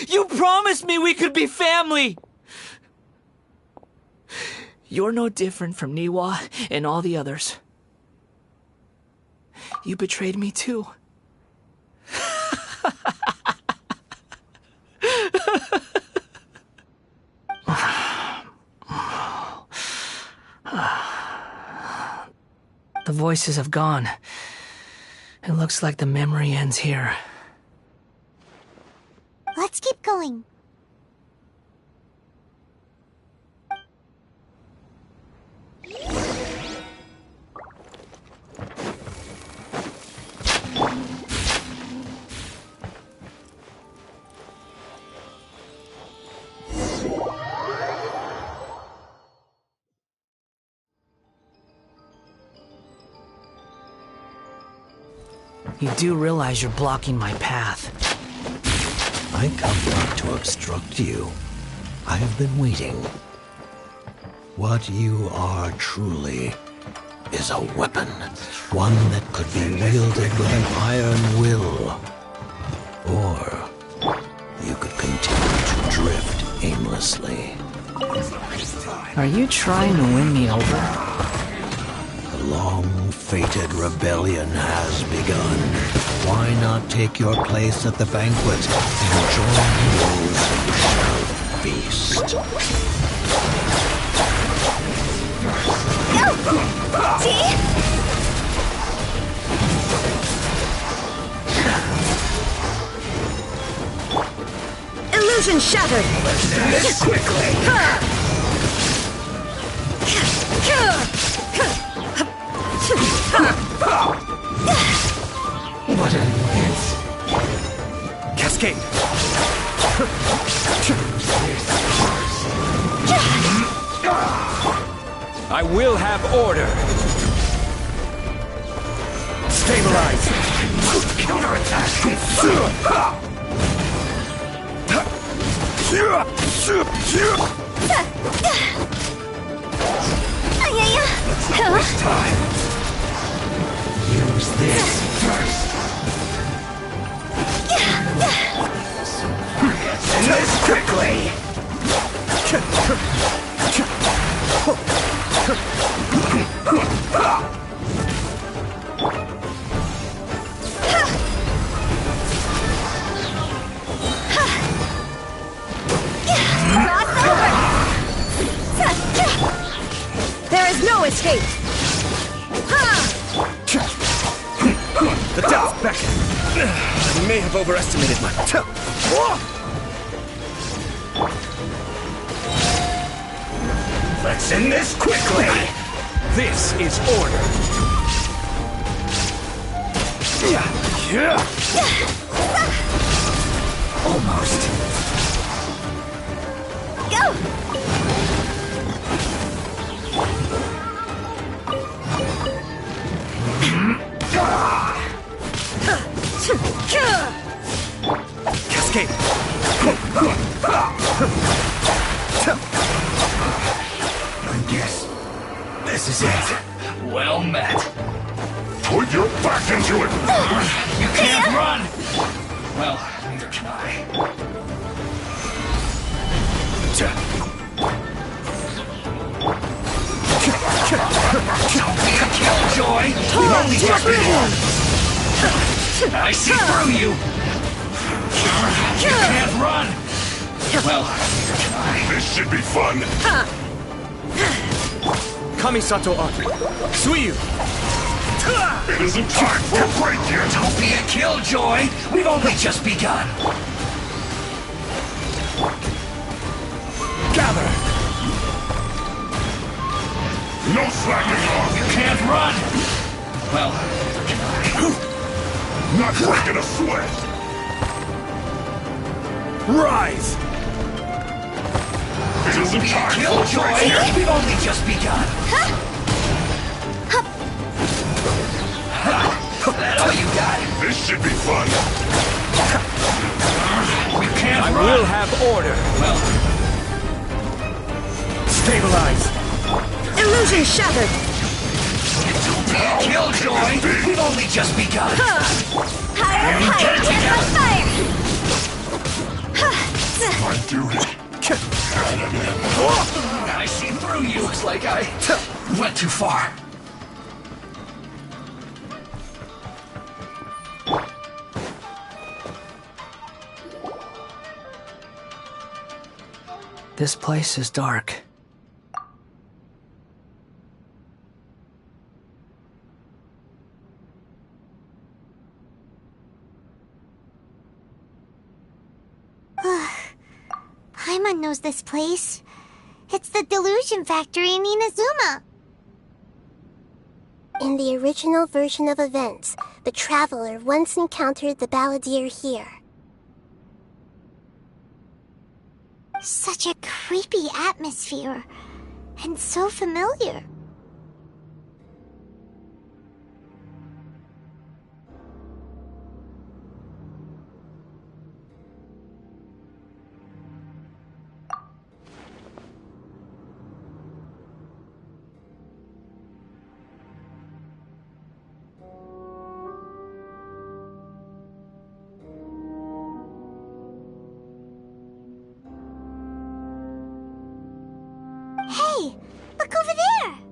You promised me we could be family! You're no different from Niwa and all the others. You betrayed me too. The voices have gone. It looks like the memory ends here. Let's keep going. You do realize you're blocking my path. I come not to obstruct you. I have been waiting. What you are truly is a weapon. One that could be wielded with an iron will. Or you could continue to drift aimlessly. Are you trying to win me over? The long-fated rebellion has begun. Why not take your place at the banquet and join those who shall feast? Go! See? Illusion shattered! This quickly! What an immense Cascade! I will have order! Stabilize! Counterattack! This time. Use this first. And this quickly! There is no escape. The depths beckon. I may have overestimated my... Let's end this quickly! This is order. Almost. Go! Cascade! I guess this is it. Well met. Put your back into it! You can't run! Well, neither can I. Don't be a killjoy! We've only just begun! I see through you! You can't run! Well, this should be fun! Kamisato Aki, Suiyu! It isn't time for a break yet! Don't be a killjoy! We've only just begun! Gather! No slacking off! You can't run! Well, not breaking a sweat! Rise! It isn't time for a break yet! We've only just begun! That all you got? This should be fun! We can't run! I will have order! Well... Stabilize! Illusion shattered! Don't be a killjoy! We've only just begun! Higher and higher! Here's my fire! My duty! I see through you! Looks like I went too far. This place is dark. Paimon knows this place. It's the Delusion Factory in Inazuma. In the original version of events, the Traveler once encountered the Balladeer here. Such a creepy atmosphere. And so familiar. Hey, look over there!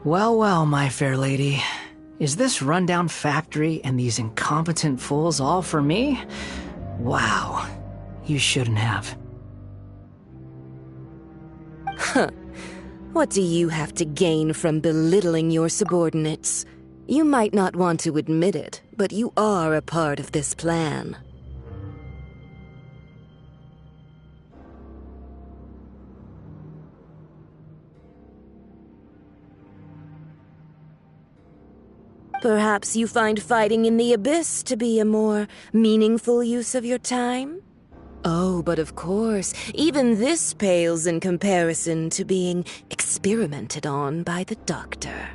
Well, well, my fair lady. Is this rundown factory and these incompetent fools all for me? Wow. You shouldn't have. Huh. What do you have to gain from belittling your subordinates? You might not want to admit it, but you are a part of this plan. Perhaps you find fighting in the Abyss to be a more meaningful use of your time? Oh, but of course, even this pales in comparison to being experimented on by the Doctor.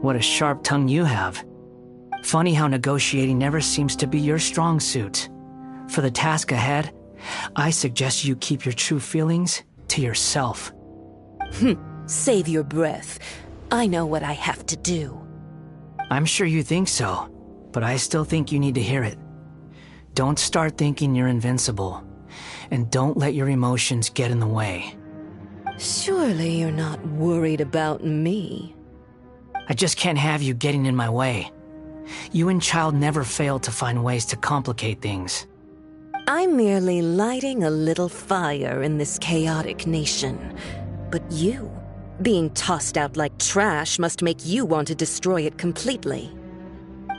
What a sharp tongue you have. Funny how negotiating never seems to be your strong suit. For the task ahead, I suggest you keep your true feelings to yourself. Save your breath. I know what I have to do. I'm sure you think so, but I still think you need to hear it. Don't start thinking you're invincible, and don't let your emotions get in the way. Surely you're not worried about me. I just can't have you getting in my way. You and Child never fail to find ways to complicate things. I'm merely lighting a little fire in this chaotic nation. But you, being tossed out like trash, must make you want to destroy it completely.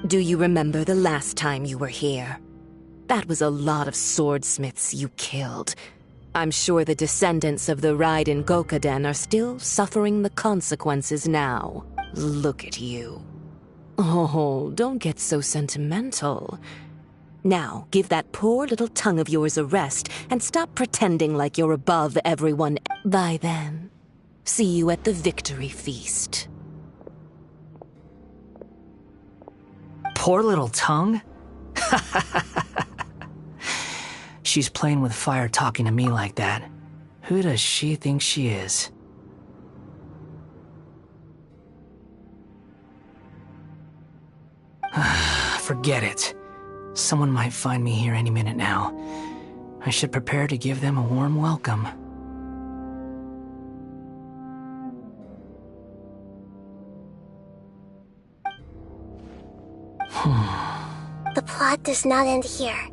Do you remember the last time you were here? That was a lot of swordsmiths you killed. I'm sure the descendants of the Raiden Gokaden are still suffering the consequences now. Look at you. Oh, don't get so sentimental. Now, give that poor little tongue of yours a rest and stop pretending like you're above everyone. By then, see you at the victory feast. Poor little tongue? She's playing with fire talking to me like that. Who does she think she is? Forget it. Someone might find me here any minute now. I should prepare to give them a warm welcome. The plot does not end here.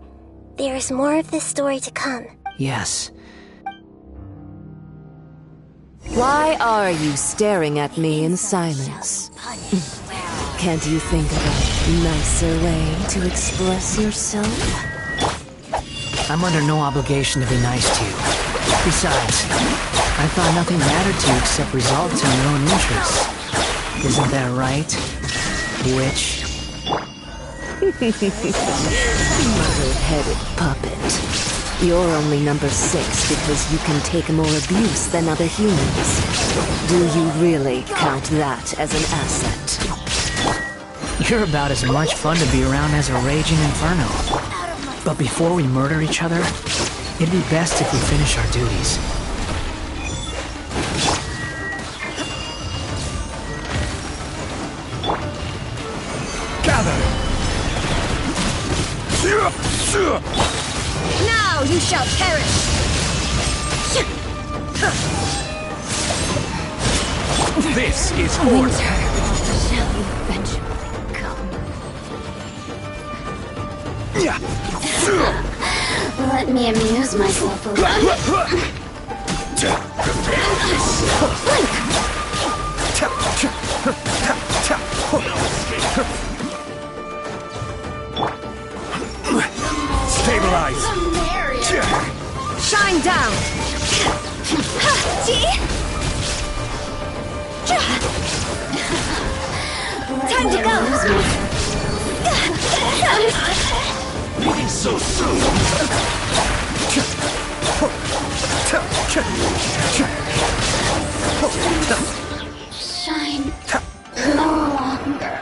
There is more of this story to come. Yes. Why are you staring at me in silence? Can't you think of a nicer way to express yourself? I'm under no obligation to be nice to you. Besides, I thought nothing mattered to you except results and your own interests. Isn't that right, witch? Muddle-headed puppet. You're only number 6 because you can take more abuse than other humans. Do you really count that as an asset? You're about as much fun to be around as a raging inferno. But before we murder each other, it'd be best if we finish our duties. Gather! Now you shall perish! This is order! Shall eventually come. Let me amuse myself a little. Stabilize! Shine down! Time to go! Leaving so soon! Shine no longer.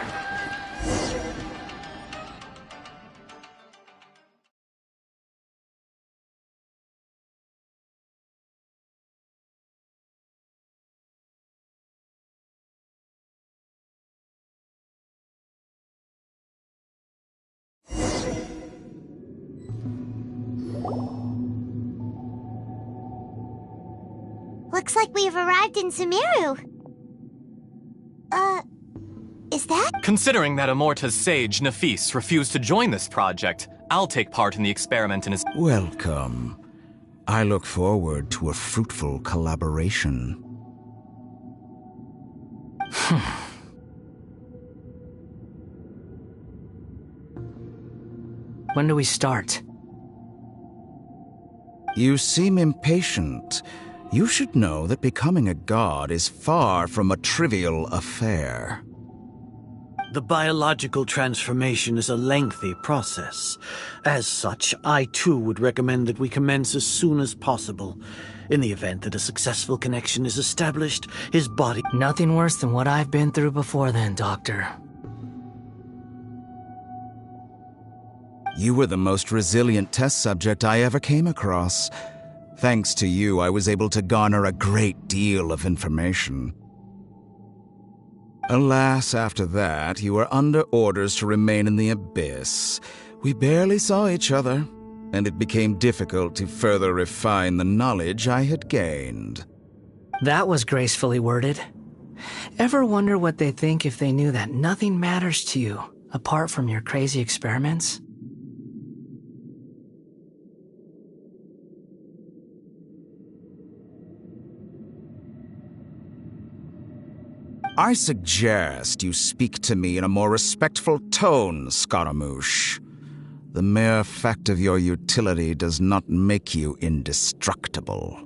Looks like we have arrived in Sumeru. Is that? Considering that Amorta's sage, Nafis, refused to join this project, I'll take part in the experiment in his... Welcome. I look forward to a fruitful collaboration. When do we start? You seem impatient. You should know that becoming a god is far from a trivial affair. The biological transformation is a lengthy process. As such, I too would recommend that we commence as soon as possible. In the event that a successful connection is established, his body... Nothing worse than what I've been through before then, Doctor. You were the most resilient test subject I ever came across. Thanks to you, I was able to garner a great deal of information. Alas, after that, you were under orders to remain in the Abyss. We barely saw each other, and it became difficult to further refine the knowledge I had gained. That was gracefully worded. Ever wonder what they think if they knew that nothing matters to you, apart from your crazy experiments? I suggest you speak to me in a more respectful tone, Scaramouche. The mere fact of your utility does not make you indestructible.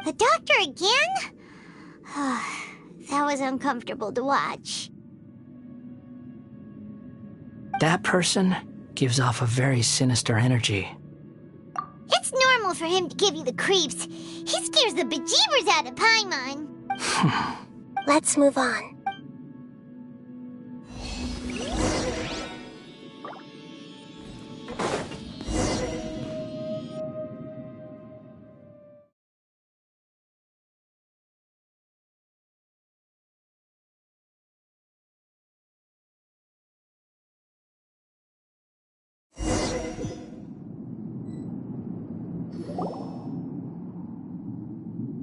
The doctor again? That was uncomfortable to watch. That person gives off a very sinister energy. It's normal for him to give you the creeps. He scares the bejeebers out of Paimon. Let's move on.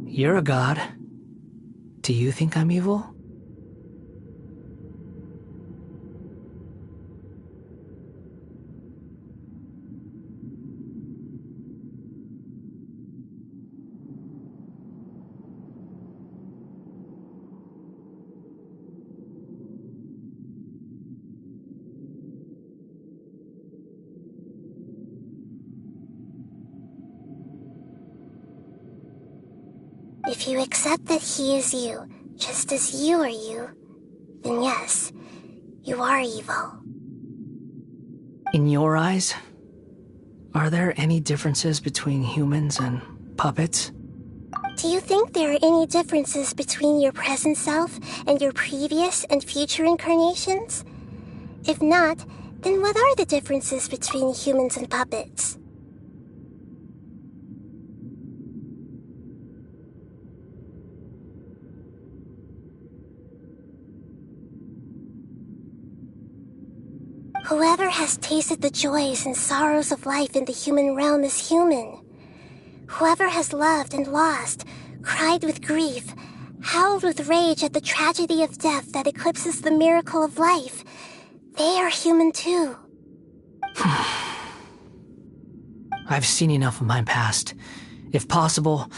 You're a god. Do you think I'm evil? If you accept that he is you, just as you are you, then yes, you are evil. In your eyes, are there any differences between humans and puppets? Do you think there are any differences between your present self and your previous and future incarnations? If not, then what are the differences between humans and puppets? Whoever has tasted the joys and sorrows of life in the human realm is human. Whoever has loved and lost, cried with grief, howled with rage at the tragedy of death that eclipses the miracle of life, they are human too. I've seen enough of my past. If possible,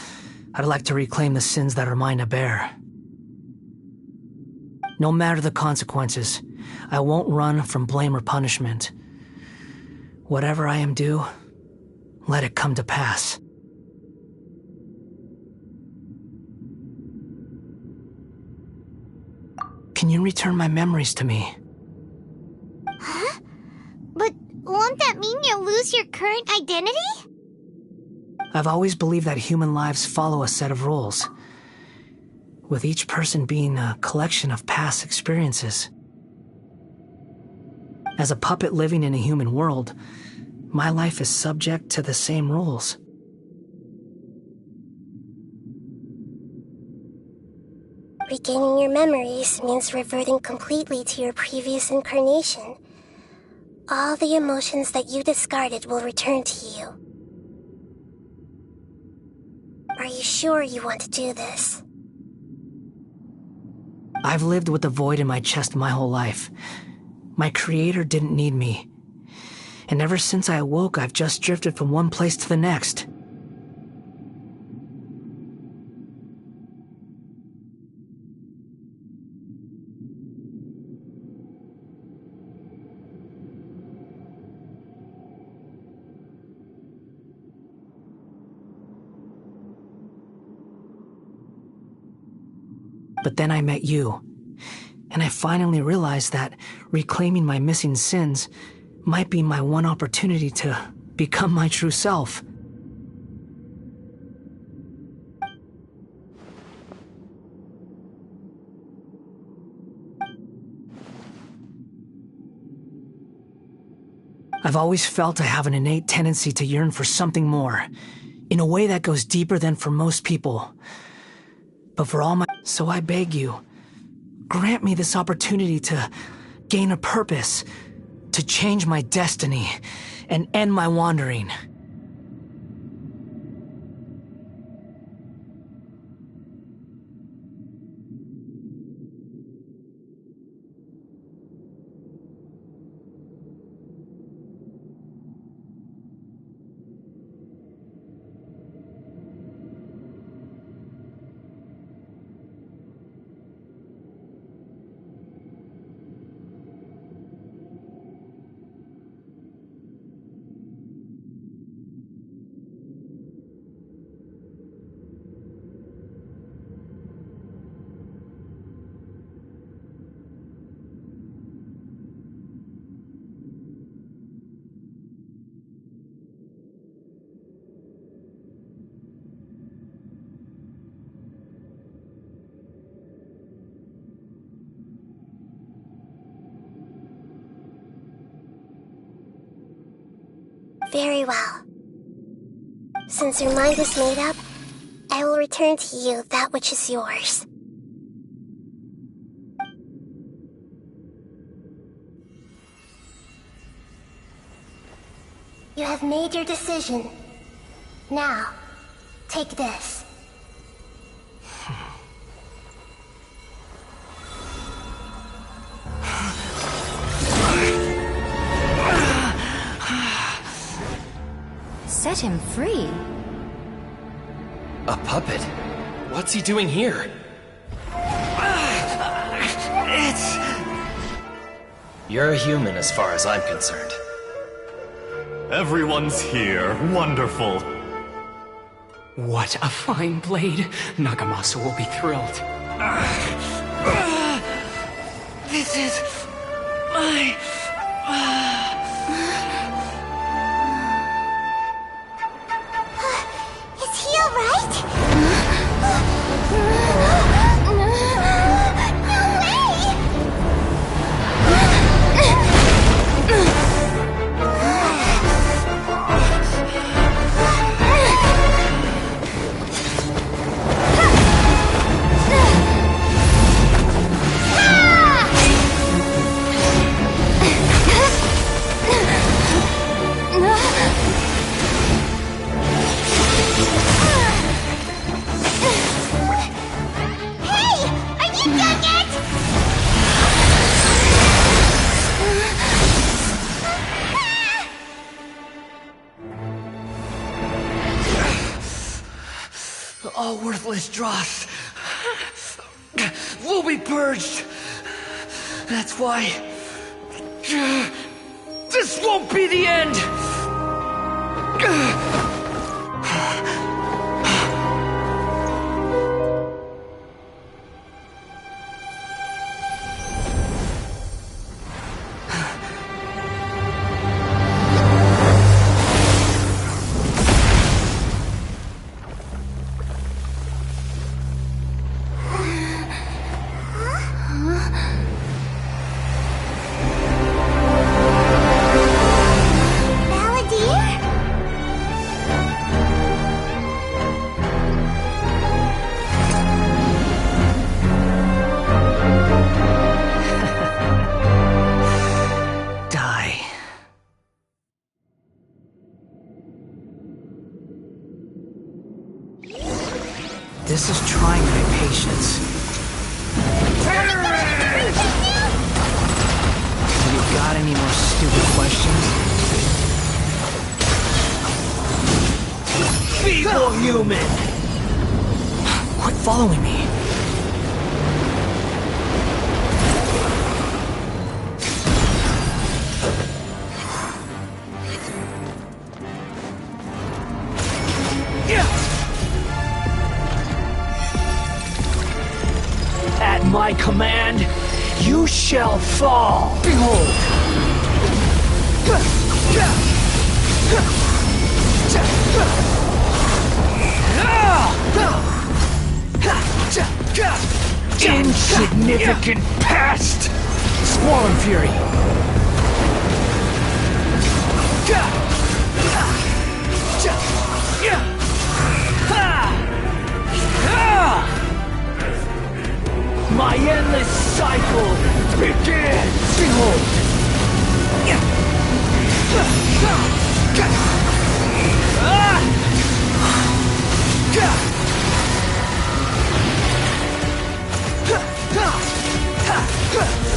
I'd like to reclaim the sins that are mine to bear. No matter the consequences, I won't run from blame or punishment. Whatever I am due, let it come to pass. Can you return my memories to me? Huh? But won't that mean you'll lose your current identity? I've always believed that human lives follow a set of rules, with each person being a collection of past experiences. As a puppet living in a human world, my life is subject to the same rules. Regaining your memories means reverting completely to your previous incarnation. All the emotions that you discarded will return to you. Are you sure you want to do this? I've lived with the void in my chest my whole life. My creator didn't need me. And ever since I awoke, I've just drifted from one place to the next. But then I met you, and I finally realized that reclaiming my missing sins might be my one opportunity to become my true self. I've always felt I have an innate tendency to yearn for something more, in a way that goes deeper than for most people. But for all my... So I beg you, grant me this opportunity to gain a purpose, to change my destiny, and end my wandering. Very well. Since your mind is made up, I will return to you that which is yours. You have made your decision. Now, take this. Set him free. A puppet? What's he doing here? You're a human as far as I'm concerned. Everyone's here. Wonderful. What a fine blade. Nagamasa will be thrilled. This is my... Is he alright? All worthless dross will be purged. That's why this won't be the end. This is trying my patience. You got any more stupid questions? Feeble human! Quit following me. At my command, you shall fall! Behold! Insignificant pest! Squall and Fury! My endless cycle begins! Behold!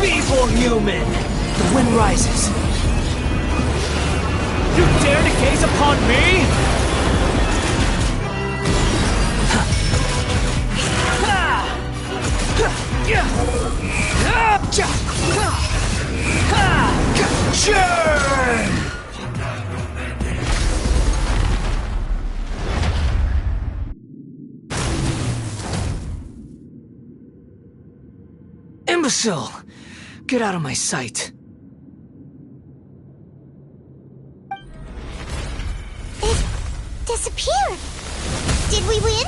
Feeble human! The wind rises. You dare to gaze upon me? Churn! Imbecile! Get out of my sight. It disappeared. Did we win?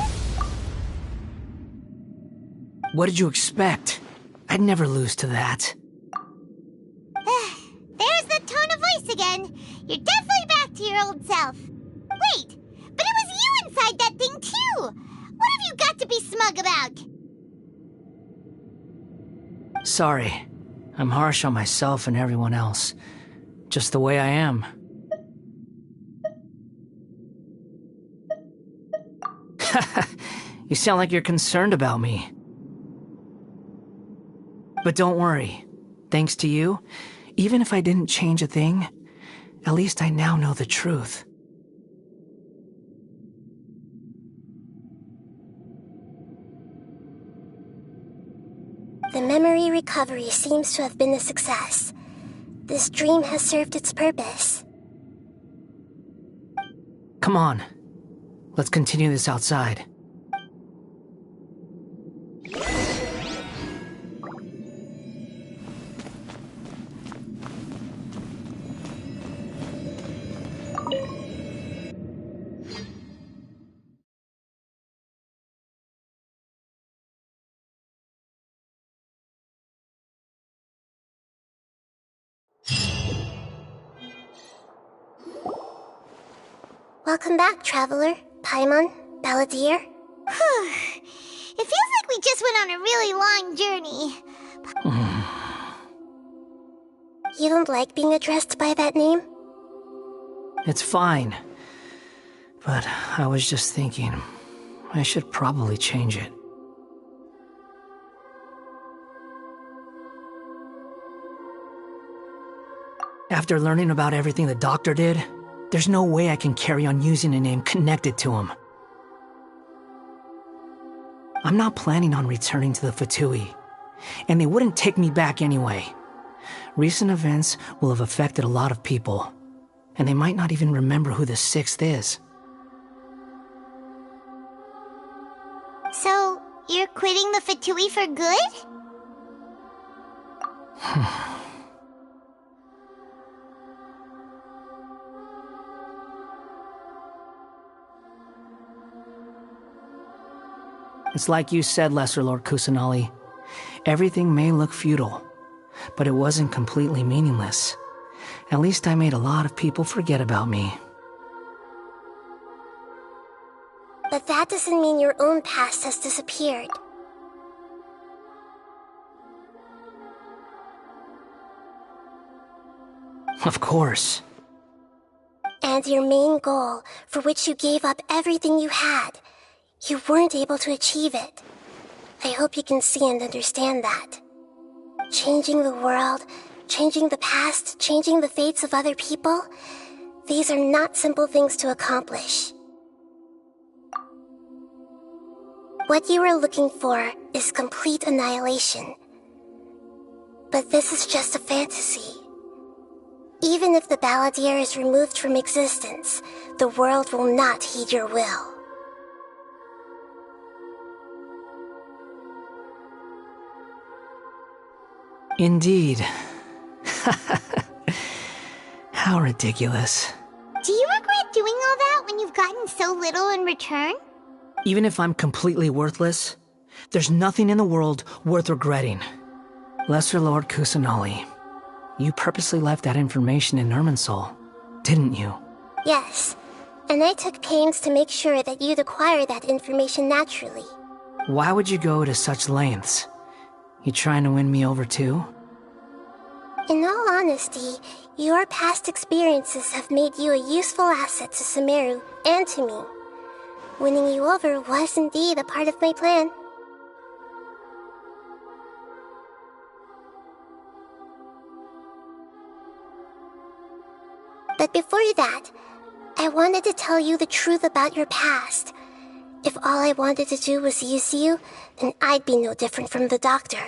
What did you expect? I'd never lose to that. There's the tone of voice again. You're definitely back to your old self. Wait, but it was you inside that thing too. What have you got to be smug about? Sorry. I'm harsh on myself and everyone else. Just the way I am. You sound like you're concerned about me. But don't worry. Thanks to you, even if I didn't change a thing, at least I now know the truth. The memory recovery seems to have been a success. This dream has served its purpose. Come on. Let's continue this outside. Welcome back, Traveler, Paimon, Balladeer. It feels like we just went on a really long journey. You don't like being addressed by that name? It's fine. But I was just thinking, I should probably change it. After learning about everything the doctor did, there's no way I can carry on using a name connected to him. I'm not planning on returning to the Fatui, and they wouldn't take me back anyway. Recent events will have affected a lot of people, and they might not even remember who the Sixth is. So, you're quitting the Fatui for good? It's like you said, Lesser Lord Kusanali. Everything may look futile, but it wasn't completely meaningless. At least I made a lot of people forget about me. But that doesn't mean your own past has disappeared. Of course. And your main goal, for which you gave up everything you had, You weren't able to achieve it. I hope you can see and understand that. Changing the world, changing the past, changing the fates of other people, these are not simple things to accomplish. What you are looking for is complete annihilation. But this is just a fantasy. Even if the Balladeer is removed from existence, the world will not heed your will. Indeed. How ridiculous. Do you regret doing all that when you've gotten so little in return? Even if I'm completely worthless, there's nothing in the world worth regretting. Lesser Lord Kusanali, you purposely left that information in Irminsul, didn't you? Yes, and I took pains to make sure that you'd acquire that information naturally. Why would you go to such lengths? You trying to win me over too? In all honesty, your past experiences have made you a useful asset to Sumeru and to me. Winning you over was indeed a part of my plan. But before that, I wanted to tell you the truth about your past. If all I wanted to do was use you, then I'd be no different from the doctor.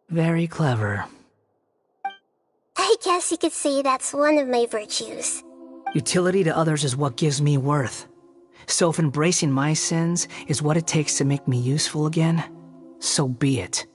Very clever. I guess you could say that's one of my virtues. Utility to others is what gives me worth. So if embracing my sins is what it takes to make me useful again, so be it.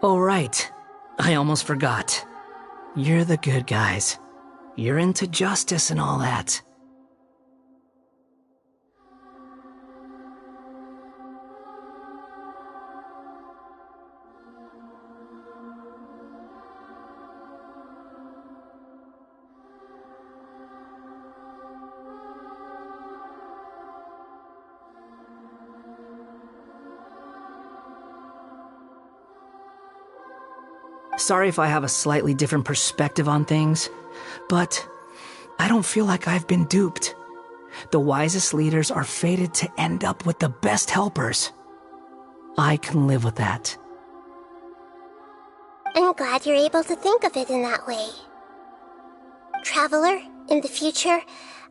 Oh, right. I almost forgot. You're the good guys. You're into justice and all that. Sorry if I have a slightly different perspective on things, but I don't feel like I've been duped. The wisest leaders are fated to end up with the best helpers. I can live with that. I'm glad you're able to think of it in that way. Traveler, in the future,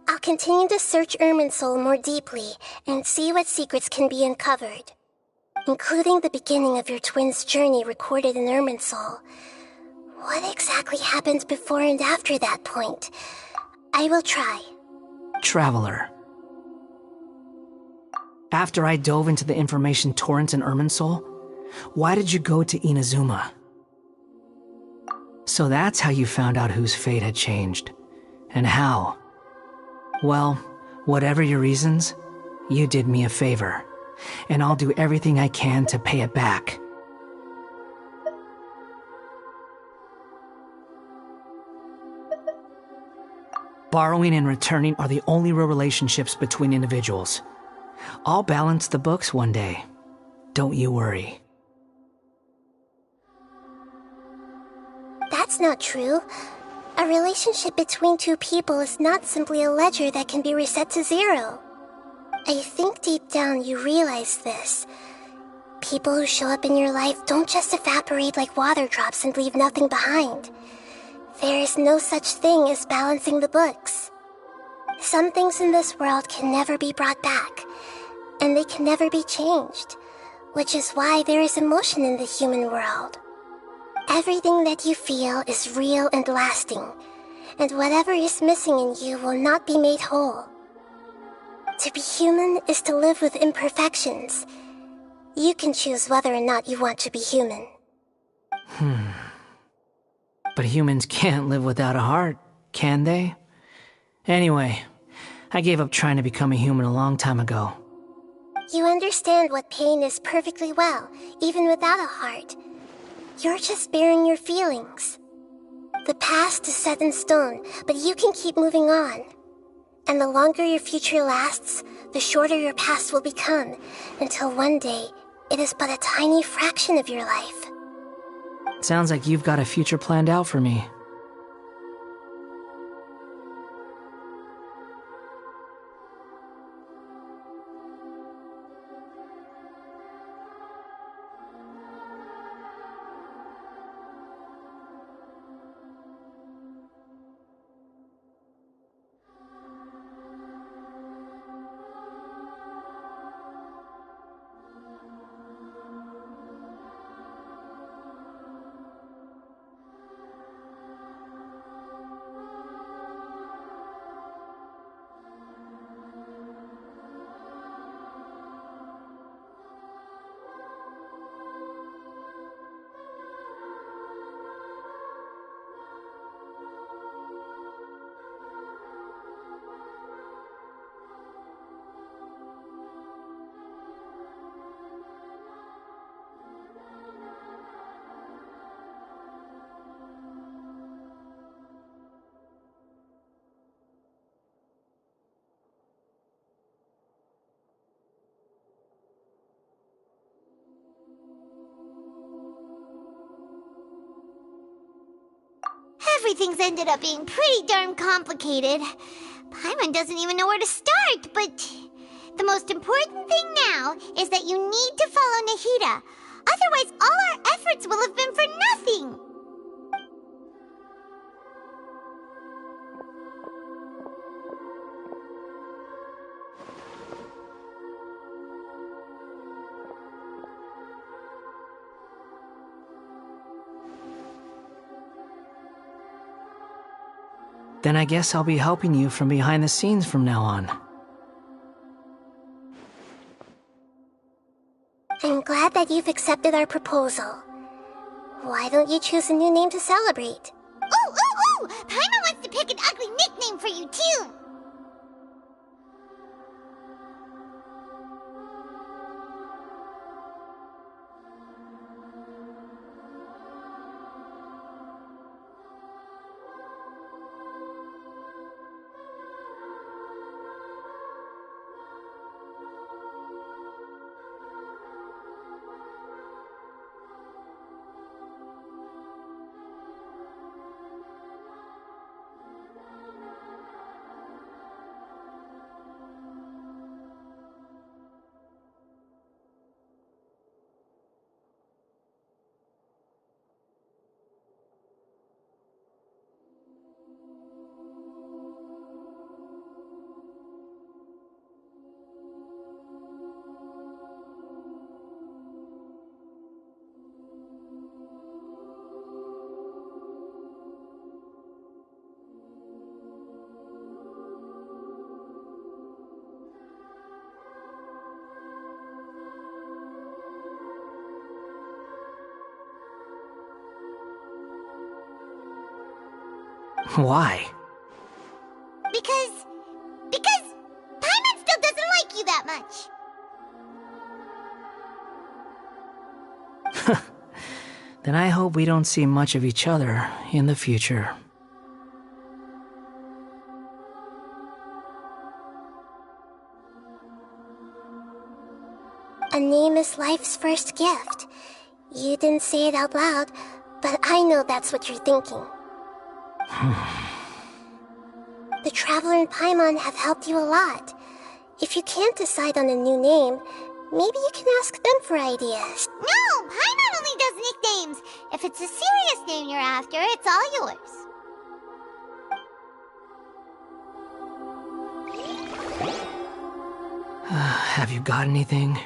I'll continue to search Irminsul more deeply and see what secrets can be uncovered, including the beginning of your twins' journey recorded in Irminsul. What exactly happened before and after that point? I will try. Traveler. After I dove into the information torrent in Irminsul, why did you go to Inazuma? So that's how you found out whose fate had changed. And how. Well, whatever your reasons, you did me a favor. And I'll do everything I can to pay it back. Borrowing and returning are the only real relationships between individuals. I'll balance the books one day. Don't you worry. That's not true. A relationship between two people is not simply a ledger that can be reset to zero. I think deep down you realize this. People who show up in your life don't just evaporate like water drops and leave nothing behind. There is no such thing as balancing the books. Some things in this world can never be brought back, and they can never be changed, which is why there is emotion in the human world. Everything that you feel is real and lasting, and whatever is missing in you will not be made whole. To be human is to live with imperfections. You can choose whether or not you want to be human. But humans can't live without a heart, can they? Anyway, I gave up trying to become a human a long time ago. You understand what pain is perfectly well, even without a heart. You're just bearing your feelings. The past is set in stone, but you can keep moving on. And the longer your future lasts, the shorter your past will become, until one day, it is but a tiny fraction of your life. Sounds like you've got a future planned out for me. Everything's ended up being pretty darn complicated. Paimon doesn't even know where to start, but the most important thing now is that you need to follow Nahida. Otherwise, all our efforts will have been for nothing. Then I guess I'll be helping you from behind the scenes from now on. I'm glad that you've accepted our proposal. Why don't you choose a new name to celebrate? Ooh! Paimon wants to pick an ugly nickname for you, too! Why? Because Paimon still doesn't like you that much. Then I hope we don't see much of each other in the future. A name is life's first gift. You didn't say it out loud, but I know that's what you're thinking. The Traveler and Paimon have helped you a lot. If you can't decide on a new name, maybe you can ask them for ideas. No! Paimon only does nicknames! If it's a serious name you're after, it's all yours. Have you got anything?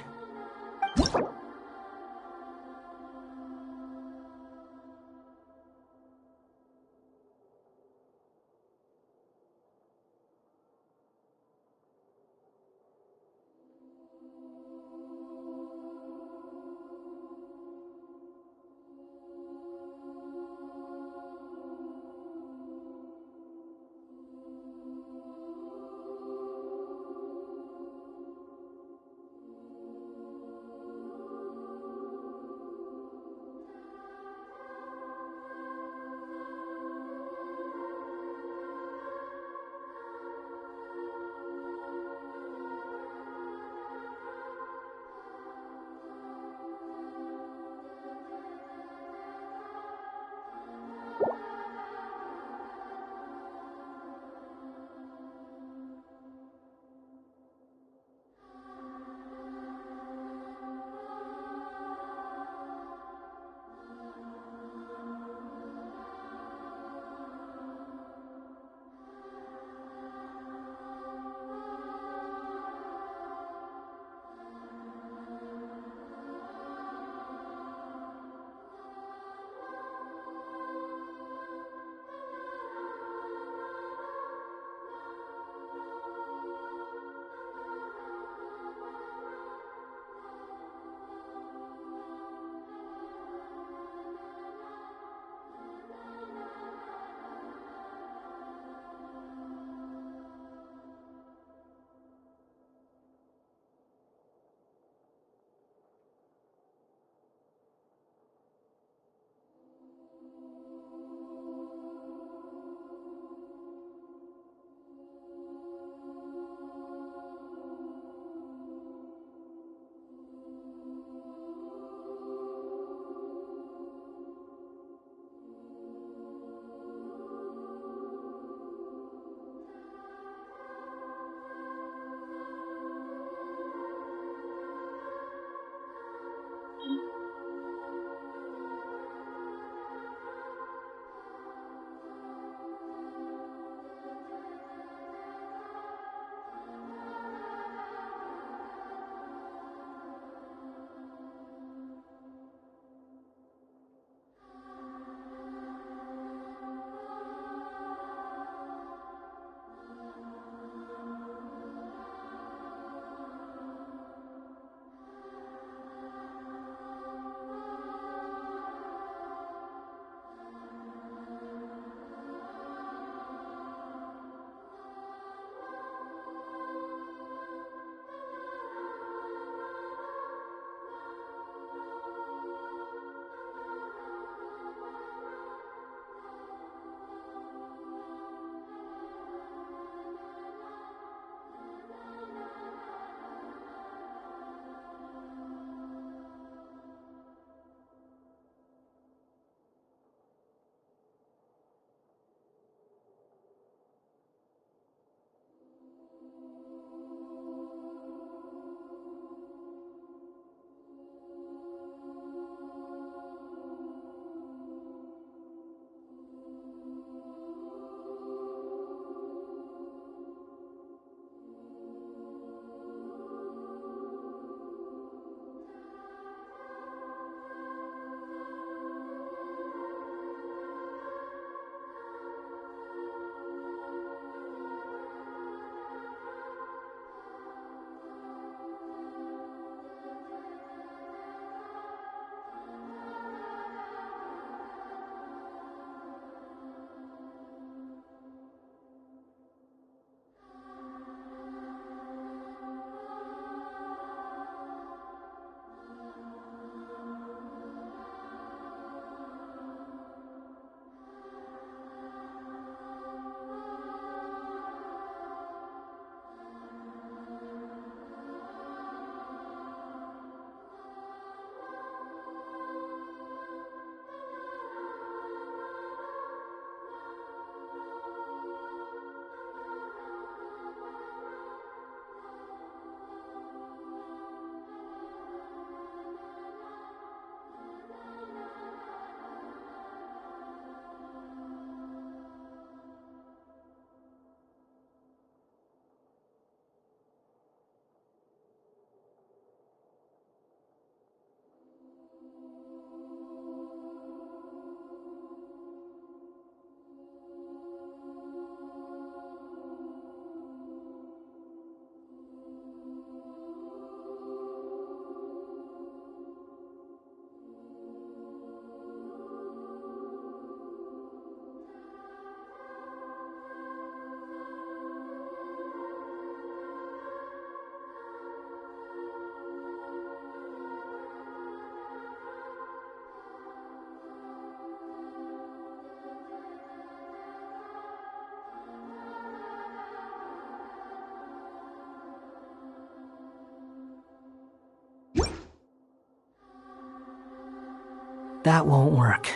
That won't work.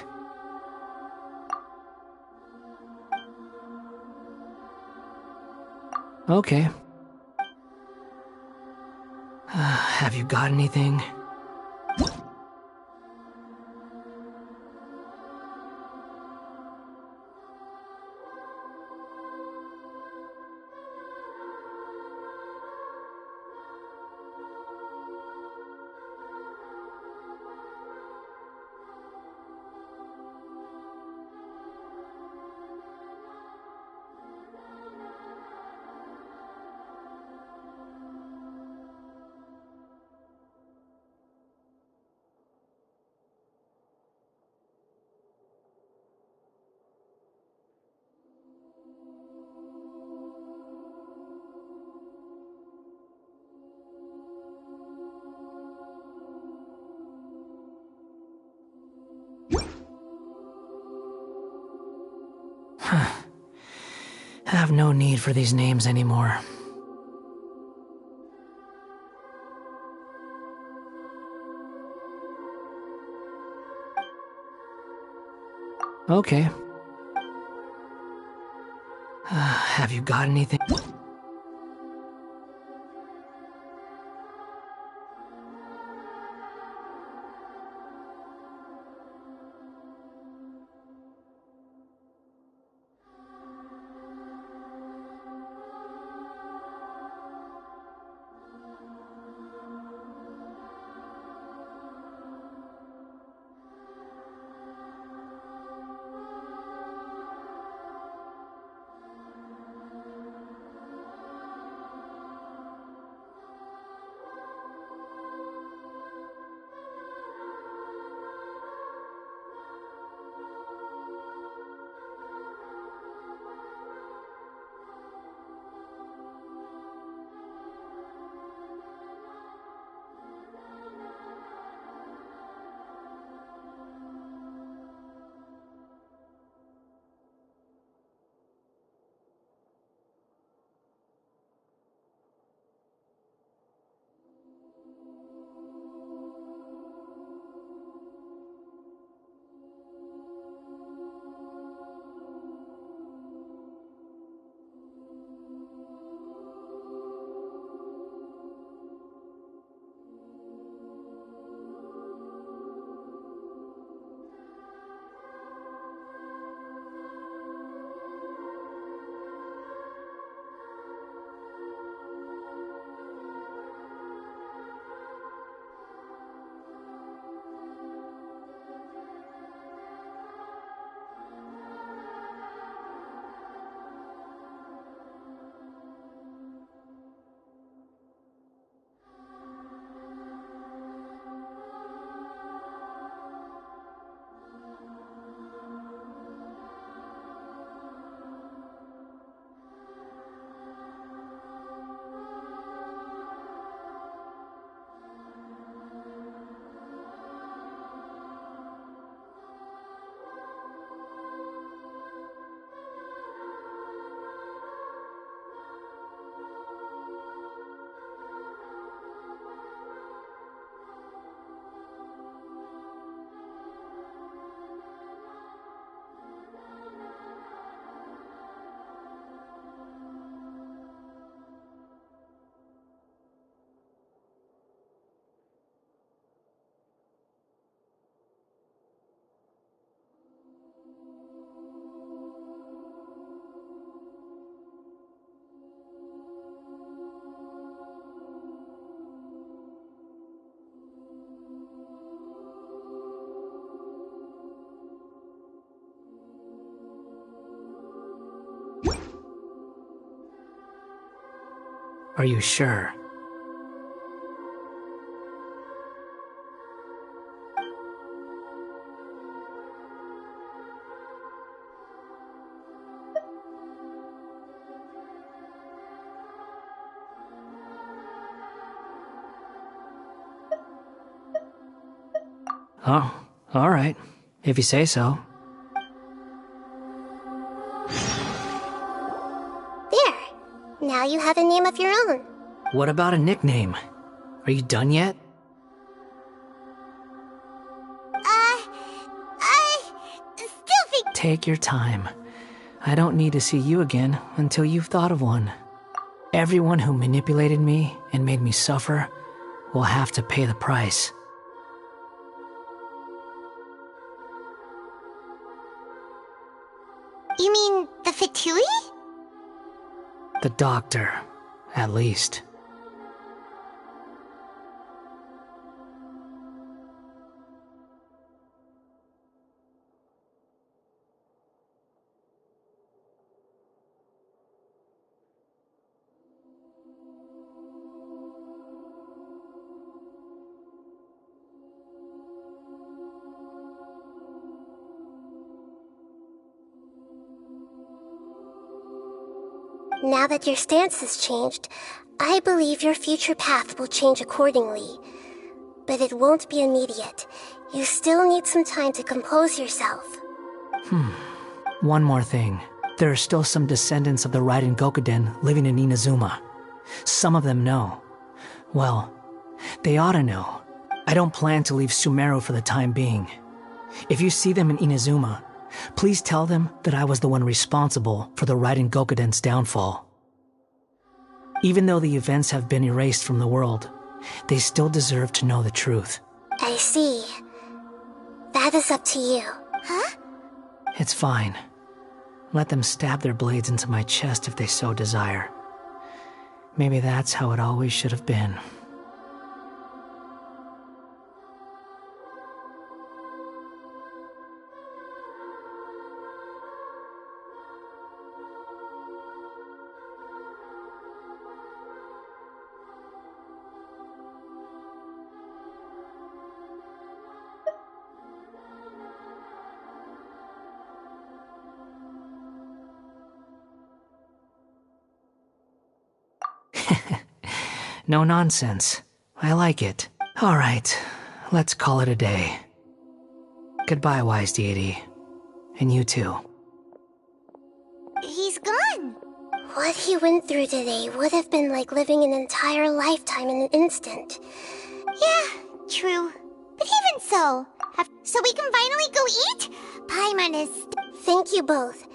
Okay. Have you got anything? I have no need for these names anymore. Okay. Have you got anything? Are you sure? Oh, all right. If you say so. There. Now you have a name of your own. What about a nickname? Are you done yet? I still think... Take your time. I don't need to see you again until you've thought of one. Everyone who manipulated me and made me suffer will have to pay the price. You mean the Fatui? The doctor, at least. Now that your stance has changed, I believe your future path will change accordingly. But it won't be immediate. You still need some time to compose yourself. One more thing. There are still some descendants of the Raiden Gokuden living in Inazuma. Some of them know. Well, they ought to know. I don't plan to leave Sumeru for the time being. If you see them in Inazuma, please tell them that I was the one responsible for the Raiden Gokuden's downfall. Even though the events have been erased from the world, they still deserve to know the truth. I see. That is up to you. Huh? It's fine. Let them stab their blades into my chest if they so desire. Maybe that's how it always should have been. No nonsense. I like it. All right, let's call it a day. Goodbye, wise deity. And you too. He's gone. What he went through today would have been like living an entire lifetime in an instant. Yeah, true. But even so, so we can finally go eat? Paimon is... Thank you both.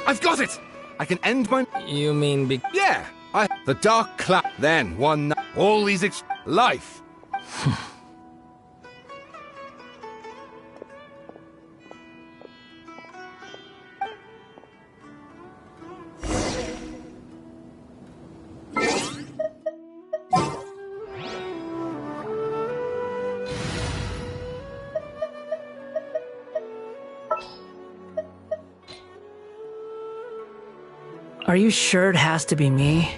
I've got it! I can end my... You mean Yeah! The Dark Cloud. Then, one night, all these life. Are you sure it has to be me?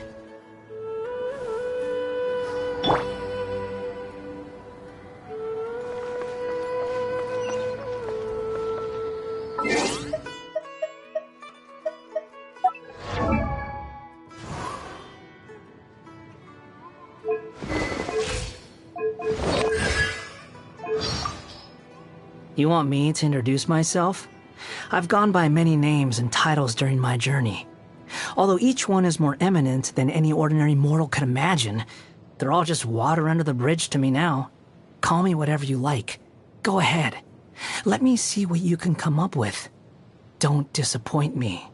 You want me to introduce myself? I've gone by many names and titles during my journey. Although each one is more eminent than any ordinary mortal could imagine, they're all just water under the bridge to me now. Call me whatever you like. Go ahead. Let me see what you can come up with. Don't disappoint me.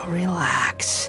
Relax.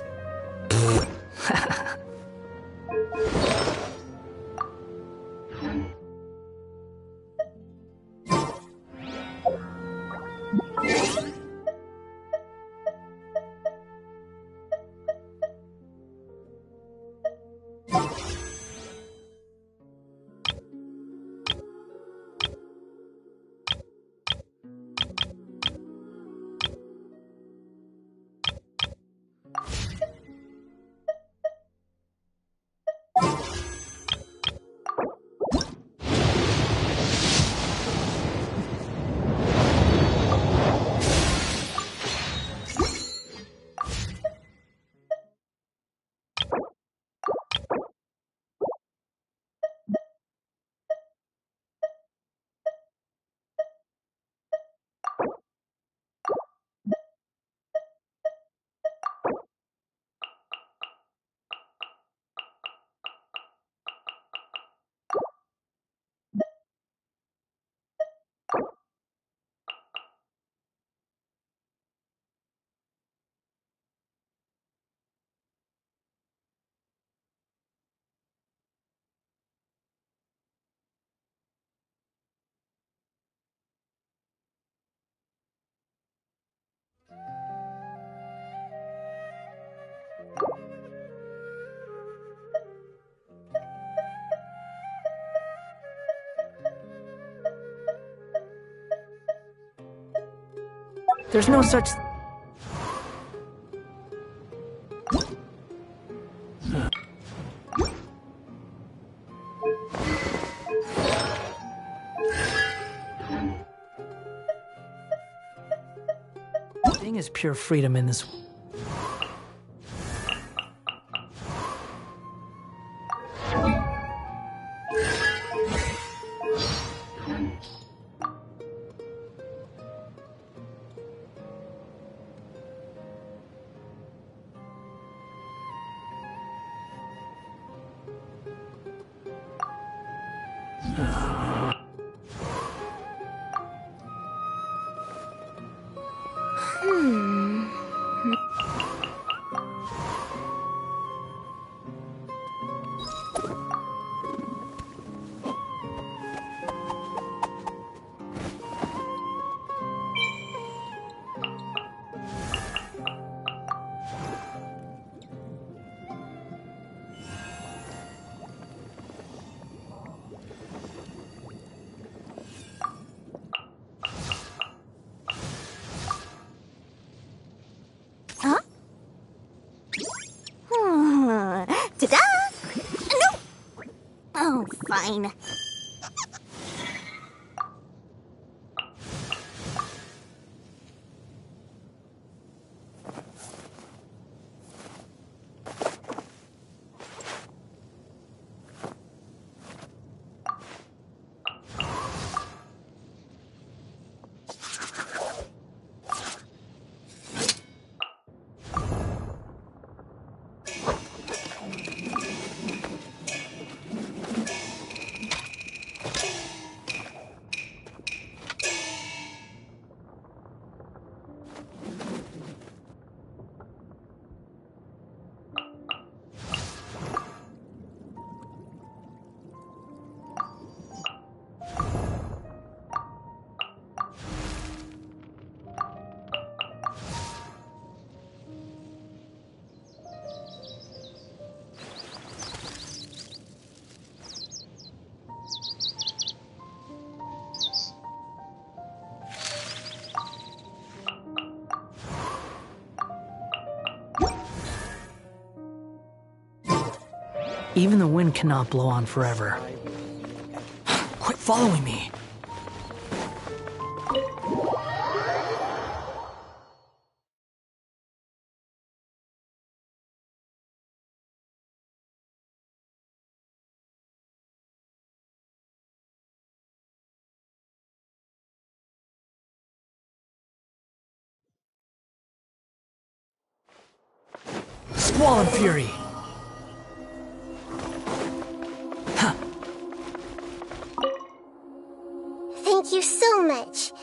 There's no such... thing is pure freedom in this... Huh? Ta-da! No! Oh, fine. Even the wind cannot blow on forever. Quit following me. Squall and Fury! Thank you so much.